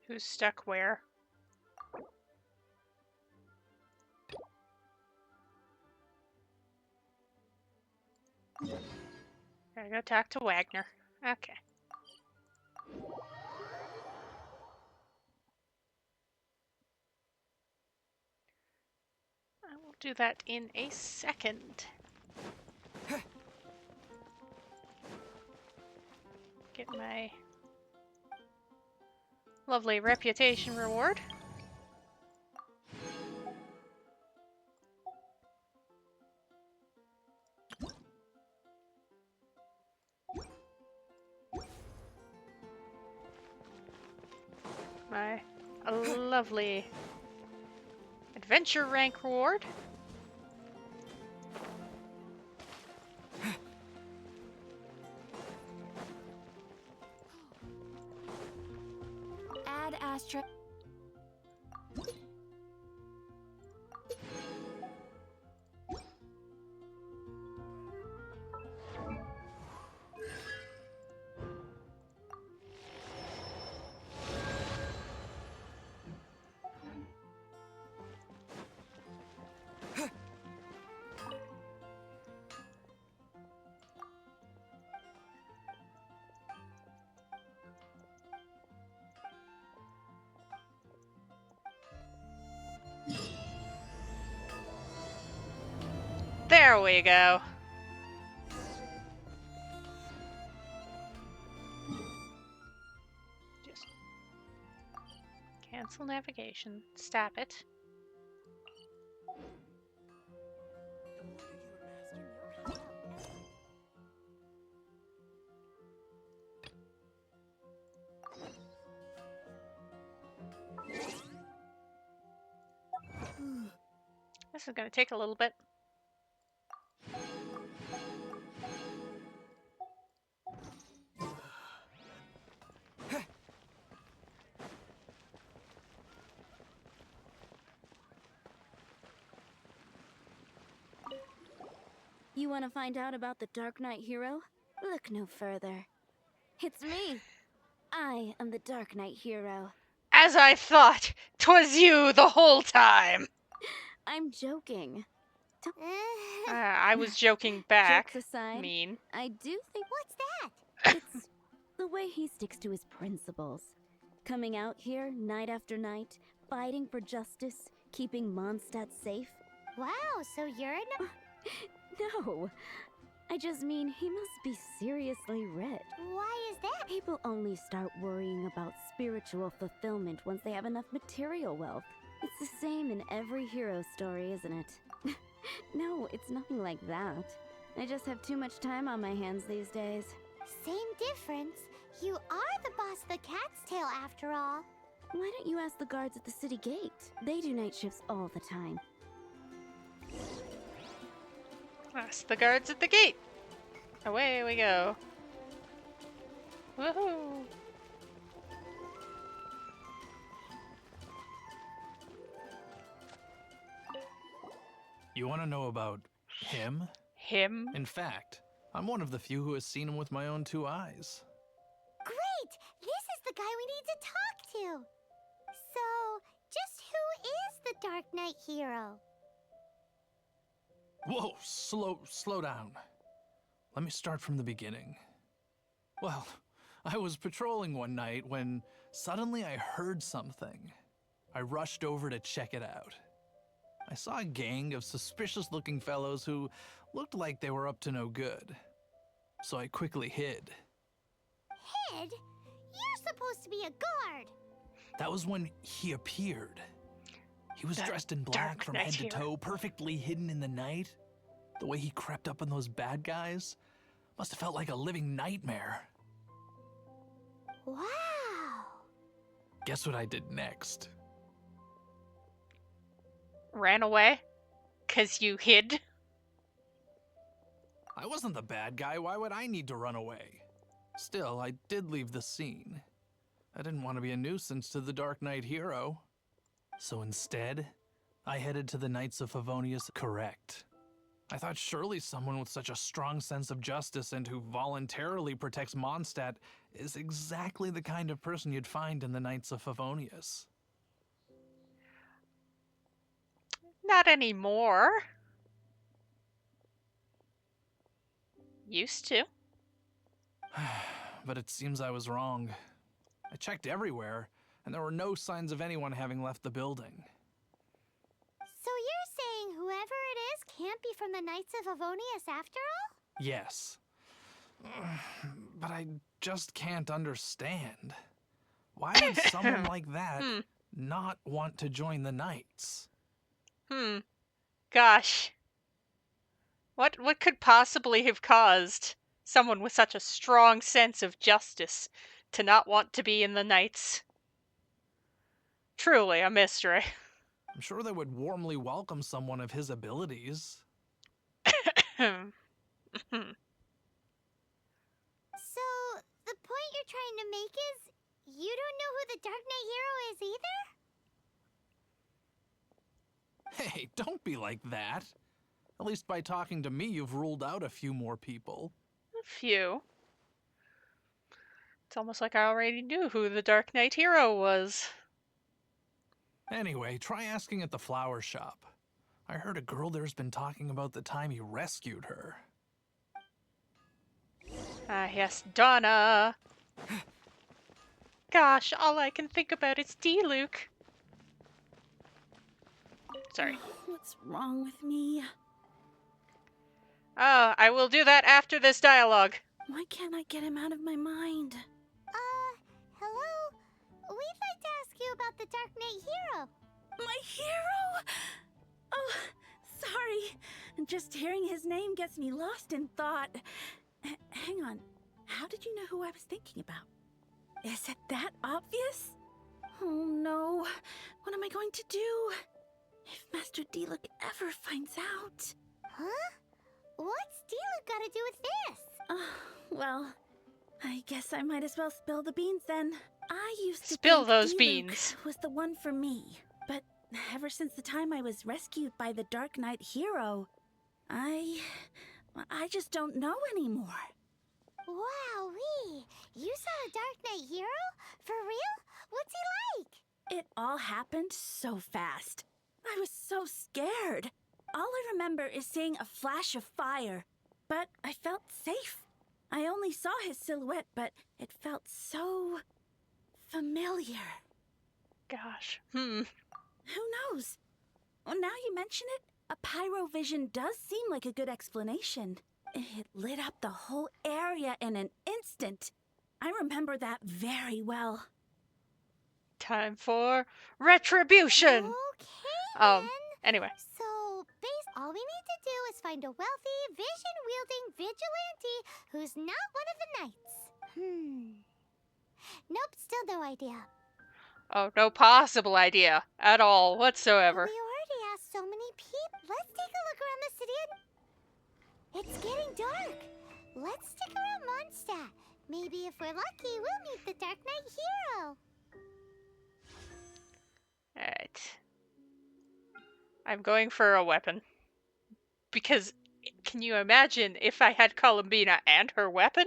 Speaker 1: Who's stuck where? Gotta go talk to Wagner. Okay. I will do that in a second. Get my lovely reputation reward. My lovely adventure rank reward.
Speaker 12: Add asterisk.
Speaker 1: There we go. Just cancel navigation. Stop it. This is going to take a little bit.
Speaker 17: You want to find out about the Dark Knight hero? Look no further. It's me. I am the Dark Knight hero.
Speaker 1: As I thought, 'twas you the whole time.
Speaker 17: I'm joking.
Speaker 1: I was joking back.
Speaker 17: Jokes aside,
Speaker 1: Mean.
Speaker 17: I do think... What's that? It's the way he sticks to his principles. Coming out here night after night, fighting for justice, keeping Mondstadt safe.
Speaker 3: Wow, so you're
Speaker 17: No, I just mean he must be seriously rich.
Speaker 3: Why is that?
Speaker 17: People only start worrying about spiritual fulfillment once they have enough material wealth. It's the same in every hero story, isn't it? No, it's nothing like that. I just have too much time on my hands these days.
Speaker 3: Same difference. You are the boss of the Cat's Tail after all.
Speaker 17: Why don't you ask the guards at the city gate? They do night shifts all the time.
Speaker 1: Ask the guards at the gate. Away we go. Woohoo!
Speaker 18: You want to know about him?
Speaker 1: Him?
Speaker 18: In fact, I'm one of the few who has seen him with my own 2 eyes.
Speaker 3: Great! This is the guy we need to talk to. So, just who is the Dark Knight hero?
Speaker 18: Whoa, slow down. Let me start from the beginning. Well, I was patrolling one night when suddenly I heard something. I rushed over to check it out. I saw a gang of suspicious-looking fellows who looked like they were up to no good. So I quickly hid.
Speaker 3: Hid? You're supposed to be a guard.
Speaker 18: That was when he appeared. He was dressed in black from head to toe, perfectly hidden in the night. The way he crept up on those bad guys must have felt like a living nightmare.
Speaker 3: Wow.
Speaker 18: Guess what I did next?
Speaker 1: Ran away? 'Cause you hid?
Speaker 18: I wasn't the bad guy. Why would I need to run away? Still, I did leave the scene. I didn't want to be a nuisance to the Dark Knight hero. So instead, I headed to the Knights of Favonius Correct. I thought surely someone with such a strong sense of justice and who voluntarily protects Mondstadt is exactly the kind of person you'd find in the Knights of Favonius.
Speaker 1: Not anymore. Used to.
Speaker 18: But it seems I was wrong. I checked everywhere, and there were no signs of anyone having left the building.
Speaker 3: So you're saying whoever it is can't be from the Knights of Favonius after all?
Speaker 18: Yes. But I just can't understand. Why would someone like that not want to join the Knights?
Speaker 1: Gosh. What could possibly have caused someone with such a strong sense of justice to not want to be in the Knights? Truly a mystery.
Speaker 18: I'm sure they would warmly welcome someone of his abilities.
Speaker 3: So, the point you're trying to make is you don't know who the Dark Knight hero is either?
Speaker 18: Hey, don't be like that. At least by talking to me, you've ruled out a few more people.
Speaker 1: A few. It's almost like I already knew who the Dark Knight hero was.
Speaker 18: Anyway, try asking at the flower shop. I heard a girl there's been talking about the time you rescued her.
Speaker 1: Ah, yes, Donna. Gosh, all I can think about is D-Luke. Sorry.
Speaker 16: What's wrong with me?
Speaker 1: I will do that after this dialogue.
Speaker 16: Why can't I get him out of my mind?
Speaker 3: Hello? We'd like to ask you about the Dark Knight Hero.
Speaker 16: My hero? Oh, sorry. Just hearing his name gets me lost in thought. Hang on. How did you know who I was thinking about? Is it that obvious? Oh no. What am I going to do? If Master Diluc ever finds out.
Speaker 3: Huh? What's Diluc got to do with this?
Speaker 16: Well, I guess I might as well spill the beans then. I used to
Speaker 1: Spill
Speaker 16: think
Speaker 1: those
Speaker 16: Diluc
Speaker 1: beans.
Speaker 16: was the one for me, but ever since the time I was rescued by the Dark Knight Hero, I just don't know anymore.
Speaker 3: Wowee! You saw the Dark Knight Hero? For real? What's he like?
Speaker 16: It all happened so fast. I was so scared. All I remember is seeing a flash of fire, but I felt safe. I only saw his silhouette, but it felt so familiar.
Speaker 1: Gosh.
Speaker 16: Who knows? Well, now you mention it, a pyrovision does seem like a good explanation. It lit up the whole area in an instant. I remember that very well.
Speaker 1: Time for retribution.
Speaker 3: Okay,
Speaker 1: Anyway.
Speaker 3: So, all we need to do is find a wealthy, vision-wielding vigilante who's not one of the knights. Nope, still no idea.
Speaker 1: Oh, no possible idea at all whatsoever.
Speaker 3: We already asked so many people. Let's take a look around the city and... It's getting dark. Let's stick around Mondstadt. Maybe if we're lucky, we'll meet the Dark Knight Hero.
Speaker 1: Alright. I'm going for a weapon. Because, can you imagine if I had Columbina and her weapon?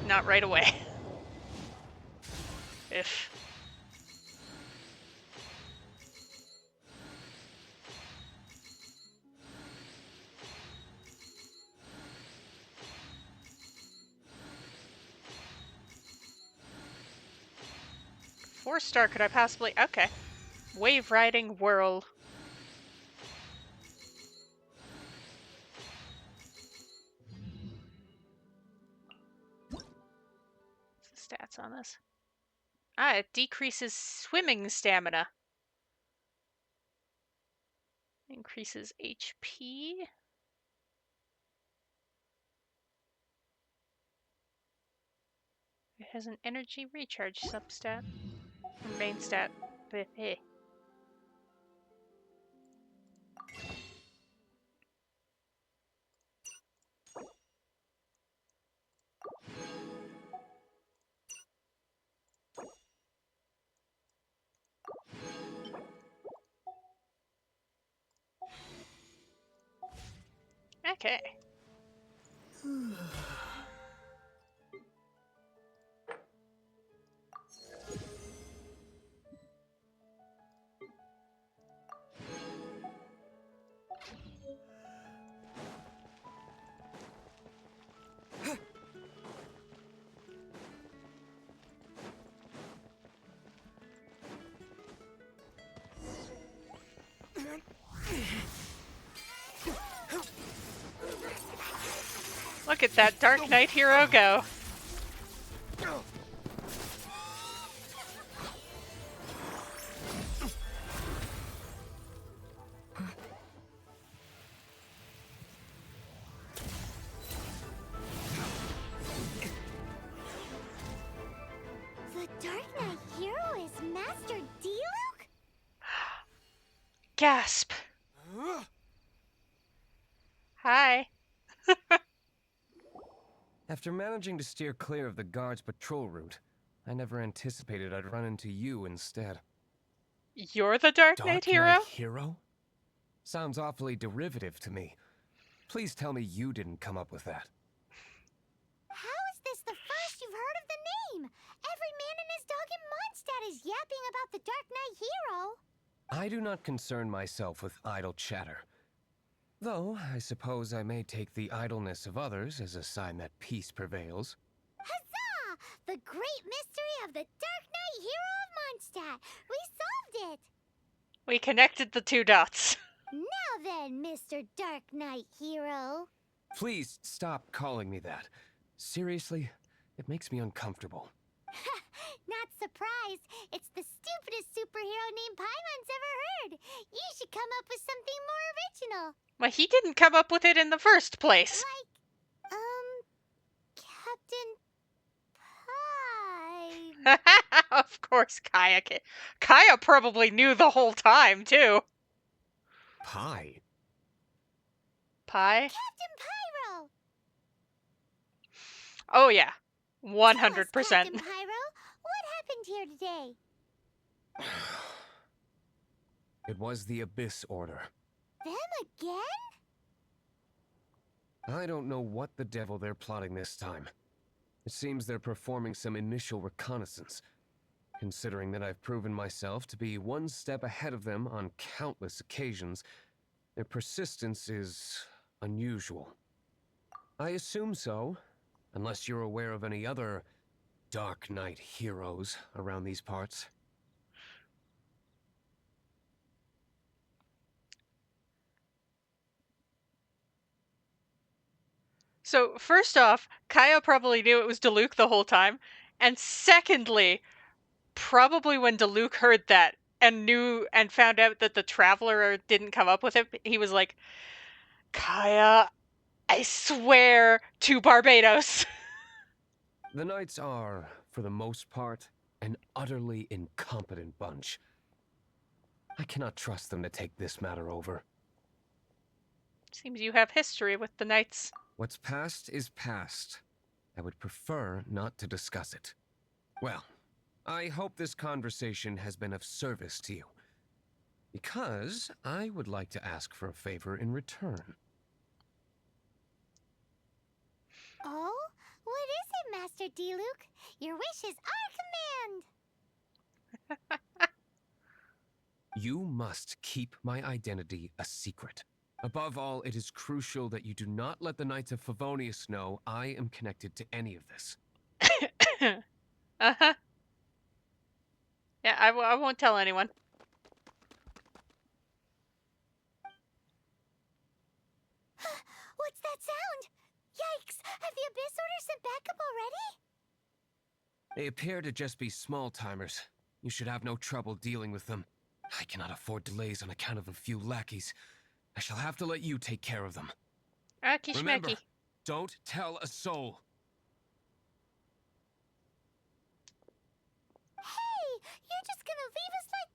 Speaker 1: Not right away. If. Four-star could I possibly... Okay. Wave riding whirl. What's the stats on this? Ah, it decreases swimming stamina. Increases HP. It has an energy recharge substat. Or main stat. Bleh. Okay. Look at that Dark Knight hero go.
Speaker 3: The Dark Knight Hero is Master Diluc?
Speaker 1: Gasp. Hi.
Speaker 19: After managing to steer clear of the guard's patrol route, I never anticipated I'd run into you instead.
Speaker 1: You're the Dark Knight hero?
Speaker 19: Hero? Sounds awfully derivative to me. Please tell me you didn't come up with that.
Speaker 3: How is this the first you've heard of the name? Every man and his dog in Mondstadt is yapping about the Dark Knight Hero.
Speaker 19: I do not concern myself with idle chatter. Though, I suppose I may take the idleness of others as a sign that peace prevails.
Speaker 3: Huzzah! The great mystery of the Dark Knight Hero of Mondstadt. We solved it.
Speaker 1: We connected the two dots.
Speaker 3: Now then, Mr. Dark Knight Hero.
Speaker 19: Please stop calling me that. Seriously, it makes me uncomfortable.
Speaker 3: Not surprised. It's the stupidest superhero name Paimon's ever heard. You should come up with something more original.
Speaker 1: Well, he didn't come up with it in the first place.
Speaker 3: Captain Pie.
Speaker 1: Of course, Kaya. Kaya probably knew the whole time, too.
Speaker 19: Pie?
Speaker 1: Pie?
Speaker 3: Captain Pyro.
Speaker 1: Oh, yeah. 100%.
Speaker 3: Captain Pyro, what happened here today?
Speaker 19: It was the Abyss Order.
Speaker 3: Them again?
Speaker 19: I don't know what the devil they're plotting this time. It seems they're performing some initial reconnaissance. Considering that I've proven myself to be one step ahead of them on countless occasions, their persistence is unusual. I assume so, unless you're aware of any other Dark Knight heroes around these parts.
Speaker 1: So, first off, Kaya probably knew it was Diluc the whole time. And secondly, probably when Diluc heard that and knew and found out that the Traveler didn't come up with it, he was like, Kaya, I swear to Barbados.
Speaker 19: The Knights are, for the most part, an utterly incompetent bunch. I cannot trust them to take this matter over.
Speaker 1: Seems you have history with the Knights.
Speaker 19: What's past is past. I would prefer not to discuss it. Well, I hope this conversation has been of service to you. Because I would like to ask for a favor in return.
Speaker 3: Oh? What is it, Master Diluc? Your wish is our command!
Speaker 19: You must keep my identity a secret. Above all, it is crucial that you do not let the Knights of Favonius know I am connected to any of this.
Speaker 1: Uh-huh. Yeah, I won't tell anyone.
Speaker 3: What's that sound? Yikes! Have the Abyss Order sent backup already?
Speaker 19: They appear to just be small-timers. You should have no trouble dealing with them. I cannot afford delays on account of a few lackeys. I shall have to let you take care of them. Remember, don't tell a soul.
Speaker 3: Hey! You're just gonna leave us like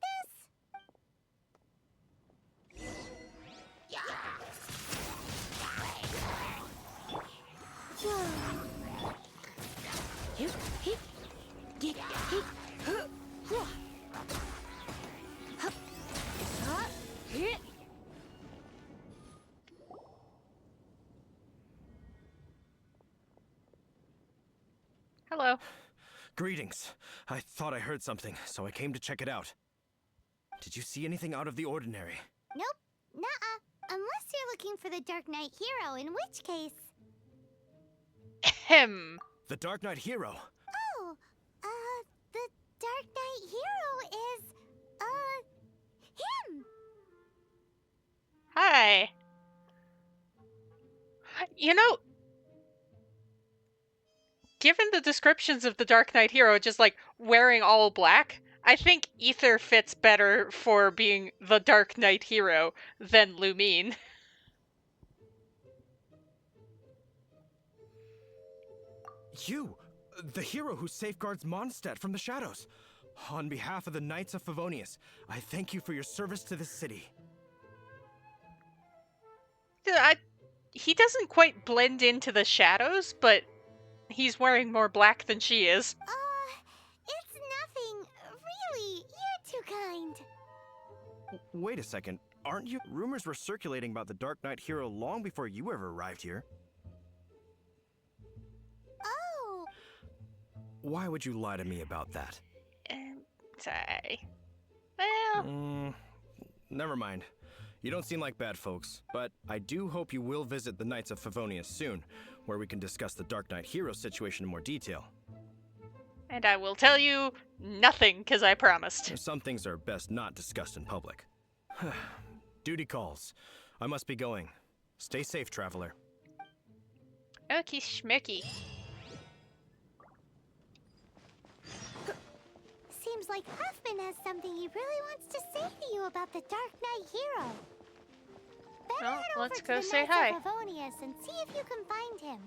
Speaker 1: Hello.
Speaker 20: Greetings. I thought I heard something, so I came to check it out. Did you see anything out of the ordinary?
Speaker 3: Nope. Nuh-uh. Unless you're looking for the Dark Knight Hero, in which case...
Speaker 1: Ahem.
Speaker 20: The Dark Knight Hero?
Speaker 3: Oh, the Dark Knight Hero is, him!
Speaker 1: Hi. You know, given the descriptions of the Dark Knight Hero, just like wearing all black, I think Ether fits better for being the Dark Knight Hero than Lumine.
Speaker 20: You! The hero who safeguards Mondstadt from the shadows. On behalf of the Knights of Favonius, I thank you for your service to this city.
Speaker 1: He doesn't quite blend into the shadows, but he's wearing more black than she is.
Speaker 3: It's nothing. Really, you're too kind.
Speaker 20: Wait a second. Aren't you? Rumors were circulating about the Dark Knight Hero long before you ever arrived here.
Speaker 3: Oh.
Speaker 20: Why would you lie to me about that?
Speaker 1: Sorry. Well...
Speaker 20: Never mind. You don't seem like bad folks, but I do hope you will visit the Knights of Favonius soon, where we can discuss the Dark Knight Hero situation in more detail.
Speaker 1: And I will tell you nothing, because I promised.
Speaker 20: Some things are best not discussed in public. Duty calls. I must be going. Stay safe, traveler.
Speaker 1: Okie schmicky.
Speaker 3: Seems like Huffman has something he really wants to say to you about the Dark Knight Hero. Better
Speaker 1: Well,
Speaker 3: head
Speaker 1: let's
Speaker 3: over
Speaker 1: go
Speaker 3: to the
Speaker 1: say
Speaker 3: Knights
Speaker 1: hi.
Speaker 3: of Favonius and see if you can find him.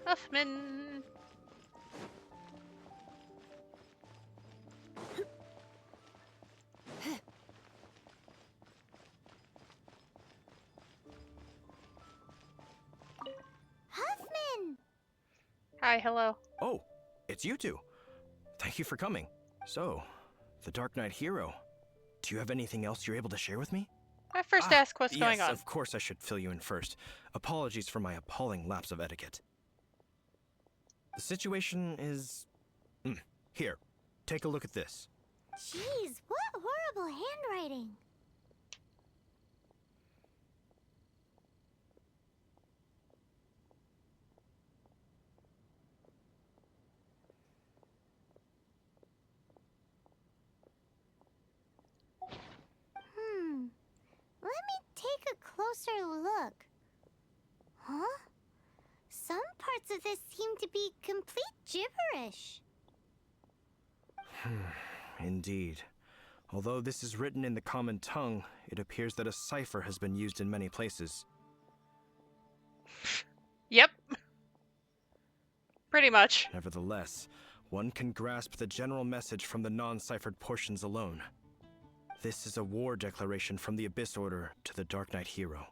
Speaker 1: Huffman.
Speaker 3: Huffman!
Speaker 1: Hi, hello.
Speaker 20: Oh, it's you two. Thank you for coming. So, the Dark Knight Hero. Do you have anything else you're able to share with me?
Speaker 1: I first ask what's going
Speaker 20: Yes,
Speaker 1: on.
Speaker 20: of course I should fill you in first. Apologies for my appalling lapse of etiquette. The situation is... Here, take a look at this.
Speaker 3: Jeez, what horrible handwriting. Let me take a closer look. Huh? Some parts of this seem to be complete gibberish.
Speaker 20: Indeed. Although this is written in the common tongue, it appears that a cipher has been used in many places.
Speaker 1: Yep. Pretty much.
Speaker 20: Nevertheless, one can grasp the general message from the non-ciphered portions alone. This is a war declaration from the Abyss Order to the Dark Knight Hero.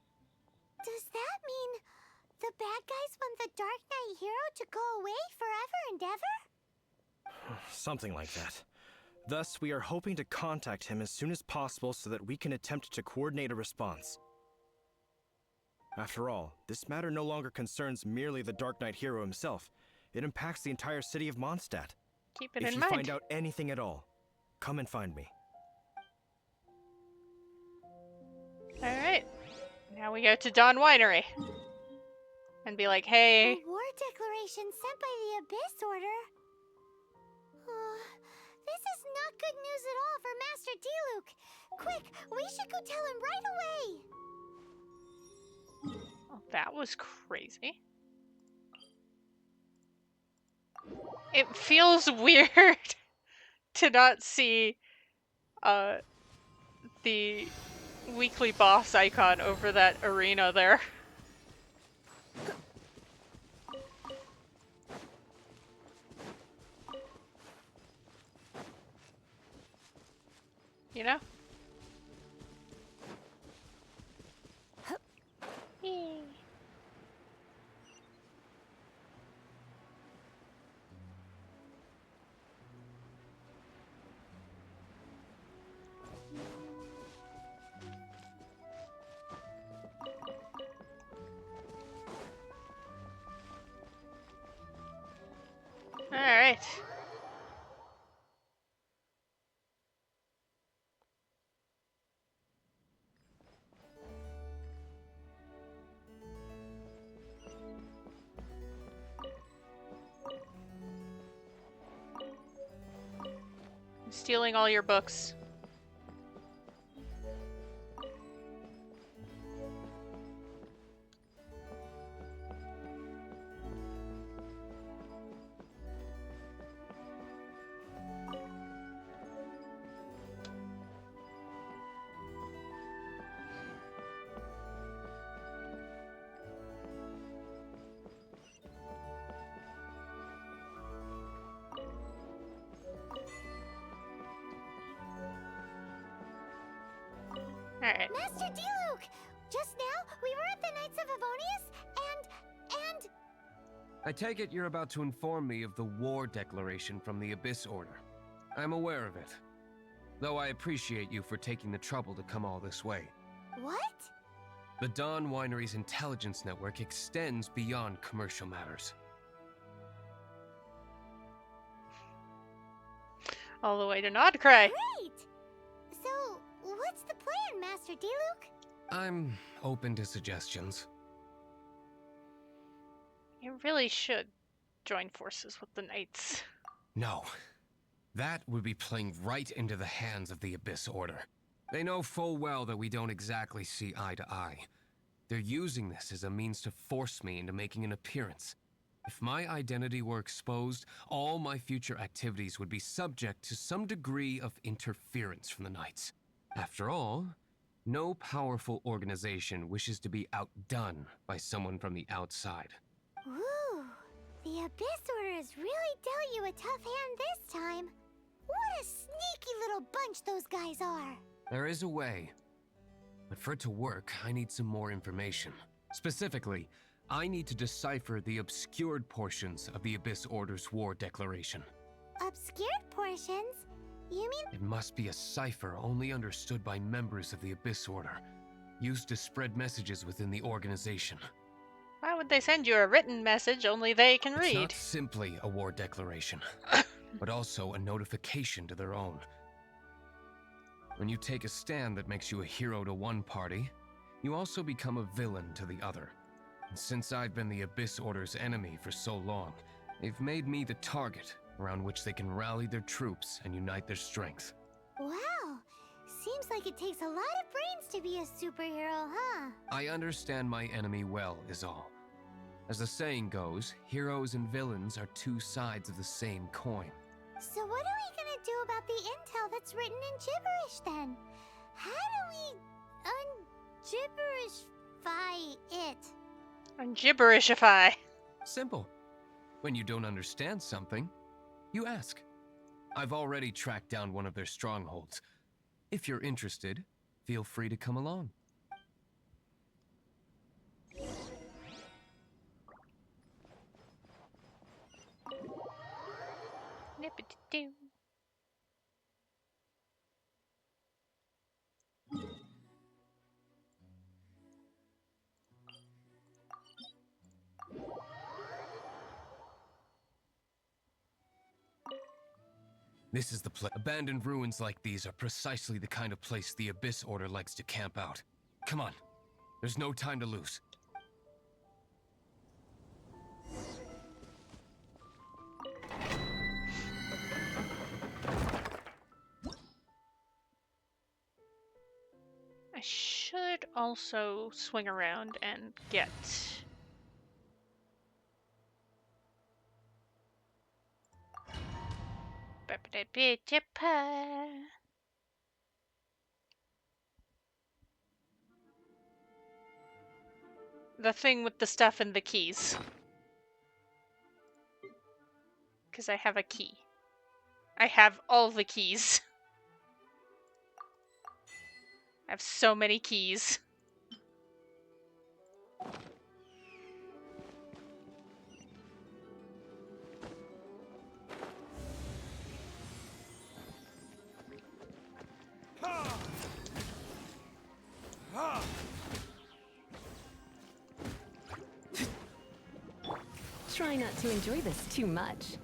Speaker 3: Does that mean the bad guys want the Dark Knight Hero to go away forever and ever?
Speaker 20: Something like that. Thus, we are hoping to contact him as soon as possible so that we can attempt to coordinate a response. After all, this matter no longer concerns merely the Dark Knight Hero himself. It impacts the entire city of Mondstadt.
Speaker 1: Keep it
Speaker 20: If
Speaker 1: in
Speaker 20: you
Speaker 1: mind.
Speaker 20: find out anything at all, come and find me.
Speaker 1: Alright. Now we go to Dawn Winery. And be like, hey.
Speaker 3: A war declaration sent by the Abyss Order? This is not good news at all for Master Diluc. Quick, we should go tell him right away.
Speaker 1: Oh, that was crazy. It feels weird to not see the weekly boss icon over that arena there. You know? Alright. I'm stealing all your books. Alright.
Speaker 3: Master Diluc! Just now, we were at the Knights of Favonius, and...
Speaker 19: I take it you're about to inform me of the war declaration from the Abyss Order. I'm aware of it. Though I appreciate you for taking the trouble to come all this way.
Speaker 3: What?
Speaker 19: The Dawn Winery's intelligence network extends beyond commercial matters.
Speaker 1: All the way to Nodcray.
Speaker 3: Great! So, what's the plan, Master Diluc?
Speaker 19: I'm open to suggestions.
Speaker 1: You really should join forces with the Knights.
Speaker 19: No. That would be playing right into the hands of the Abyss Order. They know full well that we don't exactly see eye to eye. They're using this as a means to force me into making an appearance. If my identity were exposed, all my future activities would be subject to some degree of interference from the Knights. After all, no powerful organization wishes to be outdone by someone from the outside.
Speaker 3: Ooh, the Abyss Order has really dealt you a tough hand this time. What a sneaky little bunch those guys are.
Speaker 19: There is a way. But for it to work, I need some more information. Specifically, I need to decipher the obscured portions of the Abyss Order's war declaration.
Speaker 3: Obscured portions? You mean?
Speaker 19: It must be a cipher only understood by members of the Abyss Order, used to spread messages within the organization.
Speaker 1: Why would they send you a written message only they can read?
Speaker 19: It's not simply a war declaration, but also a notification to their own. When you take a stand that makes you a hero to one party, you also become a villain to the other. And since I've been the Abyss Order's enemy for so long, they've made me the target around which they can rally their troops and unite their strength.
Speaker 3: Wow, seems like it takes a lot of brains to be a superhero, huh?
Speaker 19: I understand my enemy well, is all. As the saying goes, heroes and villains are two sides of the same coin.
Speaker 3: So what are we gonna do about the intel that's written in gibberish then? How do we un-gibberishify it?
Speaker 1: Un-gibberishify.
Speaker 19: Simple. When you don't understand something, you ask. I've already tracked down one of their strongholds. If you're interested, feel free to come along.
Speaker 1: Nippity-doo.
Speaker 19: This is the place. Abandoned ruins like these are precisely the kind of place the Abyss Order likes to camp out. Come on. There's no time to lose.
Speaker 1: I should also swing around and get... the thing with the stuff and the keys. Because I have a key. I have all the keys. I have so many keys.
Speaker 15: Try not to enjoy this too much.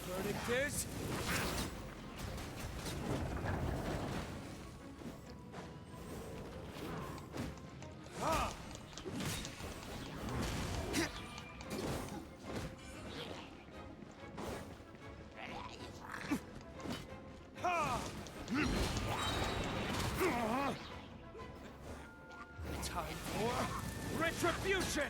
Speaker 10: Verdict is... Time for retribution!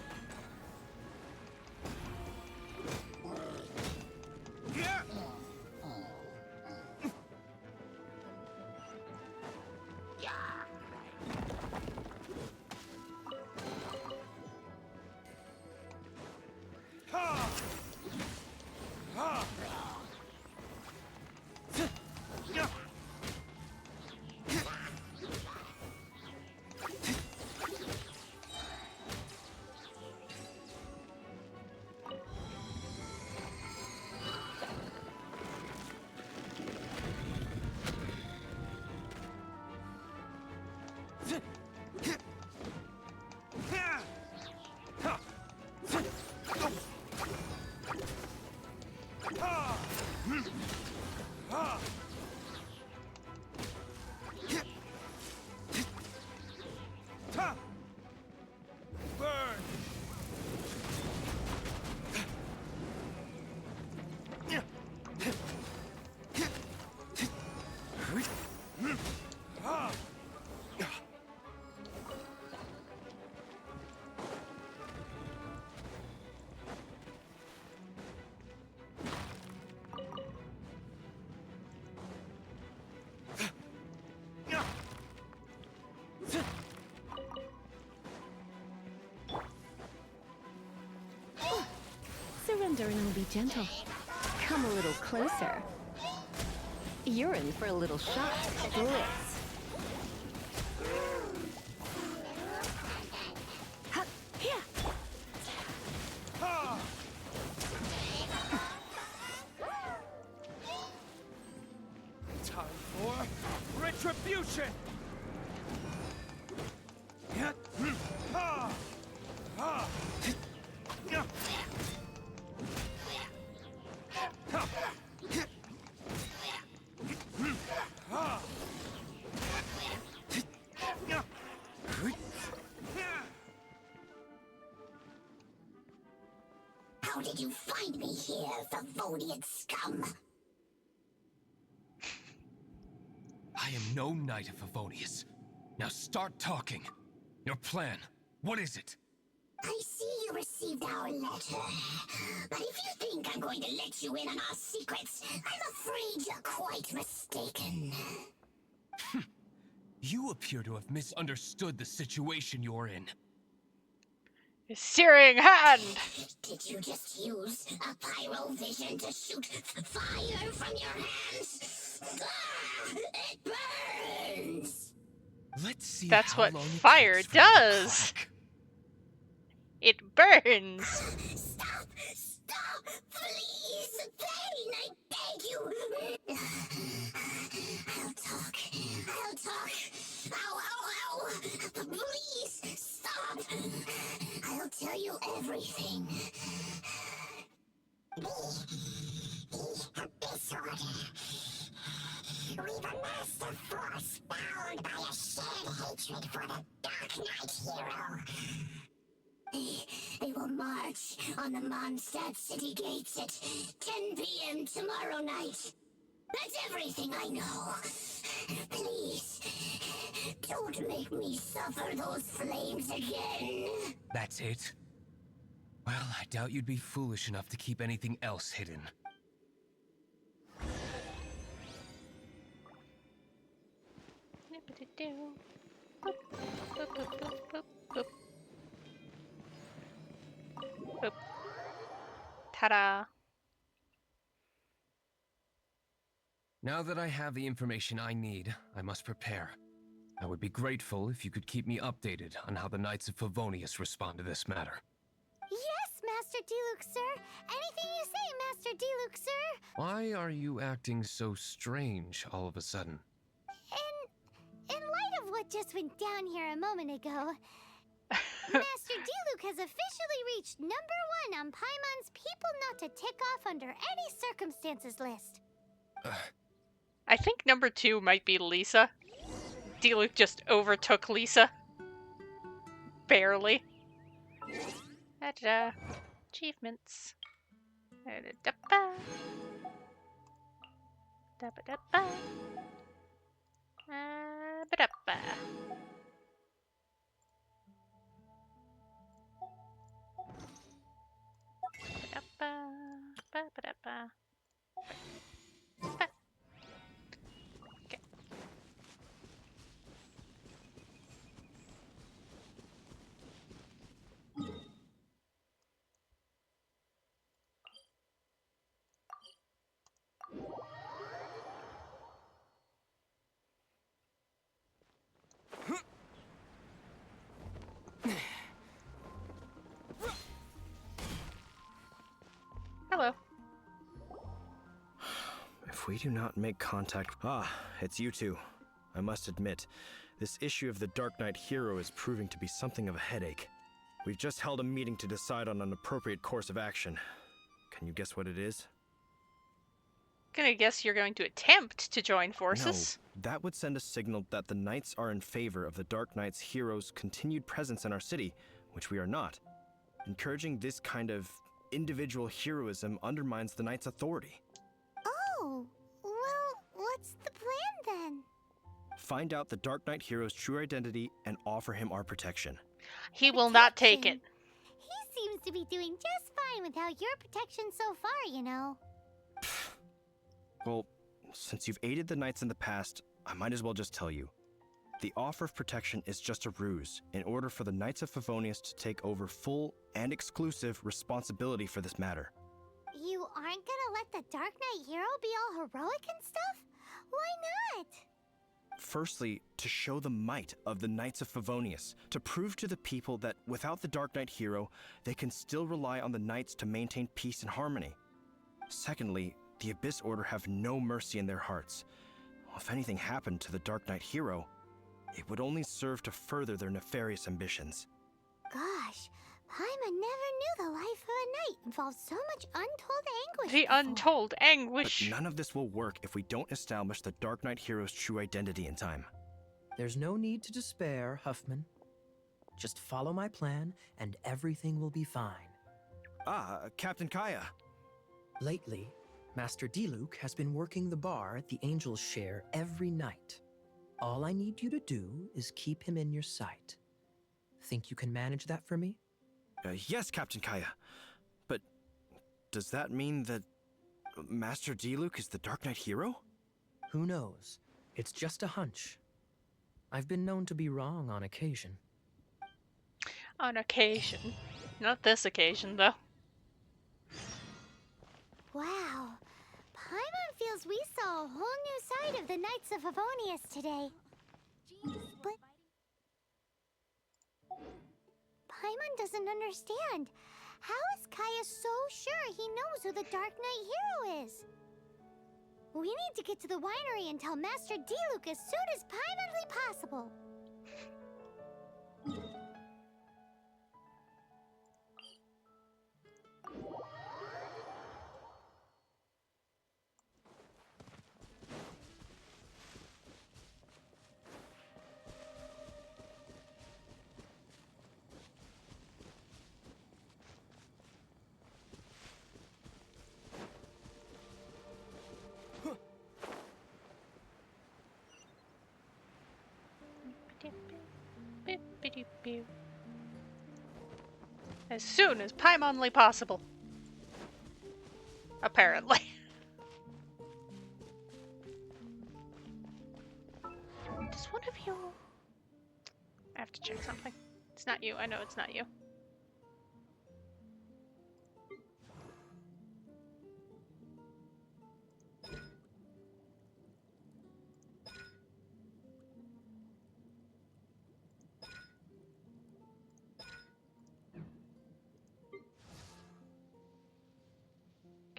Speaker 15: Mandarin will be gentle. Come a little closer. You're in for a little shock. Blitz. Huh, here.
Speaker 10: Time for retribution!
Speaker 3: How did you find me here, Favonian scum?
Speaker 19: I am no knight of Favonius. Now start talking. Your plan, what is it?
Speaker 3: I see you received our letter. But if you think I'm going to let you in on our secrets, I'm afraid you're quite mistaken.
Speaker 19: You appear to have misunderstood the situation you're in.
Speaker 1: Searing hand!
Speaker 3: Did you just use a pyrovision to shoot fire from your hands? Ah, it burns!
Speaker 19: Let's see
Speaker 1: That's
Speaker 19: how
Speaker 1: what
Speaker 19: long it
Speaker 1: fire
Speaker 19: takes for you to
Speaker 1: does.
Speaker 19: crack.
Speaker 1: It burns.
Speaker 3: Stop! Stop! Please! Pain, I beg you! I'll talk. I'll talk. Ow, ow, ow! Please, stop! I'll tell you everything. The Abyss Order. We've amassed a force bound by a shared hatred for the Dark Knight hero. They will march on the Mondstadt city gates at 10 p.m. tomorrow night. That's everything I know. Please, don't make me suffer those flames again.
Speaker 19: That's it? Well, I doubt you'd be foolish enough to keep anything else hidden.
Speaker 1: Ta-da.
Speaker 19: Now that I have the information I need, I must prepare. I would be grateful if you could keep me updated on how the Knights of Favonius respond to this matter.
Speaker 3: Yes, Master Diluc, sir. Anything you say, Master Diluc, sir.
Speaker 19: Why are you acting so strange all of a sudden?
Speaker 3: In light of what just went down here a moment ago, Master Diluc has officially reached #1 on Paimon's people not to tick off under any circumstances list.
Speaker 1: I think #2 might be Lisa. Diluc just overtook Lisa. Barely. Ta-da. Achievements. Da-ba-da-ba. Da-ba-da-ba. Ba-da-ba. Ba-da-ba. Ba-ba-da-ba. Ba. Okay. Hello.
Speaker 20: If we do not make contact... Ah, it's you two. I must admit, this issue of the Dark Knight hero is proving to be something of a headache. We've just held a meeting to decide on an appropriate course of action. Can you guess what it is?
Speaker 1: Gonna guess you're going to attempt to join forces.
Speaker 20: No, that would send a signal that the Knights are in favor of the Dark Knight's hero's continued presence in our city, which we are not. Encouraging this kind of individual heroism undermines the Knight's authority.
Speaker 3: Oh, well, what's the plan then?
Speaker 20: Find out the Dark Knight hero's true identity and offer him our protection.
Speaker 1: He will not take it.
Speaker 3: He seems to be doing just fine without your protection so far, you know.
Speaker 20: Well, since you've aided the Knights in the past, I might as well just tell you. The offer of protection is just a ruse in order for the Knights of Favonius to take over full and exclusive responsibility for this matter.
Speaker 3: aren't gonna let the Dark Knight hero be all heroic and stuff? Why not?
Speaker 20: Firstly, to show the might of the Knights of Favonius, to prove to the people that without the Dark Knight hero, they can still rely on the Knights to maintain peace and harmony. Secondly, the Abyss Order have no mercy in their hearts. If anything happened to the Dark Knight hero, it would only serve to further their nefarious ambitions.
Speaker 3: Gosh, Paimon never knew the life of a knight involved so much untold anguish.
Speaker 1: The
Speaker 3: before.
Speaker 1: untold anguish.
Speaker 20: But none of this will work if we don't establish the Dark Knight hero's true identity in time.
Speaker 21: There's no need to despair, Huffman. Just follow my plan, and everything will be fine.
Speaker 20: Captain Kaya.
Speaker 21: Lately, Master Diluc has been working the bar at the Angel's Share every night. All I need you to do is keep him in your sight. Think you can manage that for me?
Speaker 20: Yes, Captain Kaya. But does that mean that Master Diluc is the Dark Knight hero?
Speaker 21: Who knows? It's just a hunch. I've been known to be wrong on occasion.
Speaker 1: On occasion. Not this occasion, though.
Speaker 3: Wow. Paimon feels we saw a whole new side of the Knights of Favonius today. But Paimon doesn't understand. How is Kaya so sure he knows who the Dark Knight hero is? We need to get to the winery and tell Master Diluc as soon as Paimonly possible.
Speaker 1: As soon as Paimonly possible. Apparently. Does one of you... I have to check something. It's not you. I know it's not you.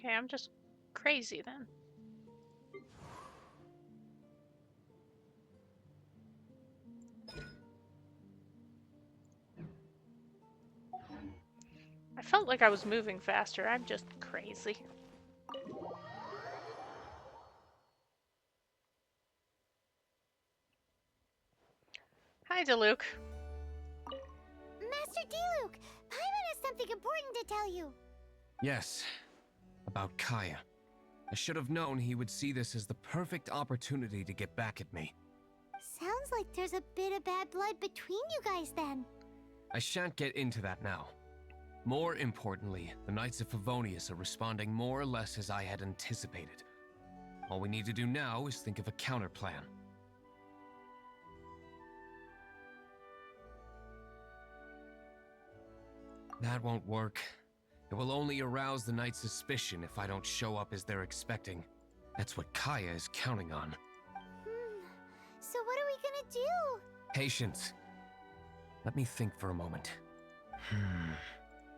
Speaker 1: Okay, I'm just crazy then. I felt like I was moving faster. I'm just crazy. Hi, Diluc.
Speaker 3: Master Diluc, Paimon has something important to tell you.
Speaker 19: Yes, about Kaya. I should have known he would see this as the perfect opportunity to get back at me.
Speaker 3: Sounds like there's a bit of bad blood between you guys then.
Speaker 19: I shan't get into that now. More importantly, the Knights of Favonius are responding more or less as I had anticipated. All we need to do now is think of a counterplan. That won't work. It will only arouse the Knight's suspicion if I don't show up as they're expecting. That's what Kaya is counting on.
Speaker 3: So what are we gonna do?
Speaker 19: Patience. Let me think for a moment.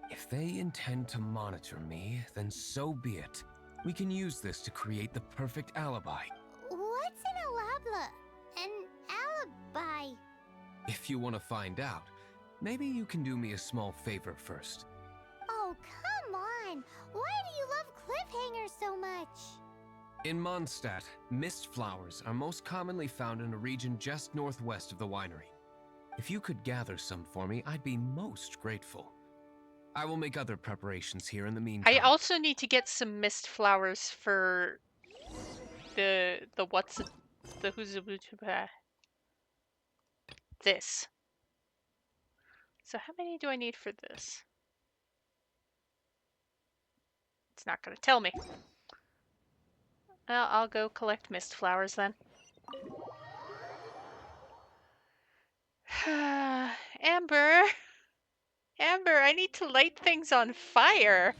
Speaker 19: If they intend to monitor me, then so be it. We can use this to create the perfect alibi.
Speaker 3: What's an alabla? An alibi?
Speaker 19: If you want to find out, maybe you can do me a small favor first.
Speaker 3: Oh, come on! Why do you love cliffhangers so much?
Speaker 19: In Mondstadt, mist flowers are most commonly found in a region just northwest of the winery. If you could gather some for me, I'd be most grateful. I will make other preparations here in the meantime.
Speaker 1: I also need to get some mist flowers for the what's it, the who's this. So how many do I need for this? It's not going to tell me. Well, I'll go collect mist flowers then. Amber! Amber, I need to light things on fire!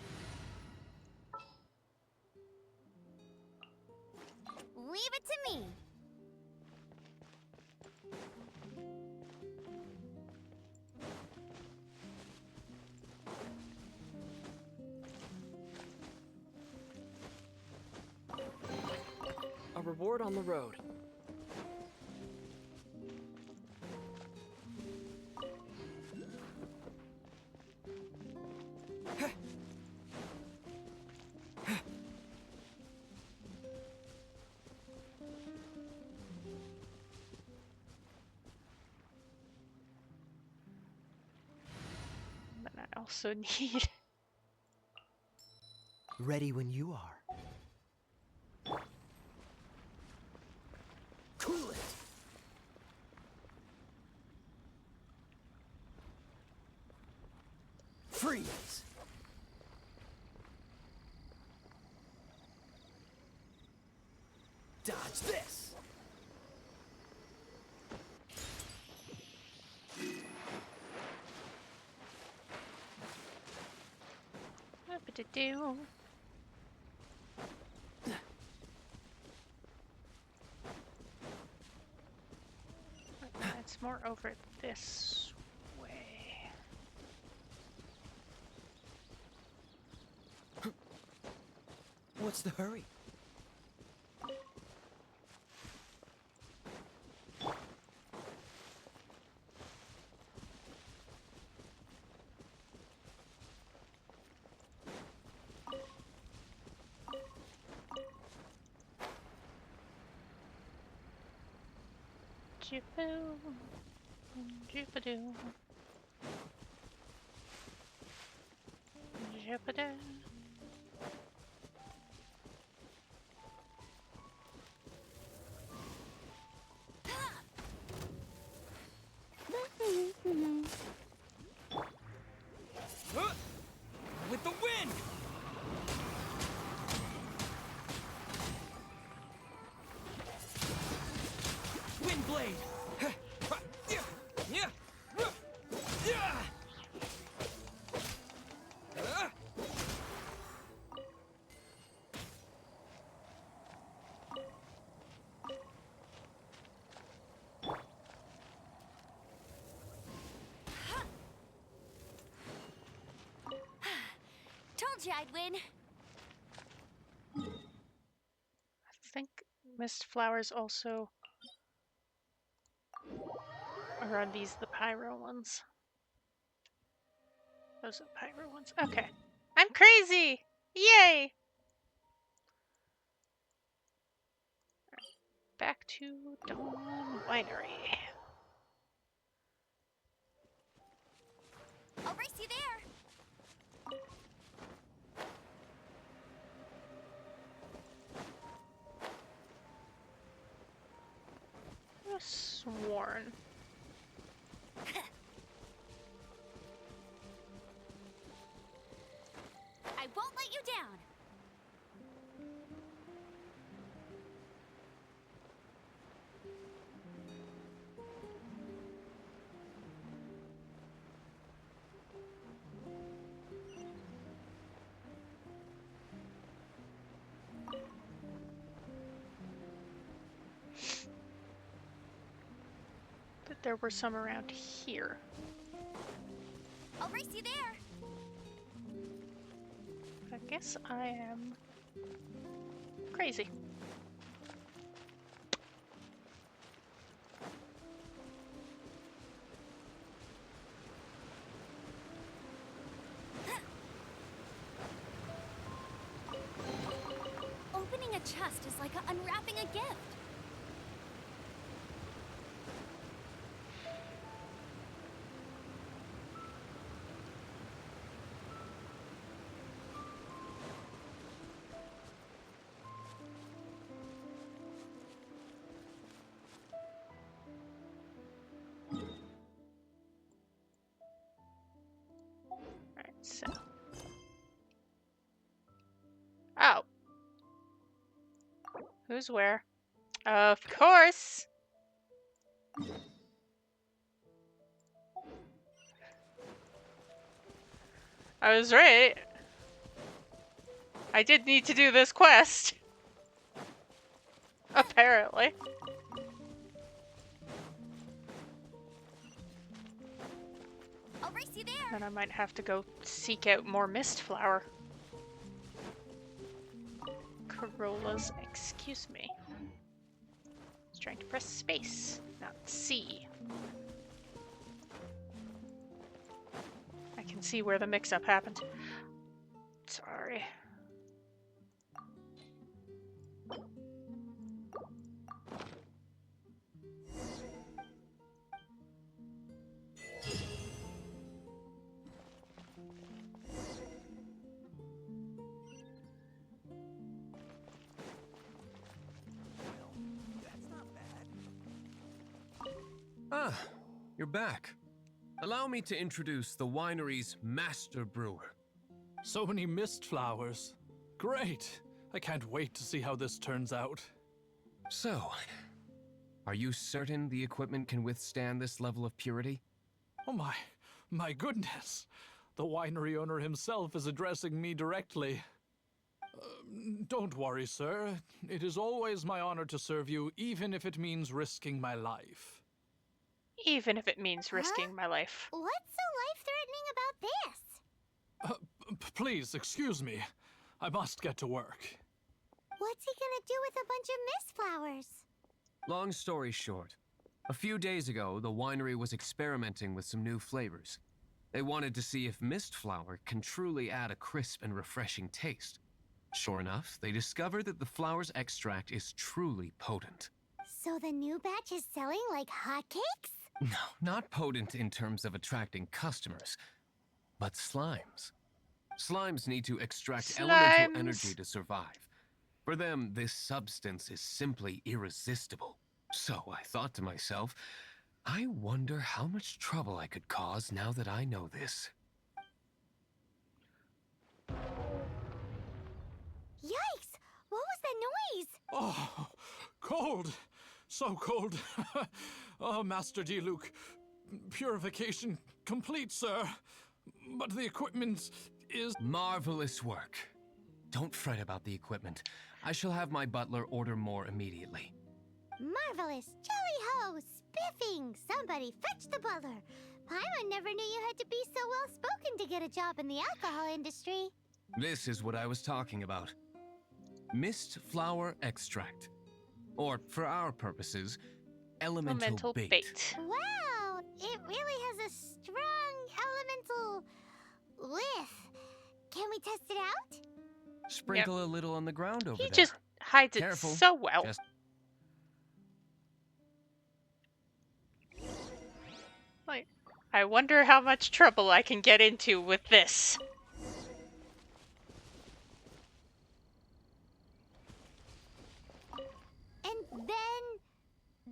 Speaker 4: reward on the road.
Speaker 1: But I also need...
Speaker 21: Ready when you are. Cool it! Freeze! Dodge this!
Speaker 1: What to do? It's more over this way.
Speaker 21: What's the hurry?
Speaker 1: Jipoo, jipadoo, jipadoo.
Speaker 10: With the wind! Wind blade!
Speaker 3: Told you I'd win.
Speaker 1: I think mist flowers also are on these, the pyro ones. Those are the pyro ones. Okay. I'm crazy! Yay! Back to Dawn Winery.
Speaker 3: I'll race you there.
Speaker 1: Sworn.
Speaker 3: I won't let you down.
Speaker 1: But there were some around here.
Speaker 3: I'll race you there.
Speaker 1: I guess I am crazy.
Speaker 3: Opening a chest is like unwrapping a gift.
Speaker 1: Alright, so. Oh. Who's where? Of course! I was right. I did need to do this quest. Apparently.
Speaker 3: I'll race you there.
Speaker 1: Then I might have to go seek out more mist flower. Corollas, excuse me. Press space, not C. I can see where the mix-up happened. Sorry.
Speaker 19: Ah, you're back. Allow me to introduce the winery's master brewer.
Speaker 18: So many mist flowers. Great. I can't wait to see how this turns out.
Speaker 19: So, are you certain the equipment can withstand this level of purity?
Speaker 18: Oh my goodness. The winery owner himself is addressing me directly. Don't worry, sir. It is always my honor to serve you, even if it means risking my life.
Speaker 1: Even if it means risking my life.
Speaker 3: What's so life-threatening about this?
Speaker 18: Please, excuse me. I must get to work.
Speaker 3: What's he gonna do with a bunch of mist flowers?
Speaker 19: Long story short, a few days ago, the winery was experimenting with some new flavors. They wanted to see if mist flower can truly add a crisp and refreshing taste. Sure enough, they discovered that the flower's extract is truly potent.
Speaker 3: So the new batch is selling like hotcakes?
Speaker 19: No, not potent in terms of attracting customers, but slimes. Slimes need to extract elemental energy to survive. For them, this substance is simply irresistible. So I thought to myself, I wonder how much trouble I could cause now that I know this.
Speaker 3: Yikes! What was that noise?
Speaker 18: Oh, cold! So cold. Oh, Master D-Luke. Purification complete, sir. But the equipment is...
Speaker 19: Marvelous work. Don't fret about the equipment. I shall have my butler order more immediately.
Speaker 3: Marvelous! Jolly-ho! Spiffing! Somebody fetch the butler! Paimon never knew you had to be so well-spoken to get a job in the alcohol industry.
Speaker 19: This is what I was talking about. Mist flower extract. Or, for our purposes, elemental bait.
Speaker 3: Wow! It really has a strong elemental whiff. Can we test it out?
Speaker 19: Sprinkle a little on the ground over there.
Speaker 1: He just hides it
Speaker 19: Careful.
Speaker 1: so well. Like, I wonder how much trouble I can get into with this.
Speaker 3: And then...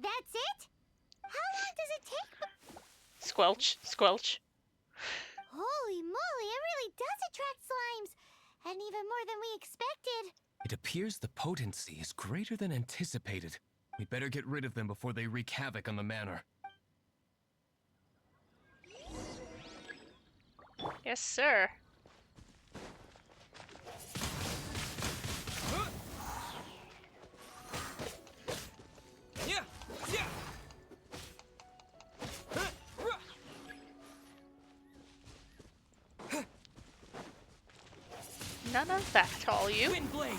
Speaker 3: that's it? How long does it take?
Speaker 1: Squelch, squelch.
Speaker 3: Holy moly, it really does attract slimes! And even more than we expected.
Speaker 19: It appears the potency is greater than anticipated. We'd better get rid of them before they wreak havoc on the manor.
Speaker 1: Yes, sir. None of that, all you.
Speaker 10: Windblade.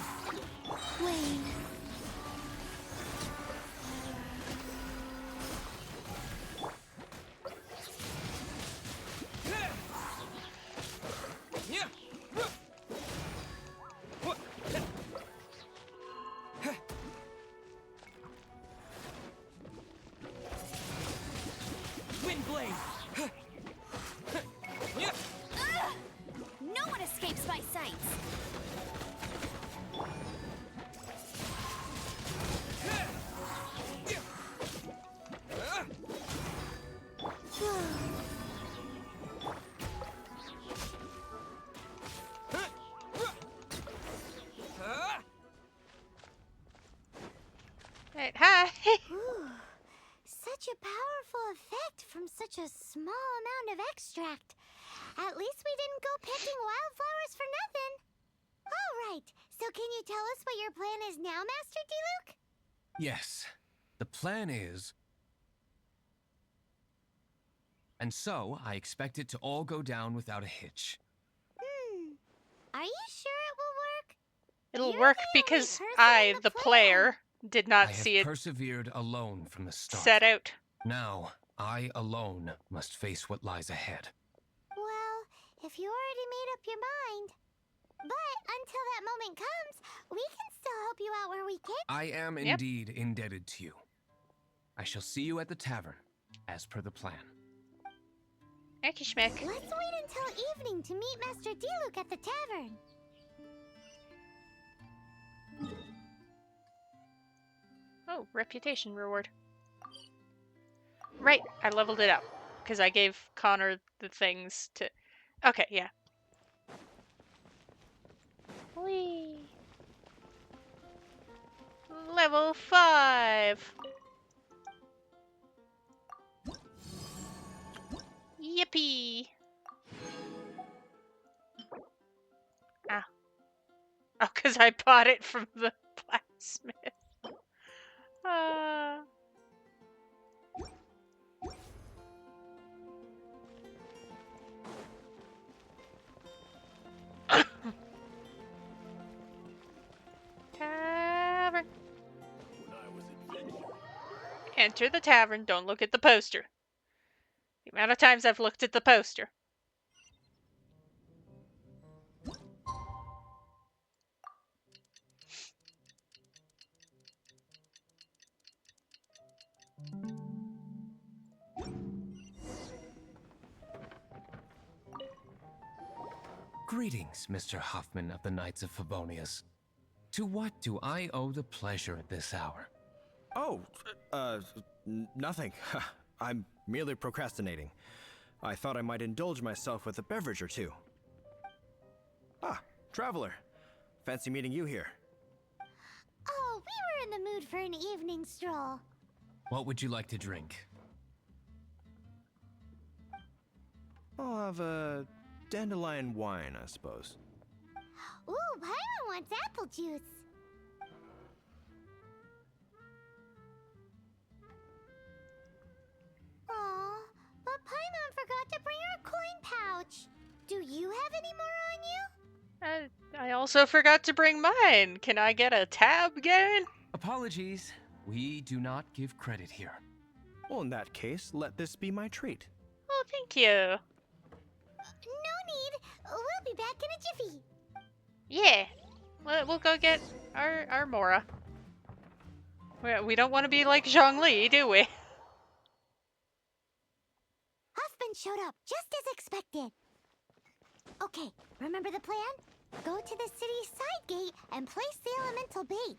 Speaker 3: Wayne.
Speaker 10: Windblade.
Speaker 3: No one escapes my sights!
Speaker 1: Right, hi.
Speaker 3: Ooh, such a powerful effect from such a small amount of extract. At least we didn't go picking wildflowers for nothing. All right, so can you tell us what your plan is now, Master D-Luke?
Speaker 19: Yes, the plan is... And so, I expect it to all go down without a hitch.
Speaker 3: Are you sure it will work?
Speaker 1: It'll
Speaker 3: You're
Speaker 1: work
Speaker 3: the only
Speaker 1: because
Speaker 3: person
Speaker 1: I,
Speaker 3: on
Speaker 1: the
Speaker 3: plan.
Speaker 1: player, did
Speaker 19: I
Speaker 1: not
Speaker 19: have
Speaker 1: see it
Speaker 19: persevered alone from the start.
Speaker 1: set out.
Speaker 19: Now, I alone must face what lies ahead.
Speaker 3: Well, if you already made up your mind. But until that moment comes, we can still help you out where we can.
Speaker 19: I am indeed indebted to you. I shall see you at the tavern, as per the plan.
Speaker 1: Ecky schmeck.
Speaker 3: Let's wait until evening to meet Master Diluc at the tavern.
Speaker 1: Oh, reputation reward. Right, I leveled it up. Because I gave Connor the things to... Okay, yeah. Whee! Level 5! Yippee! Ah. Oh, because I bought it from the blacksmith. Tavern. Enter the tavern, don't look at the poster. The amount of times I've looked at the poster.
Speaker 19: Greetings, Mr. Hoffman of the Knights of Favonius. To what do I owe the pleasure at this hour?
Speaker 20: Oh, nothing. I'm merely procrastinating. I thought I might indulge myself with a beverage or two. Ah, traveler. Fancy meeting you here.
Speaker 3: Oh, we were in the mood for an evening stroll.
Speaker 19: What would you like to drink?
Speaker 20: I'll have a dandelion wine, I suppose.
Speaker 3: Ooh, Paimon wants apple juice. Aw, but Paimon forgot to bring her coin pouch. Do you have any more on you?
Speaker 1: I also forgot to bring mine. Can I get a tab again?
Speaker 19: Apologies. We do not give credit here.
Speaker 20: Well, in that case, let this be my treat.
Speaker 1: Oh, thank you.
Speaker 3: No need. We'll be back in a jiffy.
Speaker 1: Yeah. We'll go get our Mora. We don't want to be like Zhongli, do we?
Speaker 3: Huffman showed up, just as expected. Okay, remember the plan? Go to the city's side gate and place the elemental bait.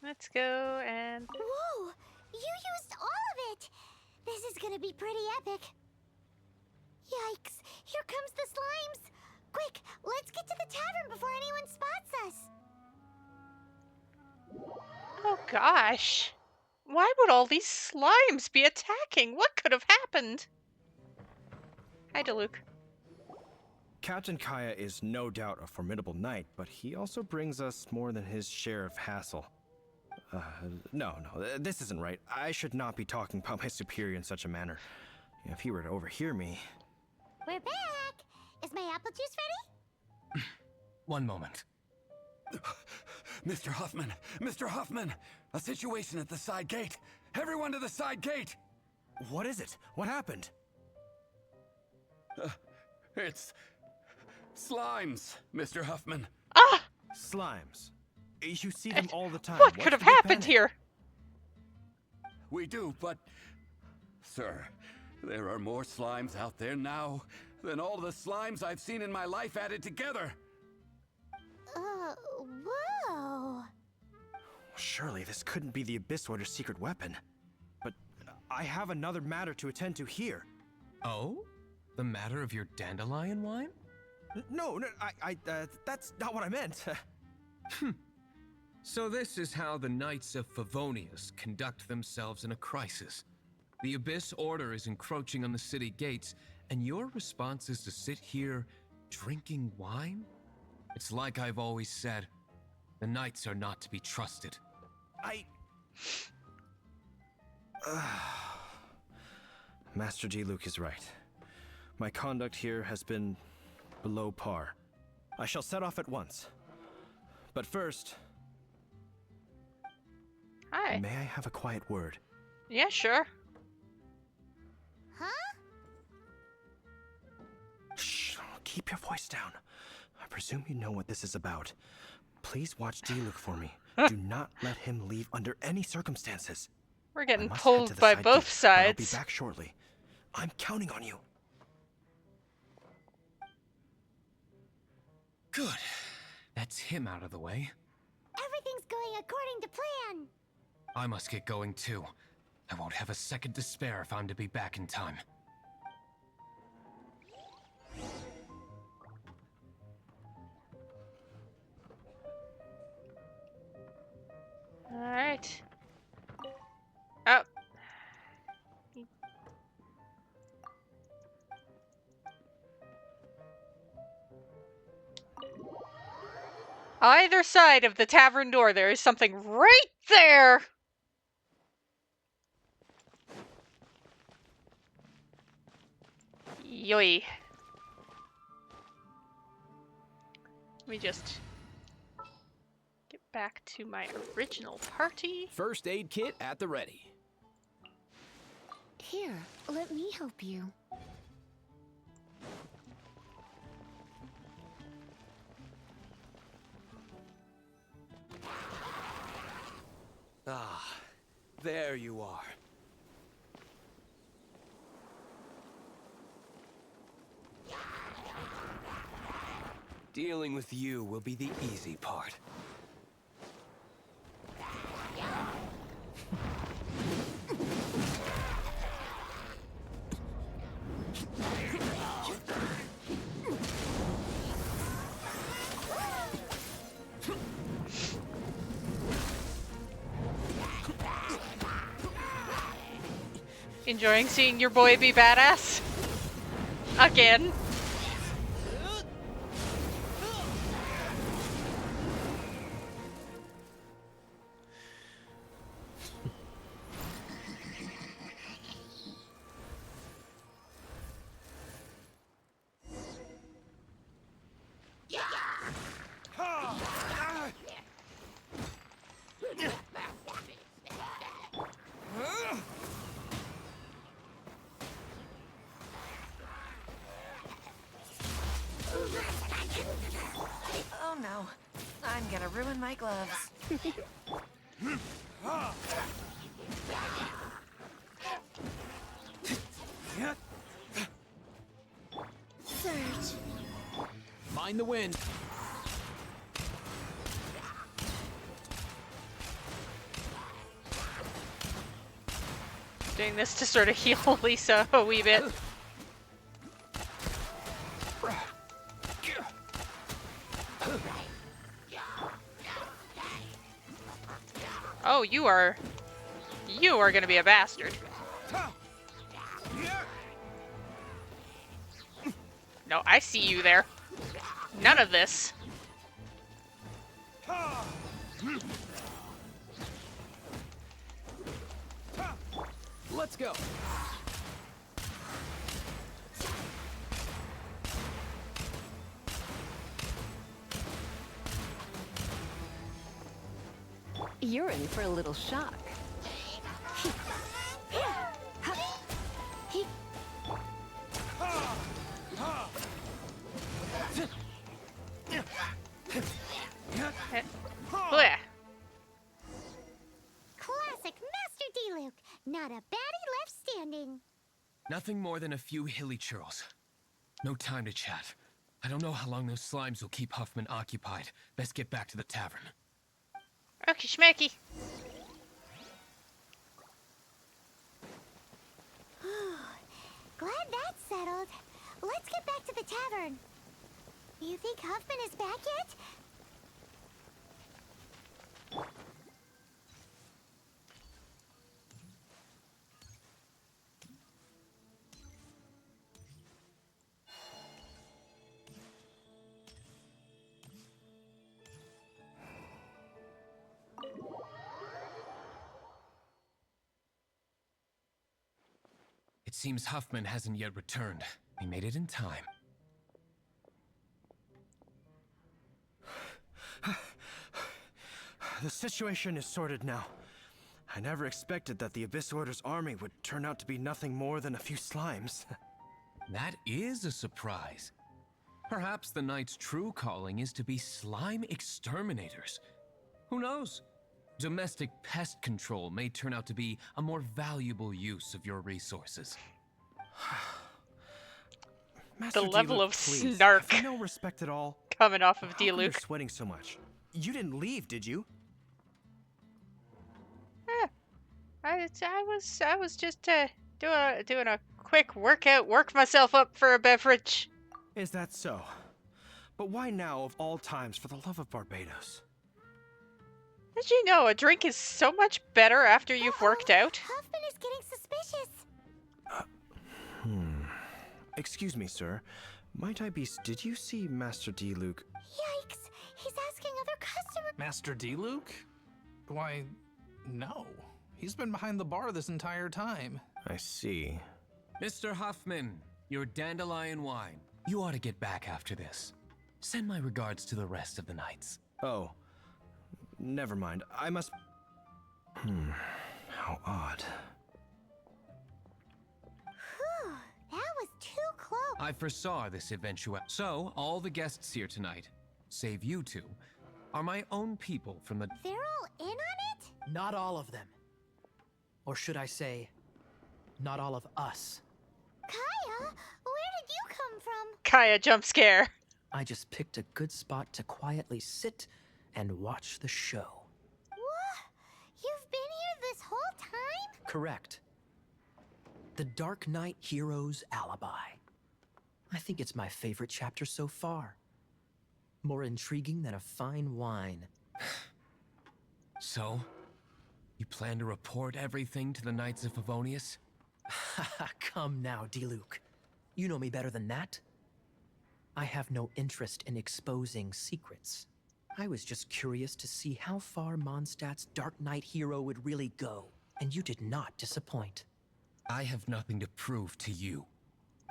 Speaker 1: Let's go and...
Speaker 3: Whoa! You used all of it! This is gonna be pretty epic. Yikes! Here comes the slimes! Quick, let's get to the tavern before anyone spots us!
Speaker 1: Oh gosh. Why would all these slimes be attacking? What could have happened? Hi, Diluc.
Speaker 20: Captain Kaya is no doubt a formidable knight, but he also brings us more than his share of hassle. No, this isn't right. I should not be talking about my superior in such a manner. If he were to overhear me...
Speaker 3: We're back! Is my apple juice ready?
Speaker 19: One moment.
Speaker 7: Mr. Huffman! Mr. Huffman! A situation at the side gate! Everyone to the side gate!
Speaker 20: What is it? What happened?
Speaker 7: It's... slimes, Mr. Huffman.
Speaker 1: Ah!
Speaker 20: Slimes. You see them all the time.
Speaker 1: What could have happened here?
Speaker 7: We do, but... Sir, there are more slimes out there now than all the slimes I've seen in my life added together.
Speaker 3: Whoa.
Speaker 20: Surely this couldn't be the Abyss Warder's secret weapon. But I have another matter to attend to here.
Speaker 19: Oh? The matter of your dandelion wine?
Speaker 20: No, that's not what I meant.
Speaker 19: So this is how the Knights of Favonius conduct themselves in a crisis. The Abyss Order is encroaching on the city gates, and your response is to sit here drinking wine? It's like I've always said, the Knights are not to be trusted.
Speaker 20: Master Diluc is right. My conduct here has been below par. I shall set off at once. But first...
Speaker 1: Hi.
Speaker 20: May I have a quiet word?
Speaker 1: Yeah, sure.
Speaker 3: Huh?
Speaker 20: Shh, keep your voice down. I presume you know what this is about. Please watch Diluc for me. Do not let him leave under any circumstances.
Speaker 1: We're getting
Speaker 20: I must head to
Speaker 1: pulled
Speaker 20: the
Speaker 1: by
Speaker 20: side
Speaker 1: both
Speaker 20: gate, but I'll be
Speaker 1: sides.
Speaker 20: back shortly. I'm counting on you.
Speaker 19: Good. That's him out of the way.
Speaker 3: Everything's going according to plan.
Speaker 19: I must get going too. I won't have a second to spare if I'm to be back in time.
Speaker 1: Alright. Oh. Either side of the tavern door, there is something right there! Yoy. Let me just get back to my original party.
Speaker 10: First aid kit at the ready.
Speaker 15: Here, let me help you.
Speaker 10: Ah, there you are. Dealing with you will be the easy part.
Speaker 1: Enjoying seeing your boy be badass? Again.
Speaker 12: Oh no, I'm gonna ruin my gloves.
Speaker 3: Surge.
Speaker 10: Mind the wind.
Speaker 1: Doing this to sort of heal Lisa a wee bit. Oh, you are gonna be a bastard. No, I see you there. None of this.
Speaker 10: Let's go.
Speaker 15: You're in for a little shock.
Speaker 1: Blech.
Speaker 3: Classic Master Diluc. Not a baddie left standing.
Speaker 19: Nothing more than a few hilly churls. No time to chat. I don't know how long those slimes will keep Huffman occupied. Best get back to the tavern.
Speaker 1: Okie schmacky.
Speaker 3: Glad that's settled. Let's get back to the tavern. You think Huffman is back yet?
Speaker 19: It seems Huffman hasn't yet returned. We made it in time.
Speaker 20: The situation is sorted now. I never expected that the Abyss Order's army would turn out to be nothing more than a few slimes.
Speaker 19: That is a surprise. Perhaps the Knight's true calling is to be slime exterminators. Who knows? Domestic pest control may turn out to be a more valuable use of your resources.
Speaker 1: The level of
Speaker 20: please,
Speaker 1: snark
Speaker 20: have you no respect at all?
Speaker 1: coming off of
Speaker 20: How come you're
Speaker 1: D-Luke.
Speaker 20: sweating so much? You didn't leave, did you?
Speaker 1: I was just doing a quick workout, work myself up for a beverage.
Speaker 20: Is that so? But why now of all times, for the love of Barbados?
Speaker 1: Did you know a drink is so much better after you've worked out?
Speaker 3: Huffman is getting suspicious.
Speaker 20: Excuse me, sir. Might I be... Did you see Master D-Luke?
Speaker 3: Yikes! He's asking other customers.
Speaker 18: Master D-Luke? Why, no. He's been behind the bar this entire time.
Speaker 20: I see.
Speaker 19: Mr. Huffman, your dandelion wine. You ought to get back after this. Send my regards to the rest of the knights.
Speaker 20: Oh. Never mind. I must... How odd.
Speaker 3: Whew, that was too close.
Speaker 19: I foresaw this eventuality. So, all the guests here tonight, save you two, are my own people from the...
Speaker 3: They're all in on it?
Speaker 21: Not all of them. Or should I say, not all of us.
Speaker 3: Kaya, where did you come from?
Speaker 1: Kaya jump scare.
Speaker 21: I just picked a good spot to quietly sit and watch the show.
Speaker 3: What? You've been here this whole time?
Speaker 21: Correct. The Dark Knight Hero's Alibi. I think it's my favorite chapter so far. More intriguing than a fine wine.
Speaker 19: So, you plan to report everything to the Knights of Favonius?
Speaker 21: Come now, D-Luke. You know me better than that. I have no interest in exposing secrets. I was just curious to see how far Mondstadt's Dark Knight hero would really go, and you did not disappoint.
Speaker 19: I have nothing to prove to you.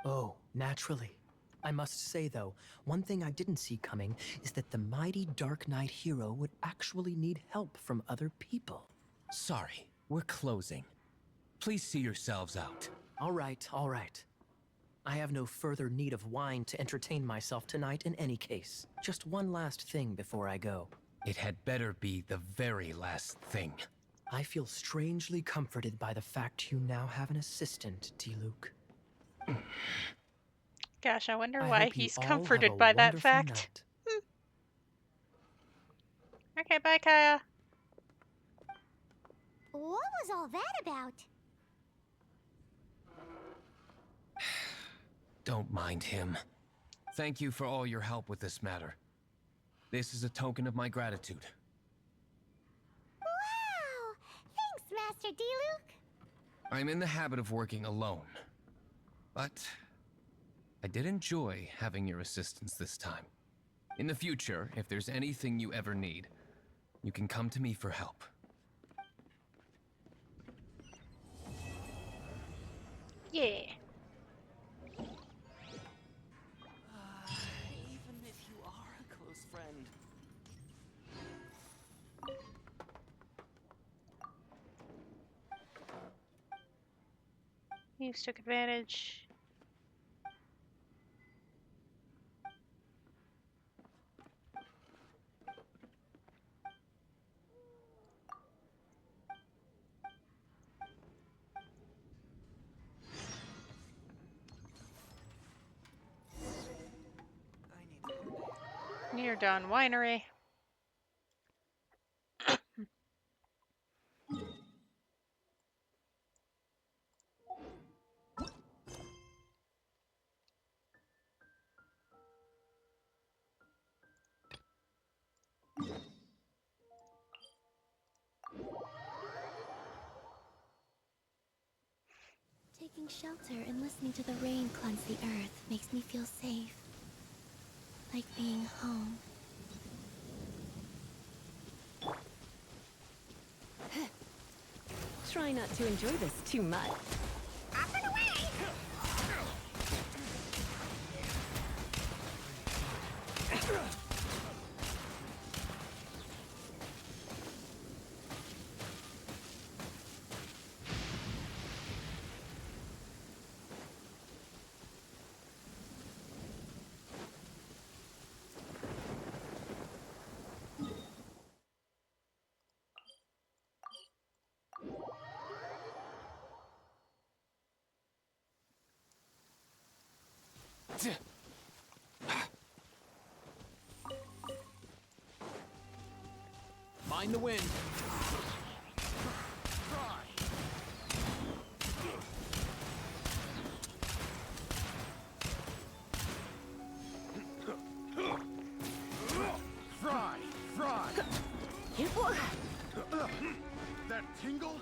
Speaker 21: Oh, naturally. I must say, though, one thing I didn't see coming is that the mighty Dark Knight hero would actually need help from other people.
Speaker 19: Sorry, we're closing. Please see yourselves out.
Speaker 21: All right, all right. I have no further need of wine to entertain myself tonight in any case. Just one last thing before I go.
Speaker 19: It had better be the very last thing.
Speaker 21: I feel strangely comforted by the fact you now have an assistant, D-Luke.
Speaker 1: Gosh, I wonder
Speaker 21: I
Speaker 1: why
Speaker 21: hope you
Speaker 1: he's
Speaker 21: all
Speaker 1: comforted
Speaker 21: have a
Speaker 1: by that
Speaker 21: wonderful
Speaker 1: fact.
Speaker 21: night.
Speaker 1: Okay, bye, Kaya.
Speaker 3: What was all that about?
Speaker 19: Don't mind him. Thank you for all your help with this matter. This is a token of my gratitude.
Speaker 3: Wow! Thanks, Master D-Luke.
Speaker 19: I'm in the habit of working alone. But I did enjoy having your assistance this time. In the future, if there's anything you ever need, you can come to me for help.
Speaker 1: Yeah.
Speaker 4: Even if you are a close friend.
Speaker 1: You took advantage. Near Dawn Winery.
Speaker 6: Taking shelter and listening to the rain cleanse the earth makes me feel safe. Like being home.
Speaker 15: Try not to enjoy this too much.
Speaker 3: Up and away!
Speaker 9: Mind the wind.
Speaker 14: Fry! That tingle?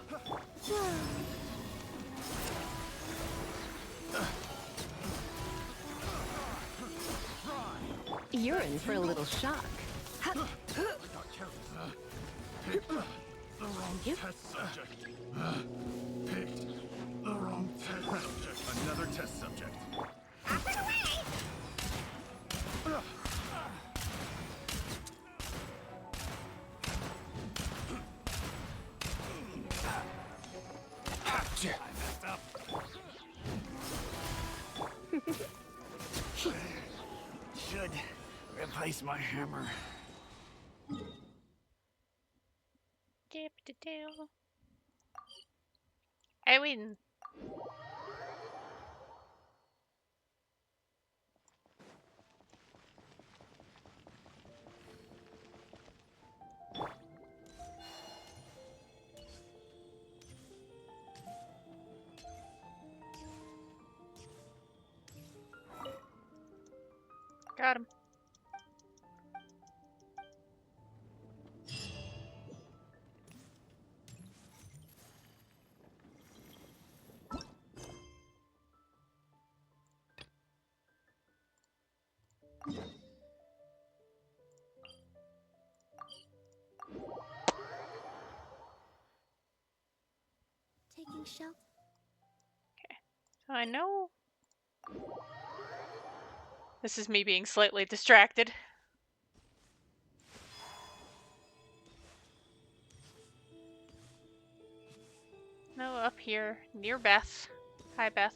Speaker 15: You're in for a little shock.
Speaker 14: Picked the wrong test subject. Picked the wrong test subject. Another test subject.
Speaker 3: Up and away!
Speaker 14: I messed up. Should replace my hammer.
Speaker 1: I win. Got him.
Speaker 12: Taking shelter.
Speaker 1: So I know. This is me being slightly distracted. No, up here, near Beth. Hi, Beth.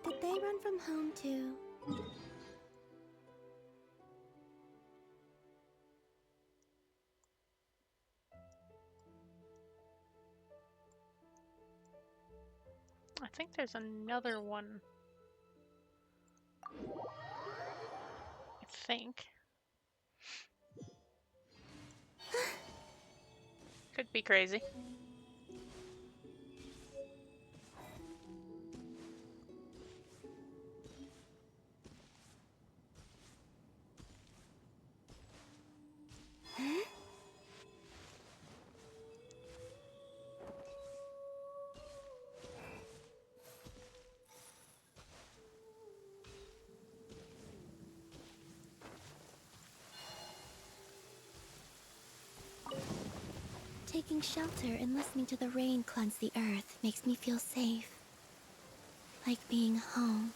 Speaker 12: Did they run from home too?
Speaker 1: I think there's another one. I think. Could be crazy.
Speaker 12: Taking shelter and listening to the rain cleanse the earth makes me feel safe. Like being home.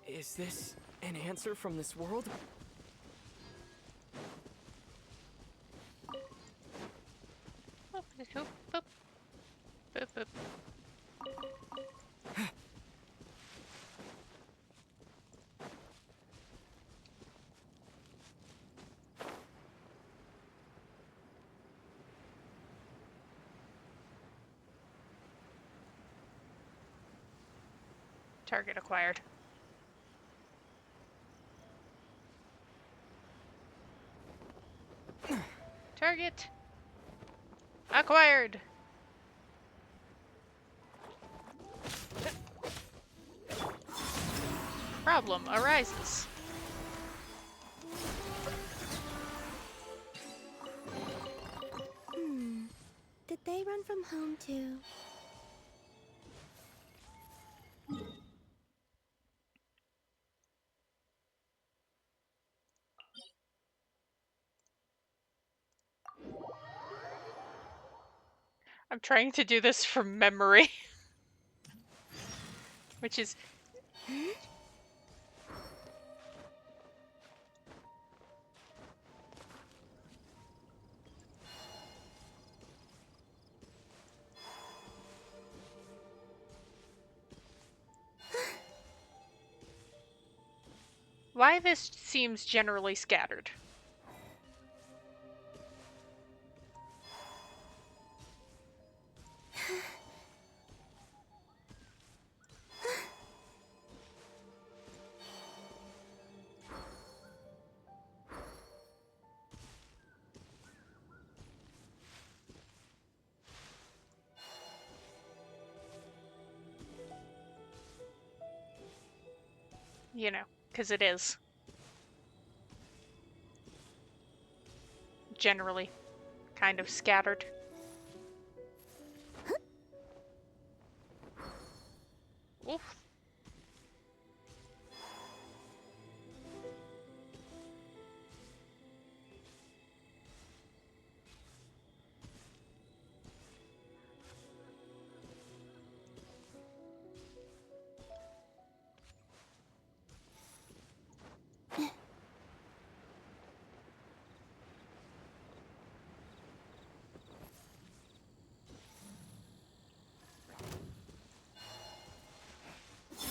Speaker 9: Is this an answer from this world?
Speaker 1: Boop, boop, boop, boop. Target acquired. Target acquired. Problem arises.
Speaker 3: Did they run from home too?
Speaker 1: I'm trying to do this from memory. Which is... Why this seems generally scattered. You know, because it is. Generally kind of scattered. Oof.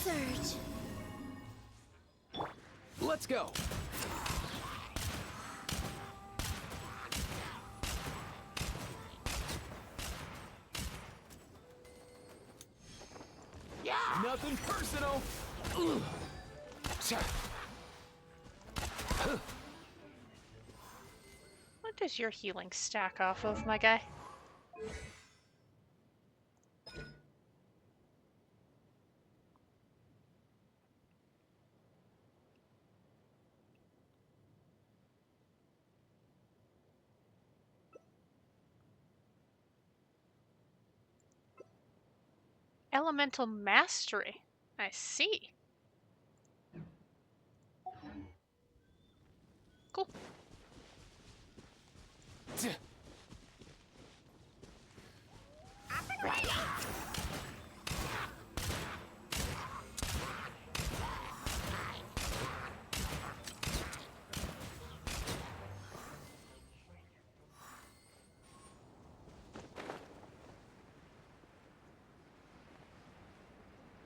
Speaker 3: Surge.
Speaker 4: Let's go.
Speaker 10: Yeah!
Speaker 4: Nothing personal.
Speaker 1: What does your healing stack off of, my guy? Elemental Mastery. I see. Cool.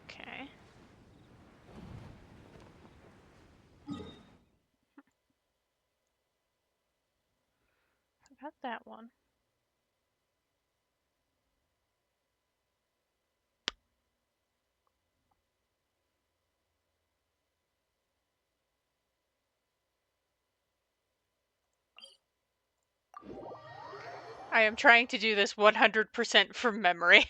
Speaker 1: Okay. How about that one? I am trying to do this 100% from memory.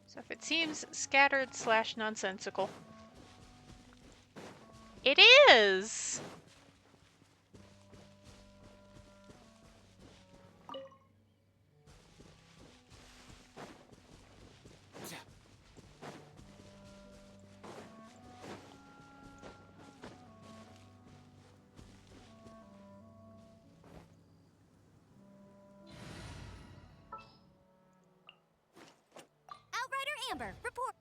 Speaker 1: So if it seems scattered / nonsensical. It is!
Speaker 3: Outrider Amber, report.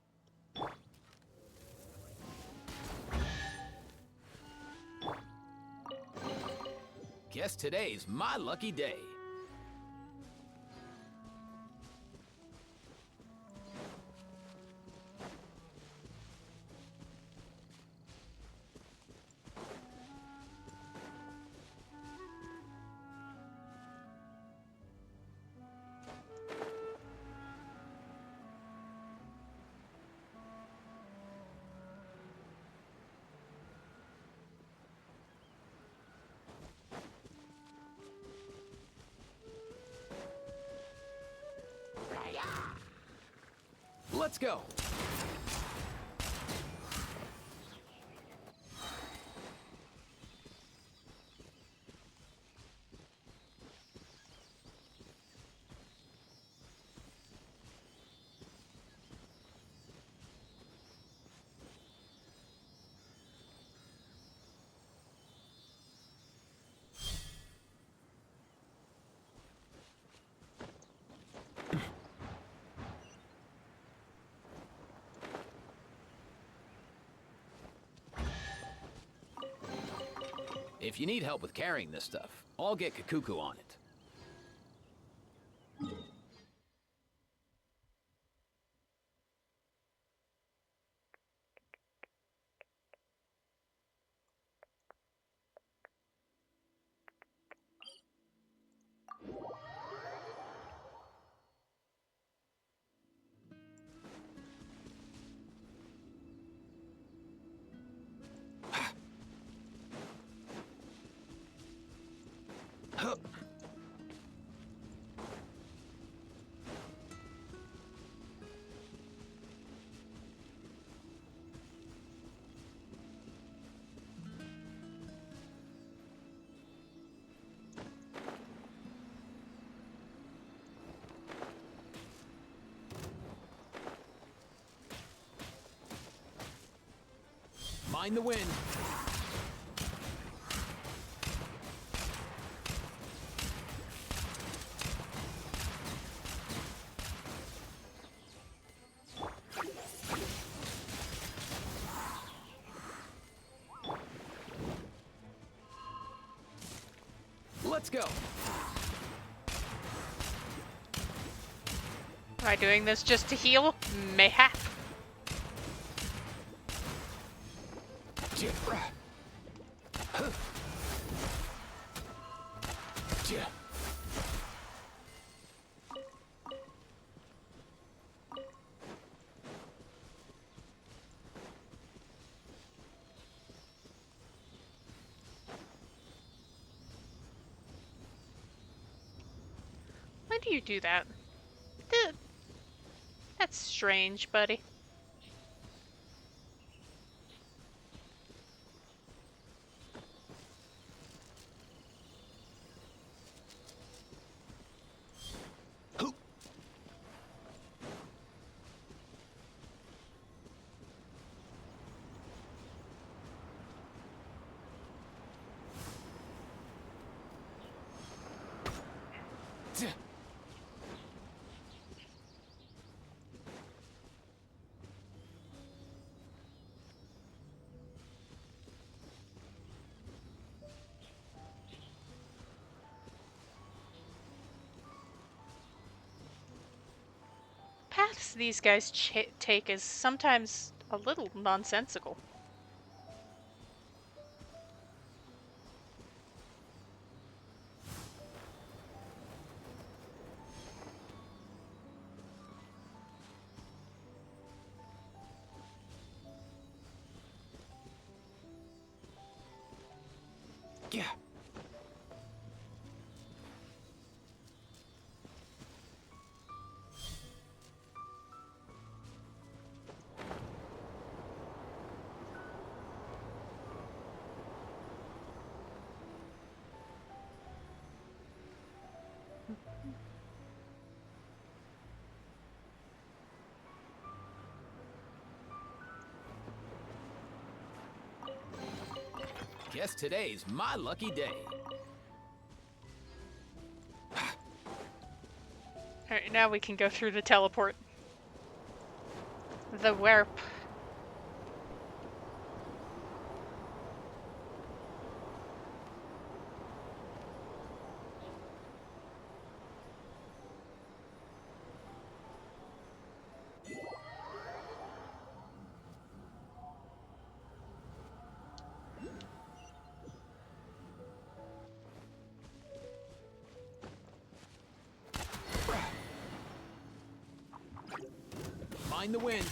Speaker 10: Guess today's my lucky day.
Speaker 4: Let's go.
Speaker 8: If you need help with carrying this stuff, I'll get Kakuku on it. Mind the wind.
Speaker 4: Let's go.
Speaker 1: Am I doing this just to heal? Mayhap. Why do you do that? That's strange, buddy. Paths these guys take is sometimes a little nonsensical.
Speaker 4: Yeah.
Speaker 8: Guess today's my lucky day.
Speaker 1: Alright, now we can go through the teleport. The warp.
Speaker 4: Mind the wind.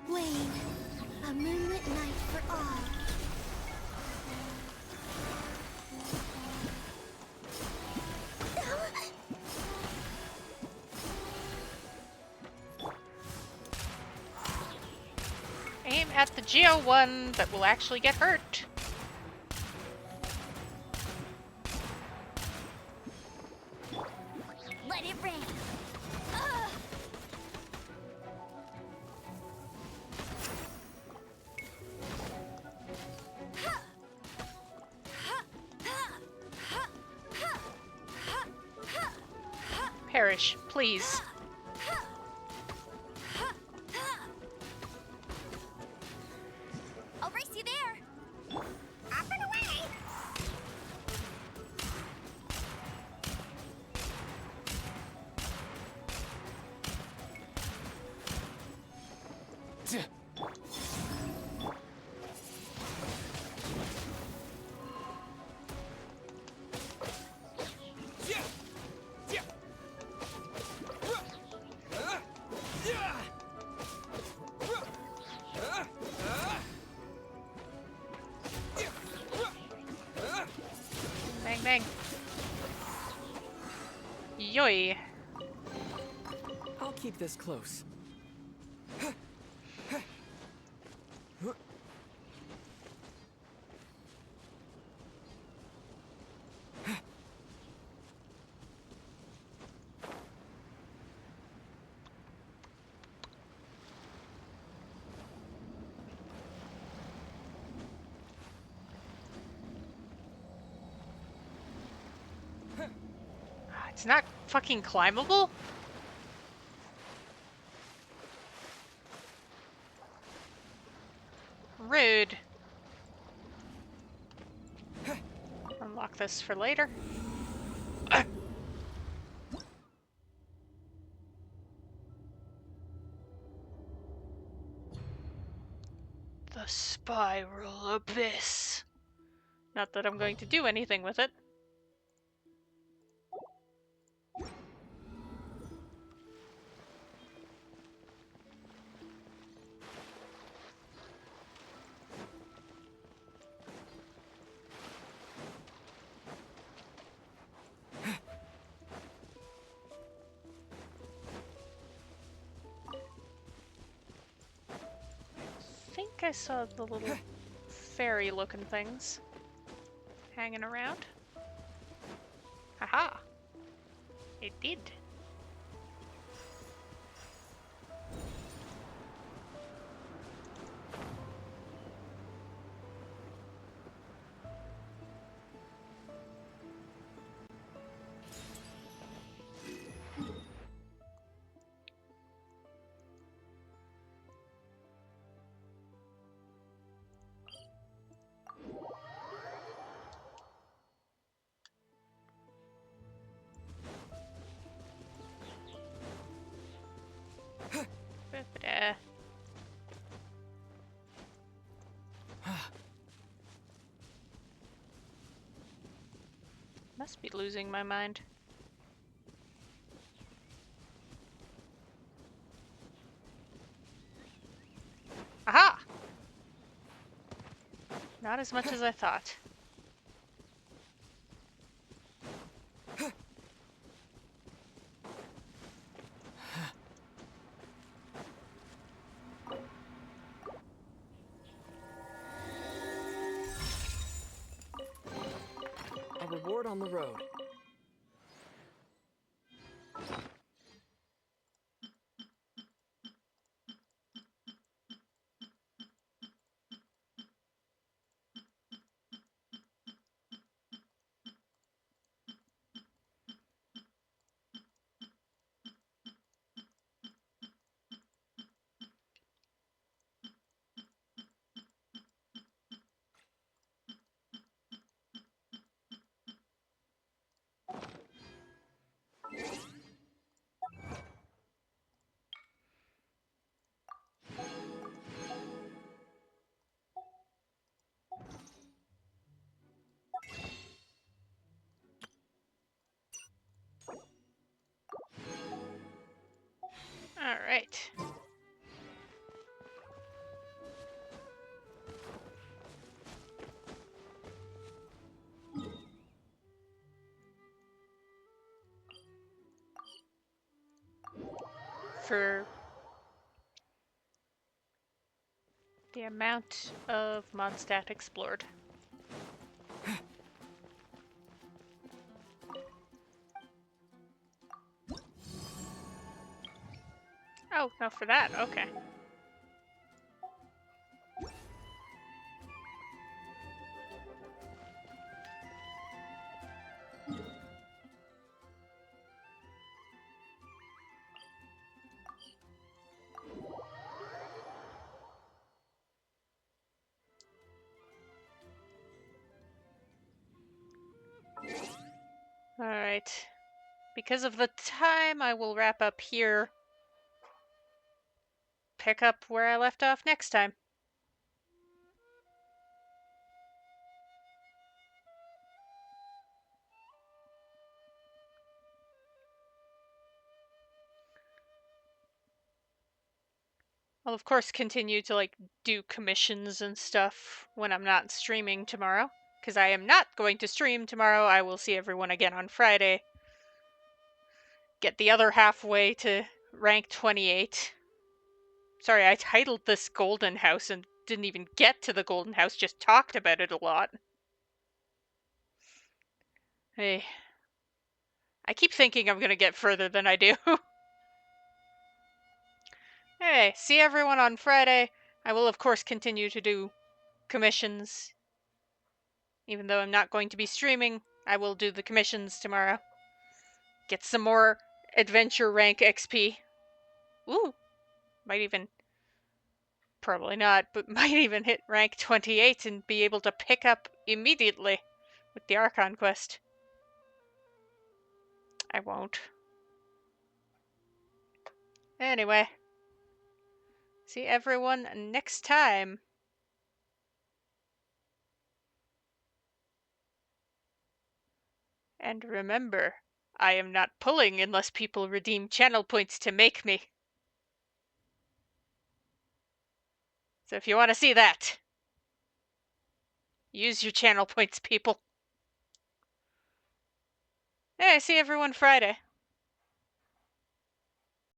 Speaker 3: Wayne, a moonlit
Speaker 1: at the Geo one that will actually get hurt.
Speaker 3: Let it rain.
Speaker 1: Perish, please.
Speaker 3: I'll race you there. Up and away.
Speaker 1: Bang, bang. Yoy.
Speaker 4: I'll keep this close.
Speaker 1: It's not fucking climbable? Rude. Unlock this for later. The Spiral Abyss. Not that I'm going to do anything with it. I think I saw the little fairy-looking things hanging around. Haha! It did. Ba-ba-da. Must be losing my mind. Aha! Not as much as I thought.
Speaker 4: A reward on the road.
Speaker 1: All right. For The amount of Mondstadt explored. Oh, no, for that, okay. Alright. Because of the time, I will wrap up here. Pick up where I left off next time. I'll of course continue to do commissions and stuff when I'm not streaming tomorrow, because I am not going to stream tomorrow. I will see everyone again on Friday. Get the other halfway to rank 28. Sorry, I titled this Golden House and didn't even get to the Golden House, just talked about it a lot. Hey. I keep thinking I'm gonna get further than I do. Hey, see everyone on Friday. I will of course continue to do commissions. Even though I'm not going to be streaming, I will do the commissions tomorrow. Get some more adventure rank XP. Ooh, might even, probably not, but might even hit rank 28 and be able to pick up immediately with the Archon quest. I won't. Anyway, see everyone next time. And remember, I am not pulling unless people redeem channel points to make me. So if you want to see that, use your channel points, people. Hey, see everyone Friday.